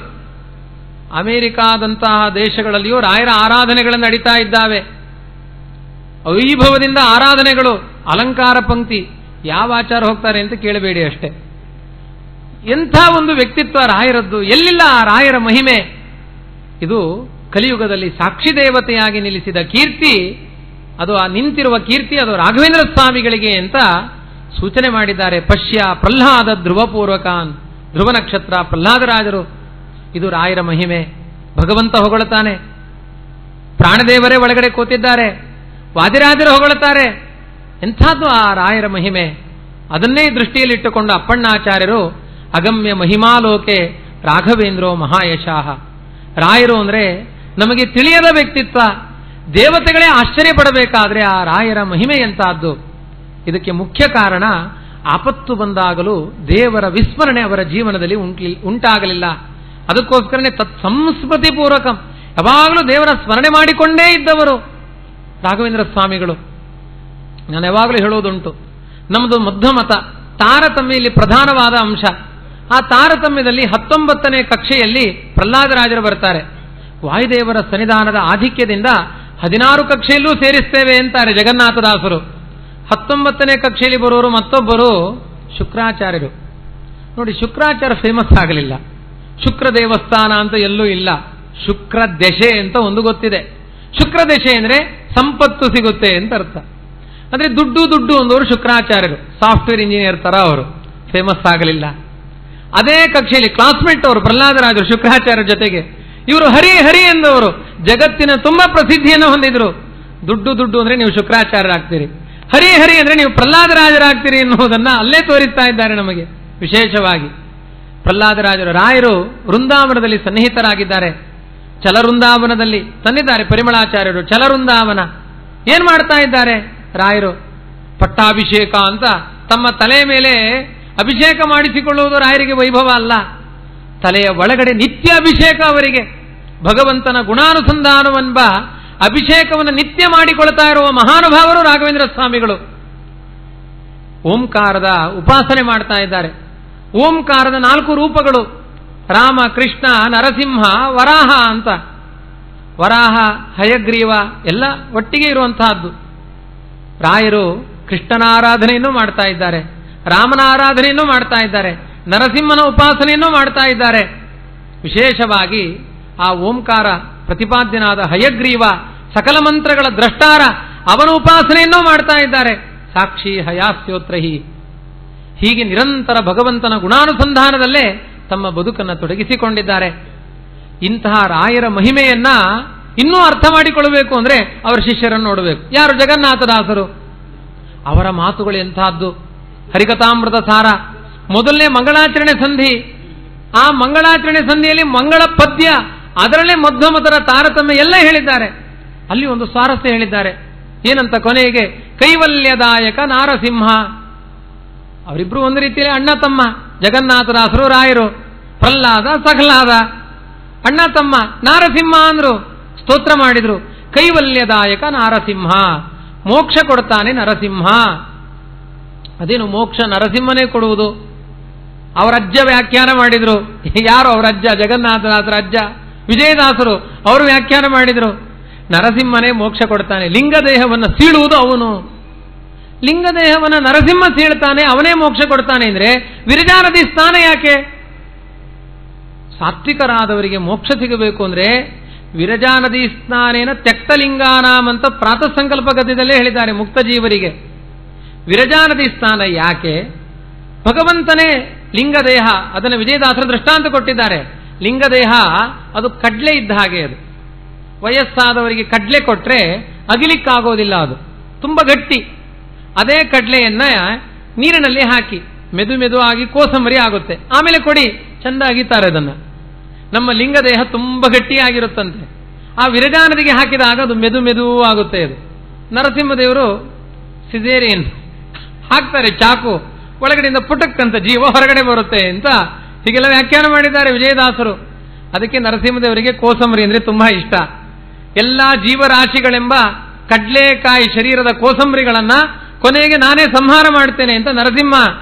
ಅಮೆರಿಕಾದಂತಹ ದೇಶಗಳಲ್ಲಿಯೂ ರಾಯರ ಆರಾಧನೆಗಳು ನಡೀತಾ ಇದ್ದಾವೆ. ವೈಭವದಿಂದ ಆರಾಧನೆಗಳು, ಅಲಂಕಾರ ಪಂಕ್ತಿ. ಯಾವ ಆಚಾರ ಹೋಗ್ತಾರೆ ಅಂತ ಕೇಳಬೇಡಿ ಅಷ್ಟೇ. ಎಂಥ ಒಂದು ವ್ಯಕ್ತಿತ್ವ ರಾಯರದ್ದು! ಎಲ್ಲಿಲ್ಲ ಆ ರಾಯರ ಮಹಿಮೆ. ಇದು ಕಲಿಯುಗದಲ್ಲಿ ಸಾಕ್ಷಿ ದೇವತೆಯಾಗಿ ನಿಲ್ಲಿಸಿದ ಕೀರ್ತಿ. ಅದು ಆ ನಿಂತಿರುವ ಕೀರ್ತಿ ಅದು ರಾಘವೇಂದ್ರ ಸ್ವಾಮಿಗಳಿಗೆ ಅಂತ ಸೂಚನೆ ಮಾಡಿದ್ದಾರೆ. ಪಶ್ಯ ಪ್ರಹ್ಲಾದ ಧ್ರುವಪೂರ್ವಕಾನ್. ಧ್ರುವ ನಕ್ಷತ್ರ, ಪ್ರಹ್ಲಾದರಾಜರು. ಇದು ರಾಯರ ಮಹಿಮೆ. ಭಗವಂತ ಹೊಗಳುತ್ತಾನೆ. ಪ್ರಾಣದೇವರೇ ಒಳಗಡೆ ಕೂತಿದ್ದಾರೆ. ವಾದಿರಾಜರು ಹೊಗಳುತ್ತಾರೆ. ಎಂಥದ್ದು ಆ ರಾಯರ ಮಹಿಮೆ! ಅದನ್ನೇ ದೃಷ್ಟಿಯಲ್ಲಿಟ್ಟುಕೊಂಡು ಅಪ್ಪಣ್ಣಾಚಾರ್ಯರು ಅಗಮ್ಯ ಮಹಿಮಾಲೋಕೆ ರಾಘವೇಂದ್ರೋ ಮಹಾಯಶಾಹ. ರಾಯರು ಅಂದರೆ ನಮಗೆ ತಿಳಿಯದ ವ್ಯಕ್ತಿತ್ವ, ದೇವತೆಗಳೇ ಆಶ್ಚರ್ಯಪಡಬೇಕಾದ್ರೆ ಆ ರಾಯರ ಮಹಿಮೆ ಎಂತಹದ್ದು. ಇದಕ್ಕೆ ಮುಖ್ಯ ಕಾರಣ ಆಪತ್ತು ಬಂದಾಗಲೂ ದೇವರ ವಿಸ್ಮರಣೆ ಅವರ ಜೀವನದಲ್ಲಿ ಉಂಟಾಗಲಿಲ್ಲ. ಅದಕ್ಕೋಸ್ಕರನೇ ತತ್ಸಂಸ್ಮೃತಿ ಪೂರ್ವಕಂ, ಯಾವಾಗಲೂ ದೇವರ ಸ್ಮರಣೆ ಮಾಡಿಕೊಂಡೇ ಇದ್ದವರು ರಾಘವೇಂದ್ರ ಸ್ವಾಮಿಗಳು. ನಾನು ಯಾವಾಗಲೂ ಹೇಳುವುದುಂಟು, ನಮ್ಮದು ಮಧ್ವಮತ ತಾರತಮ್ಯ ಇಲ್ಲಿ ಪ್ರಧಾನವಾದ ಅಂಶ. ಆ ತಾರತಮ್ಯದಲ್ಲಿ 19ನೇ ಕಕ್ಷೆಯಲ್ಲಿ ಪ್ರಹ್ಲಾದರಾಜರು ಬರ್ತಾರೆ. ವಾಯುದೇವರ ಸನ್ನಿಧಾನದ ಆಧಿಕ್ಯದಿಂದ 16 ಕಕ್ಷೆಯಲ್ಲೂ ಸೇರಿಸ್ತೇವೆ ಅಂತಾರೆ ಜಗನ್ನಾಥದಾಸರು. 19ನೇ ಕಕ್ಷೆಯಲ್ಲಿ ಬರೋರು ಮತ್ತೊಬ್ಬರು ಶುಕ್ರಾಚಾರ್ಯರು. ನೋಡಿ, ಶುಕ್ರಾಚಾರ್ಯ ಫೇಮಸ್ ಆಗಲಿಲ್ಲ. ಶುಕ್ರ ದೇವಸ್ಥಾನ ಅಂತ ಎಲ್ಲೂ ಇಲ್ಲ. ಶುಕ್ರ ದಶೆ ಅಂತ ಒಂದು ಗೊತ್ತಿದೆ. ಶುಕ್ರ ದಶೆ ಅಂದ್ರೆ ಸಂಪತ್ತು ಸಿಗುತ್ತೆ ಅಂತ ಅರ್ಥ. ಅಂದ್ರೆ ದುಡ್ಡು ಅಂದವರು ಶುಕ್ರಾಚಾರ್ಯರು, ಸಾಫ್ಟ್ವೇರ್ ಇಂಜಿನಿಯರ್ ತರ ಅವರು ಫೇಮಸ್ ಆಗಲಿಲ್ಲ. ಅದೇ ಕಕ್ಷೆಯಲ್ಲಿ ಕ್ಲಾಸ್ಮೇಟ್ ಅವರು ಪ್ರಹ್ಲಾದರಾಜರು ಶುಕ್ರಾಚಾರ್ಯರ ಜೊತೆಗೆ. ಇವರು ಹರಿ ಎಂದವರು ಜಗತ್ತಿನ ತುಂಬಾ ಪ್ರಸಿದ್ಧಿಯನ್ನು ಹೊಂದಿದ್ರು. ದುಡ್ಡು ಅಂದ್ರೆ ನೀವು ಶುಕ್ರಾಚಾರ್ಯರಾಗ್ತೀರಿ, ಹರಿ ಅಂದ್ರೆ ನೀವು ಪ್ರಹ್ಲಾದರಾಜರಾಗ್ತೀರಿ ಎನ್ನುವುದನ್ನ ಅಲ್ಲೇ ತೋರಿಸ್ತಾ ಇದ್ದಾರೆ ನಮಗೆ. ವಿಶೇಷವಾಗಿ ಪ್ರಹ್ಲಾದರಾಜರು ರಾಯರು ವೃಂದಾವನದಲ್ಲಿ ಸನ್ನಿಹಿತರಾಗಿದ್ದಾರೆ. ಚಲವೃಂದಾವನದಲ್ಲಿ ತಂದಿದ್ದಾರೆ ಪರಿಮಳಾಚಾರ್ಯರು. ಚಲವೃಂದಾವನ ಏನ್ ಮಾಡ್ತಾ ಇದ್ದಾರೆ ರಾಯರು? ಪಟ್ಟಾಭಿಷೇಕ ಅಂತ ತಮ್ಮ ತಲೆಯ ಮೇಲೆ ಅಭಿಷೇಕ ಮಾಡಿಸಿಕೊಳ್ಳುವುದು ರಾಯರಿಗೆ ವೈಭವ ಅಲ್ಲ. ತಲೆಯ ಒಳಗಡೆ ನಿತ್ಯ ಅಭಿಷೇಕ ಅವರಿಗೆ. ಭಗವಂತನ ಗುಣಾನುಸಂಧಾನವೆಂಬ ಅಭಿಷೇಕವನ್ನು ನಿತ್ಯ ಮಾಡಿಕೊಳ್ತಾ ಇರುವ ಮಹಾನುಭಾವರು ರಾಘವೇಂದ್ರ ಸ್ವಾಮಿಗಳು. ಓಂಕಾರದ ಉಪಾಸನೆ ಮಾಡ್ತಾ ಇದ್ದಾರೆ. ಓಂಕಾರದ 4 ರೂಪಗಳು, ರಾಮ, ಕೃಷ್ಣ, ನರಸಿಂಹ, ವರಾಹ ಅಂತ. ವರಾಹ, ಹಯಗ್ರೀವ ಎಲ್ಲ ಒಟ್ಟಿಗೆ ಇರುವಂತಹದ್ದು. ರಾಯರು ಕೃಷ್ಣನ ಆರಾಧನೆಯನ್ನು ಮಾಡ್ತಾ ಇದ್ದಾರೆ, ರಾಮನ ಆರಾಧನೆಯನ್ನು ಮಾಡ್ತಾ ಇದ್ದಾರೆ, ನರಸಿಂಹನ ಉಪಾಸನೆಯನ್ನು ಮಾಡ್ತಾ ಇದ್ದಾರೆ. ವಿಶೇಷವಾಗಿ ಆ ಓಂಕಾರ ಪ್ರತಿಪಾದ್ಯನಾದ ಹಯಗ್ರೀವ ಸಕಲ ಮಂತ್ರಗಳ ದ್ರಷ್ಟಾರ, ಅವನ ಉಪಾಸನೆಯನ್ನು ಮಾಡ್ತಾ ಇದ್ದಾರೆ. ಸಾಕ್ಷಿ ಹಯಾಸ್ಯೋತ್ರಹಿ. ಹೀಗೆ ನಿರಂತರ ಭಗವಂತನ ಗುಣಾನುಸಂಧಾನದಲ್ಲೇ ತಮ್ಮ ಬದುಕನ್ನು ತೊಡಗಿಸಿಕೊಂಡಿದ್ದಾರೆ. ಇಂತಹ ರಾಯರ ಮಹಿಮೆಯನ್ನ ಇನ್ನೂ ಅರ್ಥ ಮಾಡಿಕೊಳ್ಳಬೇಕು ಅಂದ್ರೆ ಅವರ ಶಿಷ್ಯರನ್ನು ನೋಡಬೇಕು. ಯಾರು? ಜಗನ್ನಾಥದಾಸರು. ಅವರ ಮಾತುಗಳು ಎಂತಹದ್ದು! ಹರಿಕಥಾಮೃತ ಸಾರ, ಮೊದಲನೇ ಮಂಗಳಾಚರಣೆ ಸಂಧಿ. ಆ ಮಂಗಳಾಚರಣೆ ಸಂಧಿಯಲ್ಲಿ ಮಂಗಳ ಪದ್ಯ, ಅದರಲ್ಲೇ ಮಧ್ವಮತರ ತಾರತಮ್ಯ ಎಲ್ಲ ಹೇಳಿದ್ದಾರೆ. ಅಲ್ಲಿ ಒಂದು ಸ್ವಾರಸ್ಯ ಹೇಳಿದ್ದಾರೆ. ಏನಂತ? ಕೊನೆಗೆ ಕೈವಲ್ಯದಾಯಕ ನಾರಸಿಂಹ. ಅವರಿಬ್ರು ಒಂದು ರೀತಿಯಲ್ಲಿ ಅಣ್ಣ ತಮ್ಮ. ಜಗನ್ನಾಥದಾಸರು ರಾಯರು. ಪ್ರಹ್ಲಾದ ಸಹ್ಲಾದ ಅಣ್ಣ ತಮ್ಮ. ನಾರಸಿಂಹ ಅಂದ್ರು, ಸ್ತೋತ್ರ ಮಾಡಿದ್ರು. ಕೈವಲ್ಯದಾಯಕ ನಾರಸಿಂಹ, ಮೋಕ್ಷ ಕೊಡ್ತಾನೆ ನರಸಿಂಹ. ಅದೇನು ಮೋಕ್ಷ ನರಸಿಂಹನೇ ಕೊಡುವುದು? ಅವರಜ್ಜ ವ್ಯಾಖ್ಯಾನ ಮಾಡಿದ್ರು. ಯಾರು ಅವರಜ್ಜ? ಜಗನ್ನಾಥದಾಸರ ಅಜ್ಜ ವಿಜಯದಾಸರು. ಅವರು ವ್ಯಾಖ್ಯಾನ ಮಾಡಿದ್ರು, ನರಸಿಂಹನೇ ಮೋಕ್ಷ ಕೊಡ್ತಾನೆ. ಲಿಂಗದೇಹವನ್ನು ಸೀಳುವುದು ಅವನು. ಲಿಂಗದೇಹವನ್ನು ನರಸಿಂಹ ಸೀಳ್ತಾನೆ, ಅವನೇ ಮೋಕ್ಷ ಕೊಡ್ತಾನೆ ಅಂದ್ರೆ ವಿರಜಾನದಿ ಸ್ನಾನ ಯಾಕೆ? ಸಾತ್ವಿಕರಾದವರಿಗೆ ಮೋಕ್ಷ ಸಿಗಬೇಕು ಅಂದ್ರೆ ವಿರಜಾನದಿ ಸ್ನಾನೇನ ತ್ಯಕ್ತಲಿಂಗಾನಾಮ್ ಅಂತ ಪ್ರಾತಃ ಸಂಕಲ್ಪ ಗದ್ಯದಲ್ಲೇ ಹೇಳಿದ್ದಾರೆ ಮುಕ್ತ ಜೀವರಿಗೆ. ವಿರಜಾನದಿ ಸ್ನಾನ ಯಾಕೆ? ಭಗವಂತನೇ ಲಿಂಗದೇಹ. ಅದನ್ನು ವಿಜಯದಾಸರ ದೃಷ್ಟಾಂತ ಕೊಟ್ಟಿದ್ದಾರೆ. ಲಿಂಗದೇಹ ಅದು ಕಡ್ಲೆ ಇದ್ದ ಹಾಗೆ. ಅದು ವಯಸ್ಸಾದವರಿಗೆ ಕಡ್ಲೆ ಕೊಟ್ರೆ ಅಗಿಲಿಕ್ಕಾಗೋದಿಲ್ಲ, ಅದು ತುಂಬಾ ಗಟ್ಟಿ. ಅದೇ ಕಡ್ಲೆಯನ್ನ ನೀರಿನಲ್ಲಿ ಹಾಕಿ ಮೆದು ಆಗಿ ಕೋಸಂಬರಿ ಆಗುತ್ತೆ. ಆಮೇಲೆ ಕೊಡಿ, ಚಂದ ಅಗಿತಾರೆ ಅದನ್ನ. ನಮ್ಮ ಲಿಂಗದೇಹ ತುಂಬಾ ಗಟ್ಟಿಯಾಗಿರುತ್ತಂತೆ. ಆ ವಿರಜಾನದಿಗೆ ಹಾಕಿದಾಗ ಅದು ಮೆದು ಆಗುತ್ತೆ. ಅದು ನರಸಿಂಹದೇವರು ಸಿಸೇರಿಯನ್ ಹಾಕ್ತಾರೆ, ಚಾಕು ಒಳಗಡೆಯಿಂದ ಪುಟಕ್ಕಂತ ಜೀವ ಹೊರಗಡೆ ಬರುತ್ತೆ ಅಂತ ಹೀಗೆಲ್ಲ ವ್ಯಾಖ್ಯಾನ ಮಾಡಿದ್ದಾರೆ ವಿಜಯದಾಸರು. ಅದಕ್ಕೆ ನರಸಿಂಹದೇವರಿಗೆ ಕೋಸಂಬರಿ ಅಂದ್ರೆ ತುಂಬಾ ಇಷ್ಟ. ಎಲ್ಲಾ ಜೀವರಾಶಿಗಳೆಂಬ ಕಡ್ಲೆಕಾಯಿ ಶರೀರದ ಕೋಸಂಬರಿಗಳನ್ನ ಕೊನೆಗೆ ನಾನೇ ಸಂಹಾರ ಮಾಡ್ತೇನೆ ಅಂತ ನರಸಿಂಹ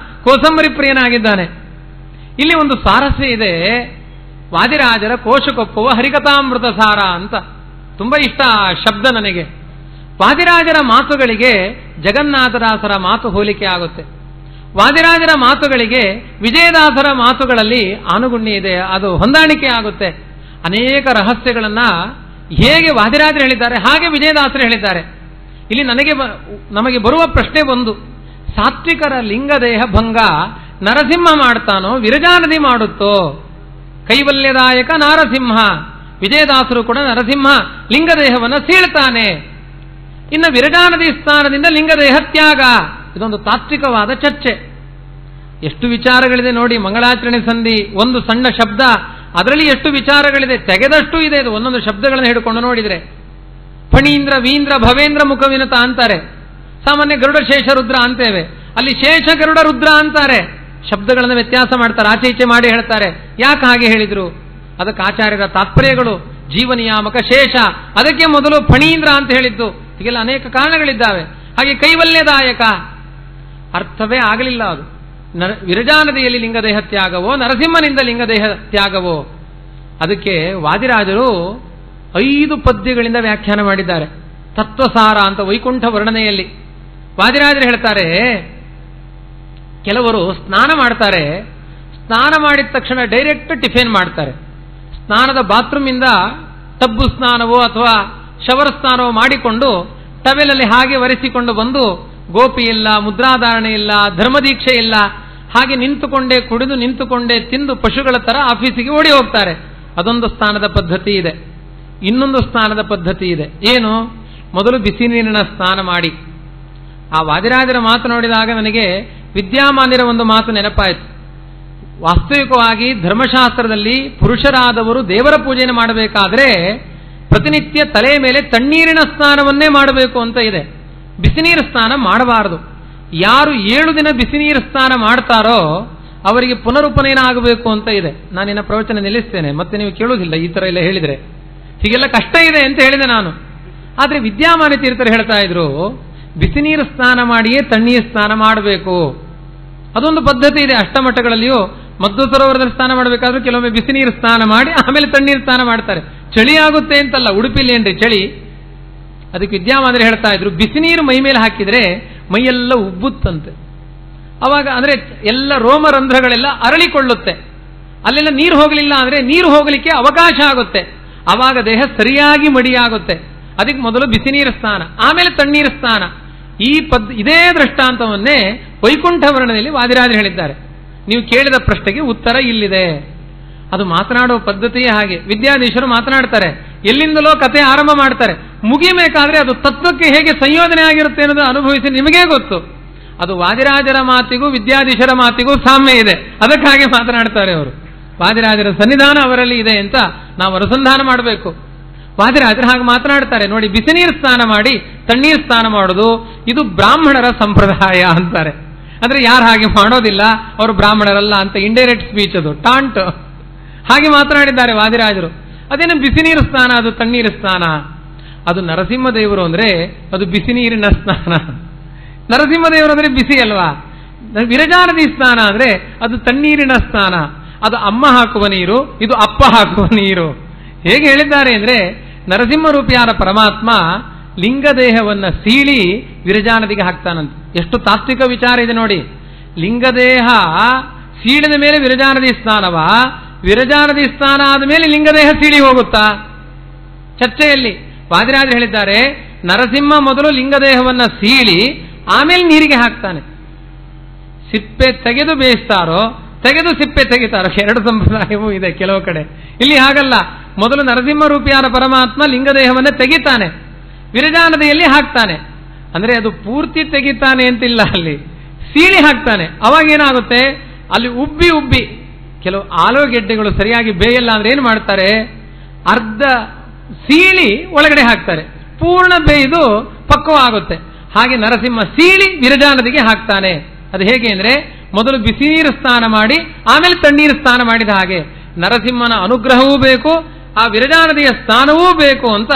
ಕೋಸಂಬರಿ ಪ್ರಿಯನಾಗಿದ್ದಾನೆ. ಇಲ್ಲಿ ಒಂದು ಸ್ವಾರಸ್ಯ ಇದೆ. ವಾದಿರಾಜರ ಕೋಶಕೊಪ್ಪುವ ಹರಿಕಥಾಮೃತ ಸಾರ ಅಂತ ತುಂಬಾ ಇಷ್ಟ ಆ ಶಬ್ದ ನನಗೆ. ವಾದಿರಾಜರ ಮಾತುಗಳಿಗೆ ಜಗನ್ನಾಥದಾಸರ ಮಾತು ಹೋಲಿಕೆ ಆಗುತ್ತೆ. ವಾದಿರಾಜರ ಮಾತುಗಳಿಗೆ ವಿಜಯದಾಸರ ಮಾತುಗಳಲ್ಲಿ ಆನುಗುಣ್ಯ ಇದೆ, ಅದು ಹೊಂದಾಣಿಕೆ ಆಗುತ್ತೆ. ಅನೇಕ ರಹಸ್ಯಗಳನ್ನ ಹೇಗೆ ವಾದಿರಾಜರು ಹೇಳಿದ್ದಾರೆ ಹಾಗೆ ವಿಜಯದಾಸರು ಹೇಳಿದ್ದಾರೆ. ಇಲ್ಲಿ ನಮಗೆ ಬರುವ ಪ್ರಶ್ನೆ ಒಂದು, ಸಾತ್ವಿಕರ ಲಿಂಗದೇಹ ಭಂಗ ನರಸಿಂಹ ಮಾಡ್ತಾನೋ ವಿರಜಾನದಿ ಮಾಡುತ್ತೋ? ಕೈವಲ್ಯದಾಯಕ ನಾರಸಿಂಹ. ವಿಜಯದಾಸರು ಕೂಡ ನರಸಿಂಹ ಲಿಂಗದೇಹವನ್ನು ಸೀಳ್ತಾನೆ. ಇನ್ನು ವಿರಜಾನದಿ ಸ್ಥಾನದಿಂದ ಲಿಂಗದೇಹ ತ್ಯಾಗ. ಇದೊಂದು ತಾತ್ವಿಕವಾದ ಚರ್ಚೆ. ಎಷ್ಟು ವಿಚಾರಗಳಿದೆ ನೋಡಿ. ಮಂಗಳಾಚರಣೆ ಸಂಧಿ ಒಂದು ಸಣ್ಣ ಶಬ್ದ, ಅದರಲ್ಲಿ ಎಷ್ಟು ವಿಚಾರಗಳಿದೆ, ತೆಗೆದಷ್ಟು ಇದೆ. ಇದು ಒಂದೊಂದು ಶಬ್ದಗಳನ್ನು ಹಿಡ್ಕೊಂಡು ನೋಡಿದರೆ ಫಣೀಂದ್ರ ವೀಂದ್ರ ಭವೇಂದ್ರ ಮುಖವಿನತ ಅಂತಾರೆ. ಸಾಮಾನ್ಯ ಗರುಡ ಶೇಷ ರುದ್ರ ಅಂತೇವೆ, ಅಲ್ಲಿ ಶೇಷ ಗರುಡ ರುದ್ರ ಅಂತಾರೆ. ಶಬ್ದಗಳನ್ನು ವ್ಯತ್ಯಾಸ ಮಾಡ್ತಾರೆ, ಆಚೆ ಈಚೆ ಮಾಡಿ ಹೇಳ್ತಾರೆ. ಯಾಕೆ ಹಾಗೆ ಹೇಳಿದ್ರು? ಅದಕ್ಕೆ ಆಚಾರ್ಯರ ತಾತ್ಪರ್ಯಗಳು. ಜೀವನಿಯಾಮಕ ಶೇಷ, ಅದಕ್ಕೆ ಮೊದಲು ಫಣೀಂದ್ರ ಅಂತ ಹೇಳಿದ್ದು. ಹೀಗೆಲ್ಲ ಅನೇಕ ಕಾರಣಗಳಿದ್ದಾವೆ. ಹಾಗೆ ಕೈವಲ್ಯದಾಯಕ ಅರ್ಥವೇ ಆಗಲಿಲ್ಲ ಅದು. ವಿರಜಾನದಿಯಲ್ಲಿ ಲಿಂಗದೇಹ ತ್ಯಾಗವೋ, ನರಸಿಂಹನಿಂದ ಲಿಂಗದೇಹ ತ್ಯಾಗವೋ? ಅದಕ್ಕೆ ವಾದಿರಾಜರು 5 ಪದ್ಯಗಳಿಂದ ವ್ಯಾಖ್ಯಾನ ಮಾಡಿದ್ದಾರೆ. ತತ್ವಸಾರ ಅಂತ ವೈಕುಂಠ ವರ್ಣನೆಯಲ್ಲಿ ವಾದಿರಾಜರು ಹೇಳ್ತಾರೆ, ಕೆಲವರು ಸ್ನಾನ ಮಾಡ್ತಾರೆ, ಸ್ನಾನ ಮಾಡಿದ ತಕ್ಷಣ ಡೈರೆಕ್ಟ್ ಟಿಫಿನ್ ಮಾಡ್ತಾರೆ. ಸ್ನಾನದ ಬಾತ್ರೂಮಿಂದ ಟಬ್ಬು ಸ್ನಾನವೋ ಅಥವಾ ಶವರ್ ಸ್ನಾನವೋ ಮಾಡಿಕೊಂಡು ಟವೆಲಲ್ಲಿ ಹಾಗೆ ಒರೆಸಿಕೊಂಡು ಬಂದು, ಗೋಪಿ ಇಲ್ಲ, ಮುದ್ರಾಧಾರಣೆ ಇಲ್ಲ, ಧರ್ಮದೀಕ್ಷೆ ಇಲ್ಲ, ಹಾಗೆ ನಿಂತುಕೊಂಡೇ ಕುಡಿದು ನಿಂತುಕೊಂಡೇ ತಿಂದು ಪಶುಗಳ ತರ ಆಫೀಸಿಗೆ ಓಡಿ ಹೋಗ್ತಾರೆ. ಅದೊಂದು ಸ್ನಾನದ ಪದ್ಧತಿ ಇದೆ. ಇನ್ನೊಂದು ಸ್ನಾನದ ಪದ್ಧತಿ ಇದೆ. ಏನು? ಮೊದಲು ಬಿಸಿ ನೀರಿನ ಸ್ನಾನ ಮಾಡಿ. ಆ ವಾದಿರಾಜರ ಮಾತು ನೋಡಿದಾಗ ನನಗೆ ವಿದ್ಯಾಮಾನ್ಯರ ಒಂದು ಮಾತು ನೆನಪಾಯಿತು. ವಾಸ್ತವಿಕವಾಗಿ ಧರ್ಮಶಾಸ್ತ್ರದಲ್ಲಿ ಪುರುಷರಾದವರು ದೇವರ ಪೂಜೆಯನ್ನು ಮಾಡಬೇಕಾದ್ರೆ ಪ್ರತಿನಿತ್ಯ ತಲೆ ಮೇಲೆ ತಣ್ಣೀರಿನ ಸ್ನಾನವನ್ನೇ ಮಾಡಬೇಕು ಅಂತ ಇದೆ. ಬಿಸಿನೀರು ಸ್ನಾನ ಮಾಡಬಾರದು. ಯಾರು 7 ದಿನ ಬಿಸಿನೀರು ಸ್ನಾನ ಮಾಡ್ತಾರೋ ಅವರಿಗೆ ಪುನರುಪನಯನ ಆಗಬೇಕು ಅಂತ ಇದೆ. ನಾನಿನ್ನ ಪ್ರವಚನ ನಿಲ್ಲಿಸ್ತೇನೆ, ಮತ್ತೆ ನೀವು ಕೇಳುವುದಿಲ್ಲ ಈ ತರ ಎಲ್ಲ ಹೇಳಿದರೆ. ಹೀಗೆಲ್ಲ ಕಷ್ಟ ಇದೆ ಅಂತ ಹೇಳಿದೆ ನಾನು. ಆದರೆ ವಿದ್ಯಾಮಾನ್ಯ ತೀರ್ಥರು ಹೇಳ್ತಾ ಇದ್ರು, ಬಿಸಿನೀರು ಸ್ನಾನ ಮಾಡಿಯೇ ತಣ್ಣೀರು ಸ್ನಾನ ಮಾಡಬೇಕು. ಅದೊಂದು ಪದ್ಧತಿ ಇದೆ. ಅಷ್ಟಮಠಗಳಲ್ಲಿಯೂ ಮದ್ದು ಸರೋವರದಲ್ಲಿ ಸ್ನಾನ ಮಾಡಬೇಕಾದ್ರೂ ಕೆಲವೊಮ್ಮೆ ಬಿಸಿನೀರು ಸ್ನಾನ ಮಾಡಿ ಆಮೇಲೆ ತಣ್ಣೀರು ಸ್ನಾನ ಮಾಡ್ತಾರೆ. ಚಳಿ ಆಗುತ್ತೆ ಅಂತಲ್ಲ, ಉಡುಪಿಲಿ ಏನ್ರಿ ಚಳಿ. ಅದಕ್ಕೆ ವಿದ್ಯಾಮಾನ್ಯರು ಹೇಳ್ತಾ ಇದ್ರು, ಬಿಸಿನೀರು ಮೈ ಮೇಲೆ ಹಾಕಿದ್ರೆ ಮೈಯೆಲ್ಲ ಉಬ್ಬುತ್ತಂತೆ. ಅವಾಗ ಅಂದ್ರೆ ಎಲ್ಲ ರೋಮರಂಧ್ರಗಳೆಲ್ಲ ಅರಳಿಕೊಳ್ಳುತ್ತೆ. ಅಲ್ಲೆಲ್ಲ ನೀರು ಹೋಗಲಿಲ್ಲ ಅಂದ್ರೆ ನೀರು ಹೋಗಲಿಕ್ಕೆ ಅವಕಾಶ ಆಗುತ್ತೆ. ಆವಾಗ ದೇಹ ಸರಿಯಾಗಿ ಮಡಿಯಾಗುತ್ತೆ. ಅದಕ್ಕೆ ಮೊದಲು ಬಿಸಿನೀರು ಸ್ನಾನ, ಆಮೇಲೆ ತಣ್ಣೀರು ಸ್ನಾನ. ಇದೇ ದೃಷ್ಟಾಂತವನ್ನೇ ವೈಕುಂಠ ವರ್ಣನೆಯಲ್ಲಿ ವಾದಿರಾಜರು ಹೇಳಿದ್ದಾರೆ. ನೀವು ಕೇಳಿದ ಪ್ರಶ್ನೆಗೆ ಉತ್ತರ ಇಲ್ಲಿದೆ. ಅದು ಮಾತನಾಡುವ ಪದ್ಧತಿಯೇ ಹಾಗೆ. ವಿದ್ಯಾಧೀಶರು ಮಾತನಾಡ್ತಾರೆ, ಎಲ್ಲಿಂದಲೋ ಕಥೆ ಆರಂಭ ಮಾಡ್ತಾರೆ, ಮುಗಿಬೇಕಾದ್ರೆ ಅದು ತತ್ವಕ್ಕೆ ಹೇಗೆ ಸಂಯೋಜನೆ ಆಗಿರುತ್ತೆ ಅನ್ನೋದು ಅನುಭವಿಸಿ ನಿಮಗೇ ಗೊತ್ತು. ಅದು ವಾದಿರಾಜರ ಮಾತಿಗೂ ವಿದ್ಯಾಧೀಶರ ಮಾತಿಗೂ ಸಾಮ್ಯ ಇದೆ. ಅದಕ್ಕಾಗಿ ಮಾತನಾಡ್ತಾರೆ ಅವರು. ವಾದಿರಾಜರ ಸನ್ನಿಧಾನ ಅವರಲ್ಲಿ ಇದೆ ಅಂತ ನಾವು ಅನುಸಂಧಾನ ಮಾಡಬೇಕು. ವಾದಿರಾಜರು ಹಾಗೆ ಮಾತನಾಡ್ತಾರೆ ನೋಡಿ. ಬಿಸಿನೀರು ಸ್ನಾನ ಮಾಡಿ ತಣ್ಣೀರು ಸ್ನಾನ ಮಾಡೋದು ಇದು ಬ್ರಾಹ್ಮಣರ ಸಂಪ್ರದಾಯ ಅಂತಾರೆ. ಅಂದ್ರೆ ಯಾರು ಹಾಗೆ ಮಾಡೋದಿಲ್ಲ ಅವರು ಬ್ರಾಹ್ಮಣರಲ್ಲ ಅಂತ ಇಂಡೈರೆಕ್ಟ್ ಸ್ಪೀಚ್, ಅದು ಟಾಂಟ್. ಹಾಗೆ ಮಾತನಾಡಿದ್ದಾರೆ ವಾದಿರಾಜರು. ಅದೇನು ಬಿಸಿನೀರು ಸ್ನಾನ, ಅದು ತಣ್ಣೀರು ಸ್ನಾನ. ಅದು ನರಸಿಂಹದೇವರು ಅಂದ್ರೆ ಅದು ಬಿಸಿನೀರಿನ ಸ್ನಾನ. ನರಸಿಂಹದೇವರು ಅಂದ್ರೆ ಬಿಸಿ ಅಲ್ವಾ. ವಿರಜಾನದಿ ಸ್ನಾನ ಅಂದ್ರೆ ಅದು ತಣ್ಣೀರಿನ ಸ್ನಾನ. ಅದು ಅಮ್ಮ ಹಾಕುವ ನೀರು, ಇದು ಅಪ್ಪ ಹಾಕುವ ನೀರು. ಹೇಗೆ ಹೇಳಿದ್ದಾರೆ ಅಂದ್ರೆ, ನರಸಿಂಹರೂಪಿಯಾದ ಪರಮಾತ್ಮ ಲಿಂಗದೇಹವನ್ನ ಸೀಳಿ ವಿರಜಾನದಿಗೆ ಹಾಕ್ತಾನಂತೆ. ಎಷ್ಟು ತಾತ್ವಿಕ ವಿಚಾರ ಇದೆ ನೋಡಿ. ಲಿಂಗದೇಹ ಸೀಳಿದ ಮೇಲೆ ವಿರಜಾನದಿ ಸ್ನಾನವ, ವಿರಜಾನದಿ ಸ್ನಾನ ಆದ ಮೇಲೆ ಲಿಂಗದೇಹ ಸೀಳಿ ಹೋಗುತ್ತಾ? ಚರ್ಚೆಯಲ್ಲಿ ವಾದಿರಾಜರು ಹೇಳಿದ್ದಾರೆ, ನರಸಿಂಹ ಮೊದಲು ಲಿಂಗದೇಹವನ್ನ ಸೀಳಿ ಆಮೇಲೆ ನೀರಿಗೆ ಹಾಕ್ತಾನೆ. ಸಿಪ್ಪೆ ತೆಗೆದು ಬೇಯಿಸ್ತಾರೋ, ತೆಗೆದು ಸಿಪ್ಪೆ ತೆಗಿತಾರೋ, 2 ಸಂಪ್ರದಾಯವೂ ಇದೆ ಕೆಲವು ಕಡೆ. ಇಲ್ಲಿ ಹಾಗಲ್ಲ. ಮೊದಲು ನರಸಿಂಹ ರೂಪಿಯಾದ ಪರಮಾತ್ಮ ಲಿಂಗದೇಹವನ್ನ ತೆಗಿತಾನೆ, ವಿರಜಾನದಿಯಲ್ಲಿ ಹಾಕ್ತಾನೆ. ಅಂದ್ರೆ ಅದು ಪೂರ್ತಿ ತೆಗಿತಾನೆ ಅಂತಿಲ್ಲ, ಅಲ್ಲಿ ಸೀಳಿ ಹಾಕ್ತಾನೆ. ಅವಾಗ ಏನಾಗುತ್ತೆ, ಅಲ್ಲಿ ಉಬ್ಬಿ ಉಬ್ಬಿ ಕೆಲವು ಆಲೂಗೆಡ್ಡೆಗಳು ಸರಿಯಾಗಿ ಬೇಯಲ್ಲ ಅಂದ್ರೆ ಏನು ಮಾಡ್ತಾರೆ, ಅರ್ಧ ಸೀಳಿ ಒಳಗಡೆ ಹಾಕ್ತಾರೆ, ಪೂರ್ಣ ಬೇಯ್ದು ಪಕ್ವ ಆಗುತ್ತೆ. ಹಾಗೆ ನರಸಿಂಹ ಸೀಳಿ ವಿರಜಾನದಿಗೆ ಹಾಕ್ತಾನೆ. ಅದು ಹೇಗೆ ಅಂದ್ರೆ, ಮೊದಲು ಬಿಸಿನೀರು ಸ್ನಾನ ಮಾಡಿ ಆಮೇಲೆ ತಣ್ಣೀರು ಸ್ನಾನ ಮಾಡಿದ ಹಾಗೆ ನರಸಿಂಹನ ಅನುಗ್ರಹವೂ ಬೇಕು, ಆ ವಿರಜಾನದಿಯ ಸ್ನಾನವೂ ಬೇಕು ಅಂತ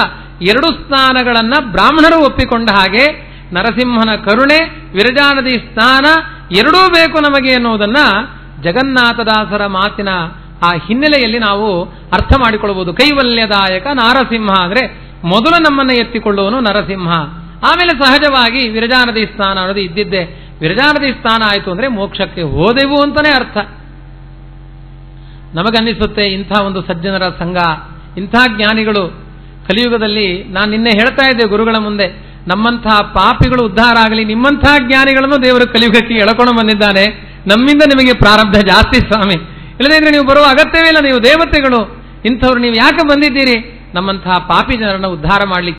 2 ಸ್ನಾನಗಳನ್ನ ಬ್ರಾಹ್ಮಣರು ಒಪ್ಪಿಕೊಂಡ ಹಾಗೆ ನರಸಿಂಹನ ಕರುಣೆ, ವಿರಜಾನದಿ ಸ್ನಾನ ಎರಡೂ ಬೇಕು ನಮಗೆ ಎನ್ನುವುದನ್ನ ಜಗನ್ನಾಥದಾಸರ ಮಾತಿನ ಆ ಹಿನ್ನೆಲೆಯಲ್ಲಿ ನಾವು ಅರ್ಥ ಮಾಡಿಕೊಳ್ಳಬಹುದು. ಕೈವಲ್ಯದಾಯಕ ನಾರಸಿಂಹ ಅಂದ್ರೆ ಮೊದಲು ನಮ್ಮನ್ನ ಎತ್ತಿಕೊಳ್ಳುವನು ನರಸಿಂಹ, ಆಮೇಲೆ ಸಹಜವಾಗಿ ವಿರಜಾನದಿ ಸ್ನಾನ ಅನ್ನೋದು ಇದ್ದಿದ್ದೆ. ವಿರಜಾನದಿ ಸ್ನಾನ ಆಯಿತು ಅಂದ್ರೆ ಮೋಕ್ಷಕ್ಕೆ ಹೋದೆವು ಅಂತಾನೆ ಅರ್ಥ. ನಮಗನ್ನಿಸುತ್ತೆ ಇಂಥ ಒಂದು ಸಜ್ಜನರ ಸಂಘ, ಇಂಥ ಜ್ಞಾನಿಗಳು ಕಲಿಯುಗದಲ್ಲಿ, ನಾನು ನಿನ್ನೆ ಹೇಳ್ತಾ ಇದ್ದೆ ಗುರುಗಳ ಮುಂದೆ, ನಮ್ಮಂತಹ ಪಾಪಿಗಳು ಉದ್ಧಾರ ಆಗಲಿ, ನಿಮ್ಮಂತಹ ಜ್ಞಾನಿಗಳನ್ನು ದೇವರು ಕಲಿಯುಗಕ್ಕೆ ಎಳಕೊಂಡು ಬಂದಿದ್ದಾನೆ. ನಮ್ಮಿಂದ ನಿಮಗೆ ಪ್ರಾರಬ್ಧ ಜಾಸ್ತಿ ಸ್ವಾಮಿ, ಇಲ್ಲದಿದ್ರೆ ನೀವು ಬರುವ ಅಗತ್ಯವೇ ಇಲ್ಲ, ನೀವು ದೇವತೆಗಳು, ಇಂಥವ್ರು ನೀವು ಯಾಕೆ ಬಂದಿದ್ದೀರಿ? ನಮ್ಮಂತಹ ಪಾಪಿ ಜನರನ್ನು ಉದ್ಧಾರ ಮಾಡಲಿಕ್ಕೆ